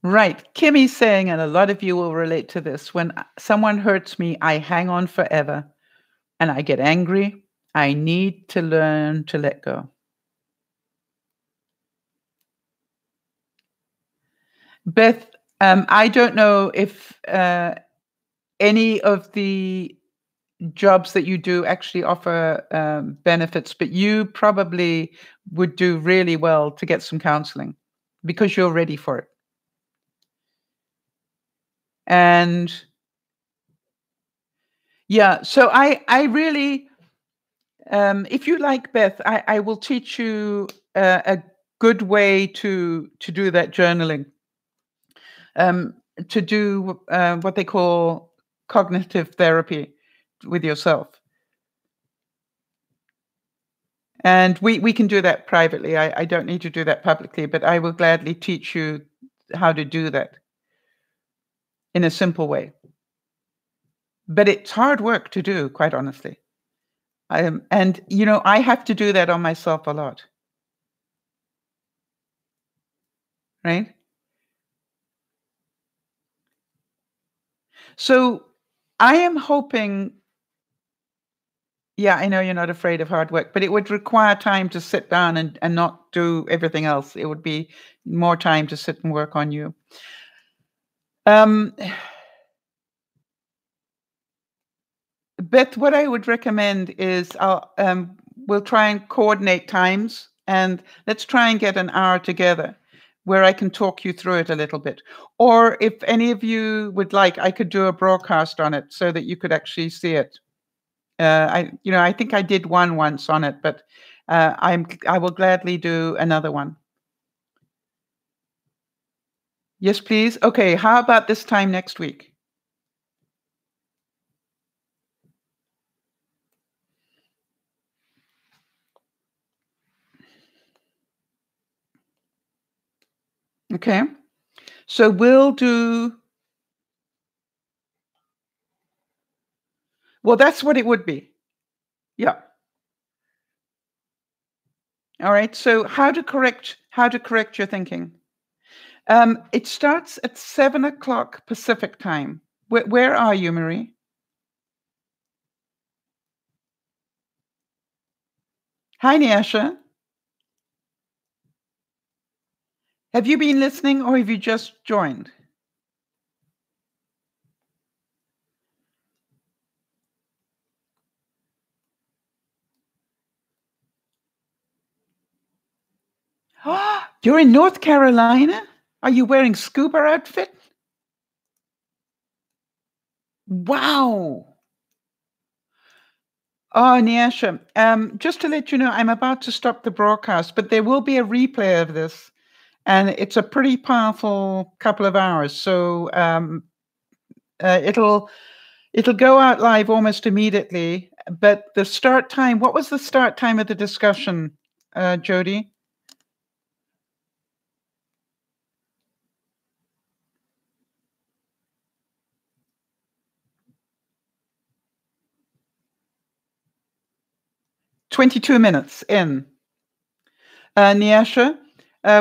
Right. Kimmy's saying, and a lot of you will relate to this, when someone hurts me, I hang on forever and I get angry. I need to learn to let go. Beth, I don't know if any of the jobs that you do actually offer benefits, but you probably would do really well to get some counseling because you're ready for it. And yeah, so I really, if you like, Beth, I will teach you a good way to do that journaling, um, to do what they call cognitive therapy with yourself. And we can do that privately. I don't need to do that publicly, but I will gladly teach you how to do that in a simple way. But it's hard work to do, quite honestly. And you know, I have to do that on myself a lot, right? So I am hoping, yeah, I know you're not afraid of hard work, but it would require time to sit down and not do everything else. It would be more time to sit and work on you. Um, Beth, what I would recommend is we'll try and coordinate times and let's try and get an hour together where I can talk you through it a little bit. Or if any of you would like, I could do a broadcast on it so that you could actually see it. I think I did one once on it, but I will gladly do another one. Yes, please. Okay, how about this time next week? Okay. So we'll do, well, that's what it would be. Yeah. All right. So how to correct your thinking? It starts at 7 o'clock Pacific time. Where are you, Marie? Hi, Nyasha. Have you been listening or have you just joined? You're in North Carolina? Are you wearing scuba outfit? Wow. Oh, Nyasha, just to let you know, I'm about to stop the broadcast, but there will be a replay of this, and it's a pretty powerful couple of hours. So it'll go out live almost immediately. But the start time, what was the start time of the discussion, Jody? "22 minutes in." Nyasha,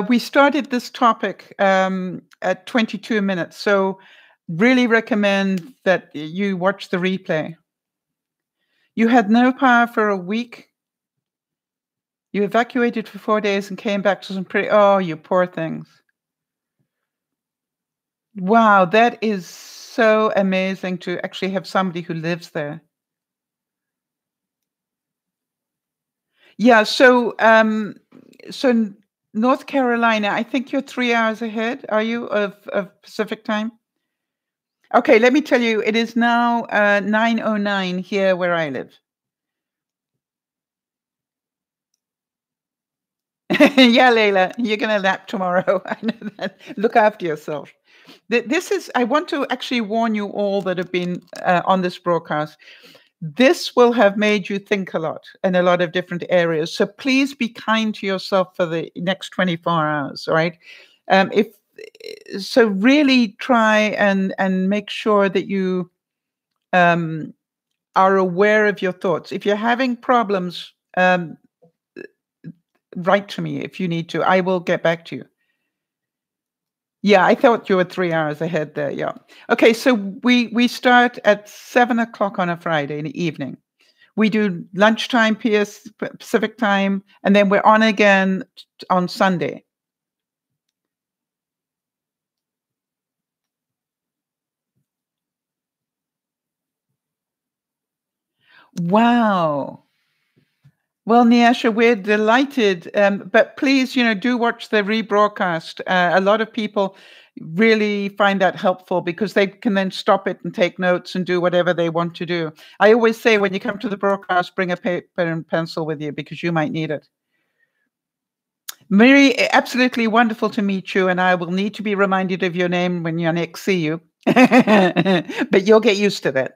we started this topic at 22 minutes, so really recommend that you watch the replay. You had no power for a week. You evacuated for 4 days and came back to some pretty, oh, you poor things. Wow, that is so amazing to actually have somebody who lives there. Yeah, so North Carolina, I think you're 3 hours ahead, are you, of Pacific time? Okay, let me tell you, it is now 9:09 here where I live. Yeah, Layla, you're gonna nap tomorrow. I know that. Look after yourself. This is, I want to actually warn you all that have been on this broadcast. This will have made you think a lot in a lot of different areas. So please be kind to yourself for the next 24 hours, all right? If so, really try and make sure that you are aware of your thoughts. If you're having problems, write to me if you need to. I will get back to you. Yeah, I thought you were 3 hours ahead there. Yeah. Okay, so we start at 7 o'clock on a Friday in the evening. We do lunchtime Pacific time, and then we're on again on Sunday. Wow. Well, Nyasha, we're delighted. But please, do watch the rebroadcast. A lot of people really find that helpful because they can then stop it and take notes and do whatever they want to do. I always say when you come to the broadcast, bring a paper and pencil with you because you might need it. Mary, absolutely wonderful to meet you, and I will need to be reminded of your name when I next see you. But you'll get used to that.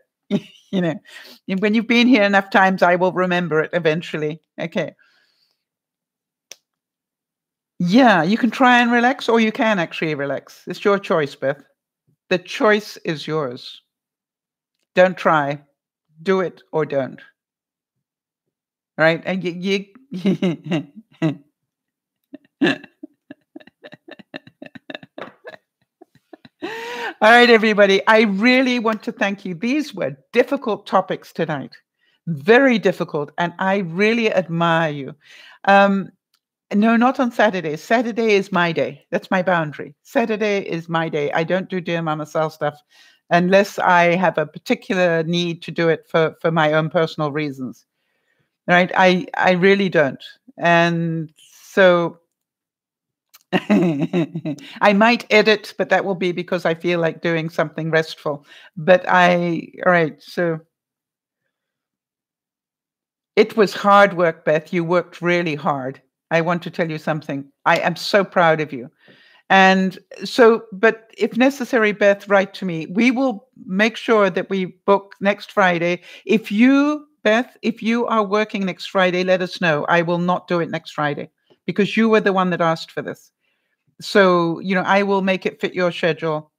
When you've been here enough times, I will remember it eventually. Okay. Yeah, you can try and relax, or you can actually relax. It's your choice, Beth. The choice is yours. Don't try. Do it or don't. Right? And All right, everybody. I really want to thank you. These were difficult topics tonight, very difficult, and I really admire you. No, not on Saturday. Saturday is my day. That's my boundary. Saturday is my day. I don't do DearMamaSal stuff unless I have a particular need to do it for my own personal reasons. Right? I really don't. And so I might edit, but that will be because I feel like doing something restful. But all right, so it was hard work, Beth. You worked really hard. I want to tell you something. I am so proud of you. And so, but if necessary, Beth, write to me. We will make sure that we book next Friday. If you, Beth, if you are working next Friday, let us know. I will not do it next Friday because you were the one that asked for this. So, I will make it fit your schedule.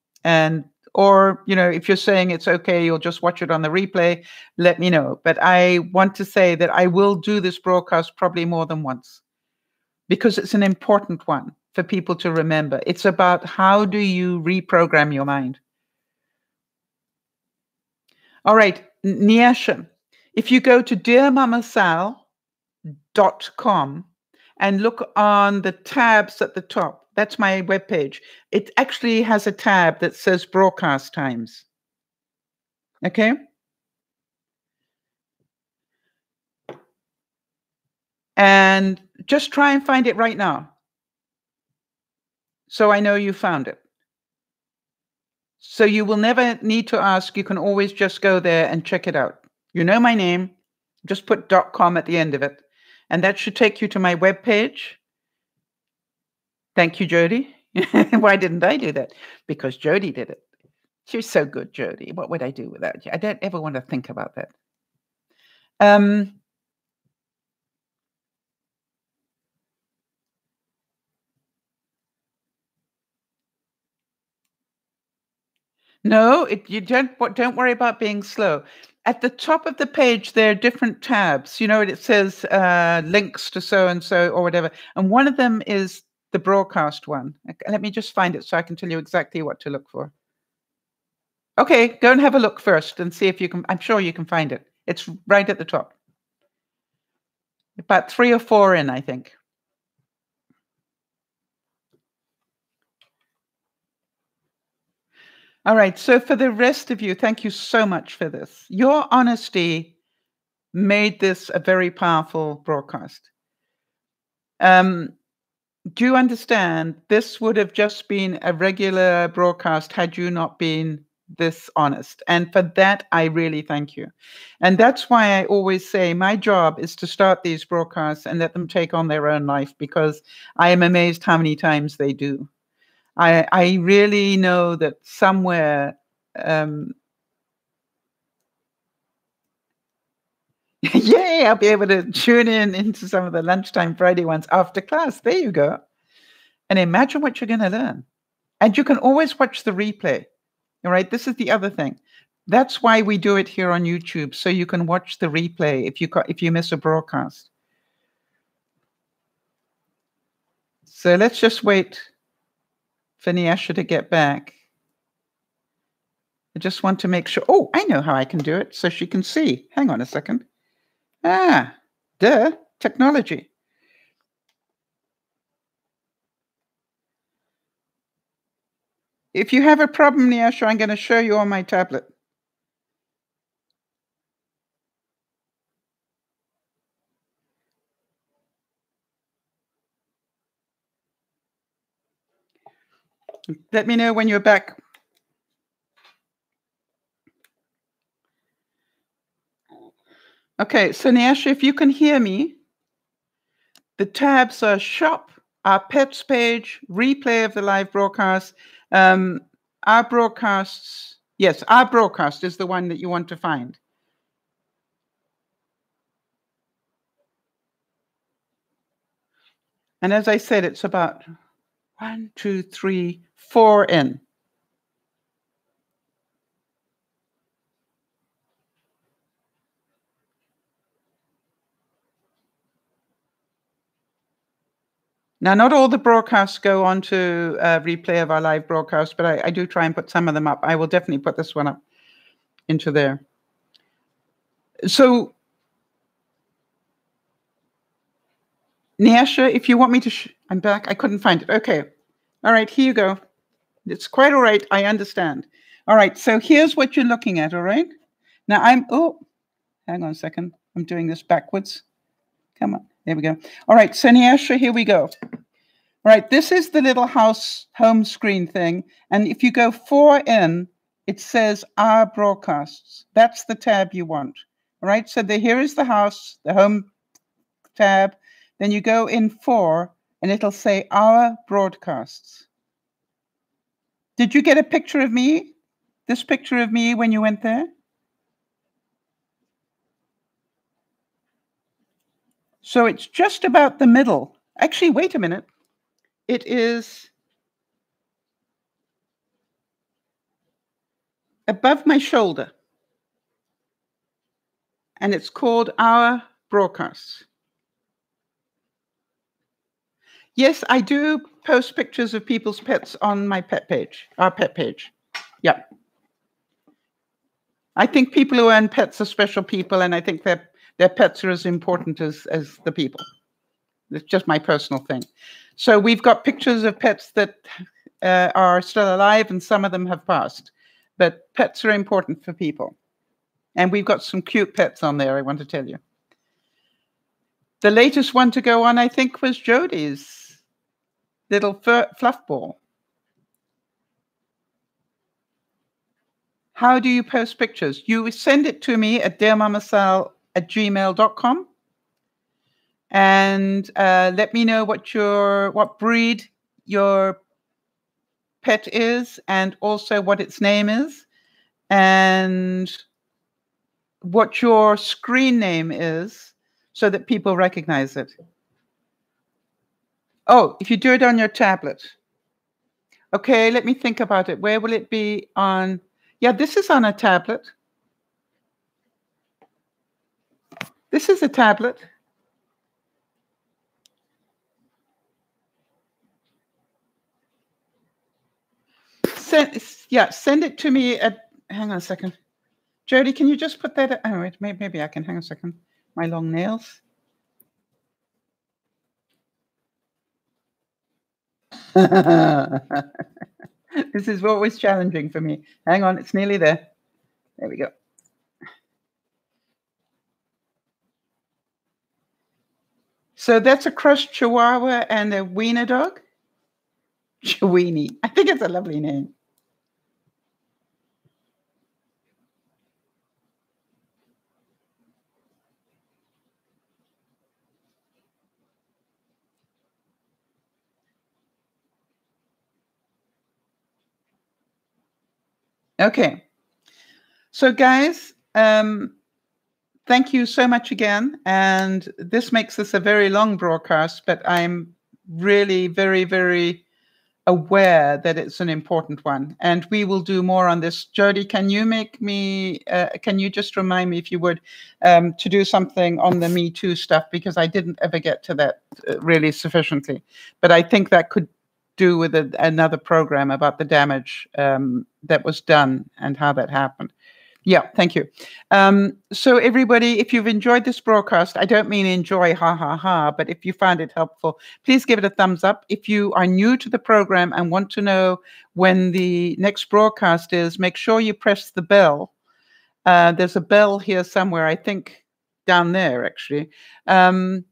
Or, if you're saying it's okay, you'll just watch it on the replay, let me know. But I want to say that I will do this broadcast probably more than once because it's an important one for people to remember. It's about how do you reprogram your mind. All right, Nyasha, if you go to DearMamaSal.com and look on the tabs at the top, that's my webpage. It actually has a tab that says broadcast times. Okay? And just try and find it right now. So I know you found it. So you will never need to ask. You can always just go there and check it out. You know my name. Just put .com at the end of it. And that should take you to my webpage. Thank you, Jody. Why didn't I do that? Because Jody did it. She's so good, Jody. What would I do without you? I don't ever want to think about that. No, you don't worry about being slow. At the top of the page, there are different tabs. It says links to so and so or whatever, and one of them is the broadcast one. Let me just find it so I can tell you exactly what to look for. Okay, go and have a look first and see if you can. I'm sure you can find it. It's right at the top. About 3 or 4 in, I think. All right. So for the rest of you, thank you so much for this. Your honesty made this a very powerful broadcast. Do you understand? This would have just been a regular broadcast had you not been this honest. And for that, I really thank you. And that's why I always say my job is to start these broadcasts and let them take on their own life because I am amazed how many times they do. I really know that somewhere, yay, I'll be able to tune in into some of the lunchtime Friday ones after class. There you go. And imagine what you're going to learn. And you can always watch the replay. All right. This is the other thing. That's why we do it here on YouTube, so you can watch the replay if you miss a broadcast. So let's just wait for Nyasha to get back. I just want to make sure. Oh, I know how I can do it so she can see. Hang on a second. Technology. If you have a problem, Nyasha, I'm going to show you on my tablet. Let me know when you're back. Okay, so Nyasha, if you can hear me, the tabs are Shop, our Pets page, Replay of the live broadcast, our broadcasts. Yes, our broadcast is the one that you want to find. And as I said, it's about 1, 2, 3, 4 in. Now, not all the broadcasts go on to replay of our live broadcast, but I do try and put some of them up. I will definitely put this one up into there. So, Nyasha, if you want me to, I'm back. I couldn't find it. Okay. All right, here you go. It's quite all right. I understand. All right, so here's what you're looking at, all right? Now, hang on a second. I'm doing this backwards. Come on. There we go. All right, so Nyasha, here we go. All right, this is the little house home screen thing. And if you go 4 in, it says Our Broadcasts. That's the tab you want. All right, so here is the house, the home tab. Then you go in 4, and it'll say Our Broadcasts. Did you get a picture of me? This picture of me when you went there? So it's just about the middle. Actually, wait a minute. It is above my shoulder. And it's called Our Broadcasts. Yes, I do post pictures of people's pets on my pet page, our pet page. Yeah. I think people who own pets are special people, and I think their pets are as important as the people. It's just my personal thing. So we've got pictures of pets that are still alive, and some of them have passed. But pets are important for people. And we've got some cute pets on there, I want to tell you. The latest one to go on, I think, was Jodie's little fluff ball. How do you post pictures? You send it to me at DearMamaSal@gmail.com. And let me know what breed your pet is, and also what its name is, and what your screen name is, so that people recognize it. Oh, if you do it on your tablet. Okay, let me think about it. Where will it be on? Yeah, this is on a tablet. This is a tablet. Send it to me at, hang on a second. Jody, can you just put that, oh, wait, maybe I can, hang on a second. My long nails. This is always challenging for me. Hang on, it's nearly there. There we go. So that's a crushed Chihuahua and a wiener dog? Chiweenie. I think it's a lovely name. Okay. So guys, thank you so much again. And this makes this a very long broadcast, but I'm really very, very aware that it's an important one. And we will do more on this. Jody, can you make me, can you just remind me, if you would, to do something on the Me Too stuff, because I didn't ever get to that really sufficiently. But I think that could do with another program about the damage that was done and how that happened. Yeah, thank you. So everybody, if you've enjoyed this broadcast, I don't mean enjoy, ha, ha, ha, but if you found it helpful, please give it a thumbs up. If you are new to the program and want to know when the next broadcast is, make sure you press the bell. There's a bell here somewhere, I think down there, actually. And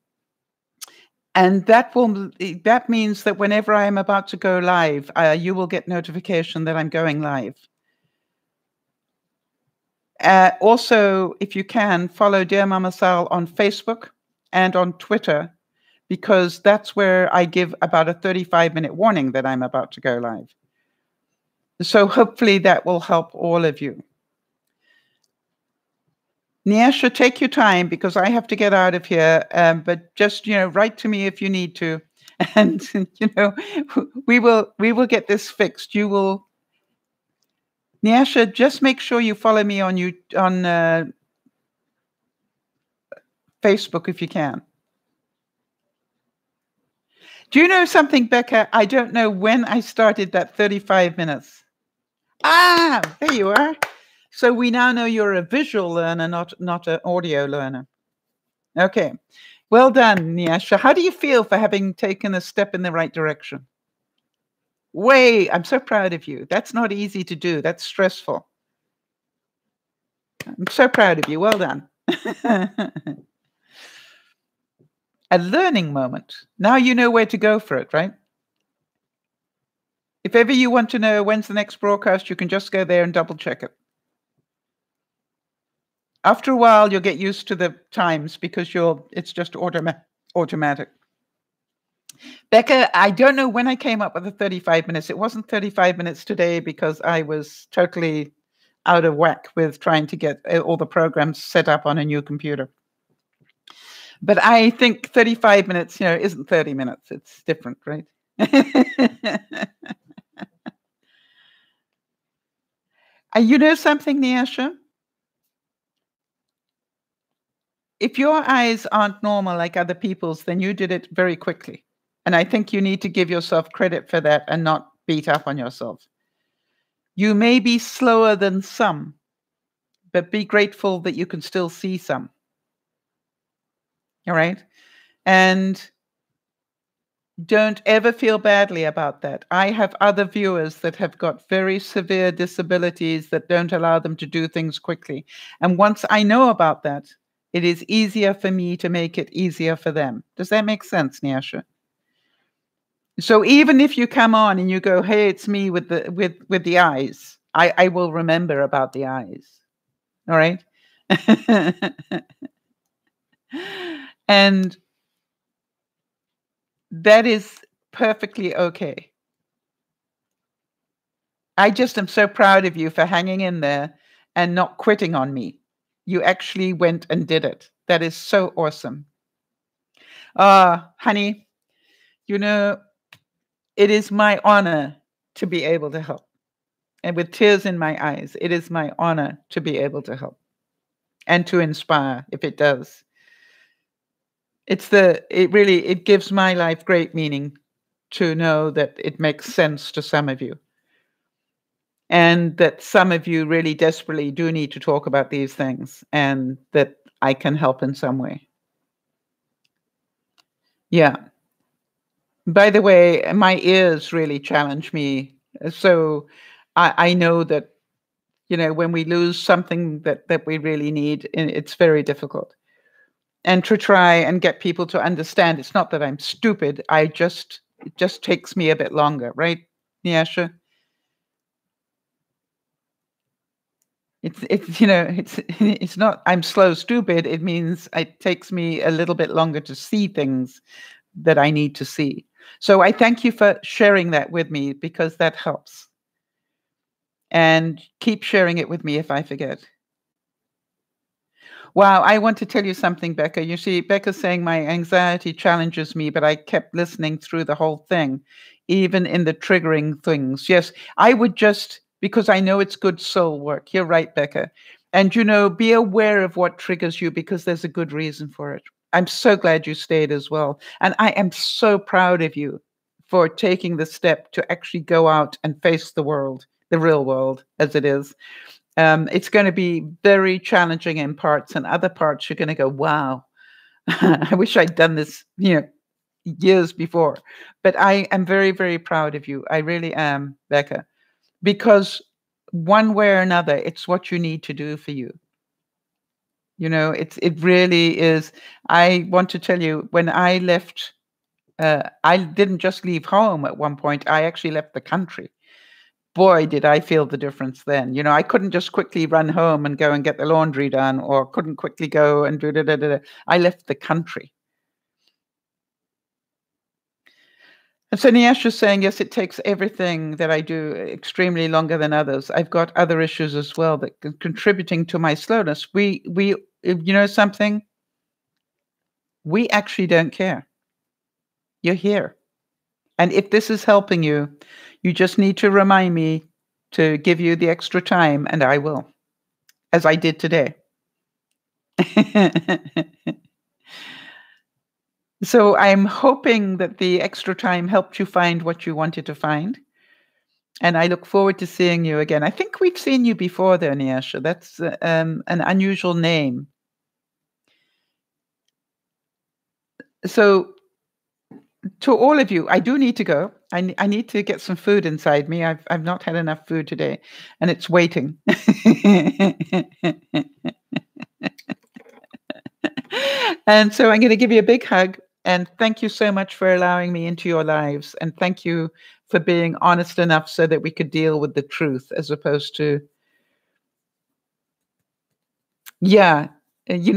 that means that whenever I am about to go live, you will get notification that I'm going live. Also, if you can, follow DearMamaSal on Facebook and on Twitter, because that's where I give about a 35-minute warning that I'm about to go live. So hopefully that will help all of you. Nyasha, take your time, because I have to get out of here, but just, write to me if you need to. And, we will get this fixed. You will... Nyasha, just make sure you follow me on Facebook if you can. Do you know something, Becca? I don't know when I started that 35 minutes. Ah, there you are. So we now know you're a visual learner, not an audio learner. Okay. Well done, Nyasha. How do you feel for having taken a step in the right direction? I'm so proud of you. That's not easy to do. That's stressful. I'm so proud of you. Well done. A learning moment. Now you know where to go for it, right? If ever you want to know when's the next broadcast, you can just go there and double check it. After a while, you'll get used to the times, because it's just automatic. Becca, I don't know when I came up with the 35 minutes. It wasn't 35 minutes today, because I was totally out of whack with trying to get all the programs set up on a new computer. But I think 35 minutes, isn't 30 minutes. It's different, right? You know something, Nyasha? If your eyes aren't normal like other people's, then you did it very quickly. And I think you need to give yourself credit for that and not beat up on yourself. You may be slower than some, but be grateful that you can still see some. All right? And don't ever feel badly about that. I have other viewers that have got very severe disabilities that don't allow them to do things quickly. And once I know about that, it is easier for me to make it easier for them. Does that make sense, Nyasha? So even if you come on and you go, hey, it's me with the eyes, I will remember about the eyes. All right? And that is perfectly okay. I just am so proud of you for hanging in there and not quitting on me. You actually went and did it. That is so awesome. Honey, it is my honor to be able to help. And with tears in my eyes, it is my honor to be able to help and to inspire if it does. It gives my life great meaning to know that it makes sense to some of you. And that some of you really desperately do need to talk about these things, and that I can help in some way. Yeah. By the way, my ears really challenge me. So I know that, when we lose something that we really need, it's very difficult. And to try and get people to understand, it's not that I'm stupid. It just takes me a bit longer, right, Nyasha? It's not I'm slow, stupid. It means it takes me a little bit longer to see things that I need to see. So I thank you for sharing that with me, because that helps. And keep sharing it with me if I forget. Wow, I want to tell you something, Becca. You see, Becca's saying my anxiety challenges me, but I kept listening through the whole thing, even in the triggering things. Yes, I would just, because I know it's good soul work. You're right, Becca. And, be aware of what triggers you because there's a good reason for it. I'm so glad you stayed as well. And I am so proud of you for taking the step to actually go out and face the world, the real world as it is. It's going to be very challenging in parts, and other parts you're going to go, wow, I wish I'd done this, years before. But I am very, very proud of you. I really am, Becca, because one way or another, it's what you need to do for you. It really is. I want to tell you, when I left, I didn't just leave home at one point. I actually left the country. Boy, did I feel the difference then. I couldn't just quickly run home and go and get the laundry done, or couldn't quickly go and do da da da. I left the country. And so Nyasha's saying, yes, it takes everything that I do extremely longer than others. I've got other issues as well that are contributing to my slowness. We, something? We actually don't care. You're here. And if this is helping you, you just need to remind me to give you the extra time, and I will, as I did today. So I'm hoping that the extra time helped you find what you wanted to find. And I look forward to seeing you again. I think we've seen you before there, Nyasha. That's an unusual name. So to all of you, I do need to go. I need to get some food inside me. I've not had enough food today, and it's waiting. And so I'm going to give you a big hug, and thank you so much for allowing me into your lives, and thank you for being honest enough so that we could deal with the truth as opposed to, yeah.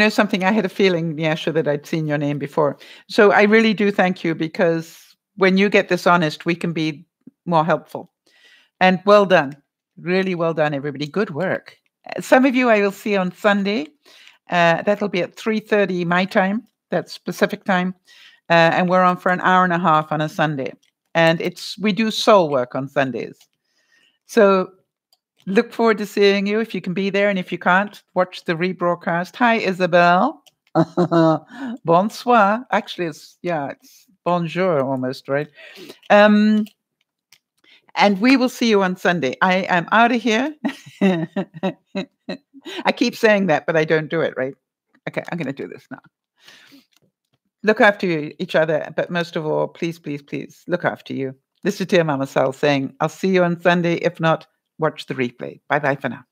Something, I had a feeling, Nyasha, that I'd seen your name before. So I really do thank you, because when you get this honest, we can be more helpful. And well done. Really well done, everybody. Good work. Some of you I will see on Sunday. That'll be at 3:30 my time. That's Pacific time. And we're on for an hour and a half on a Sunday. And we do soul work on Sundays. So look forward to seeing you if you can be there. And if you can't, watch the rebroadcast. Hi, Isabel. Bonsoir. Actually, it's bonjour almost, right? And we will see you on Sunday. I am out of here. I keep saying that, but I don't do it, right? Okay, I'm going to do this now. Look after each other, but most of all, please, please, please look after you. This is DearMamaSal saying, I'll see you on Sunday. If not, watch the replay. Bye-bye for now.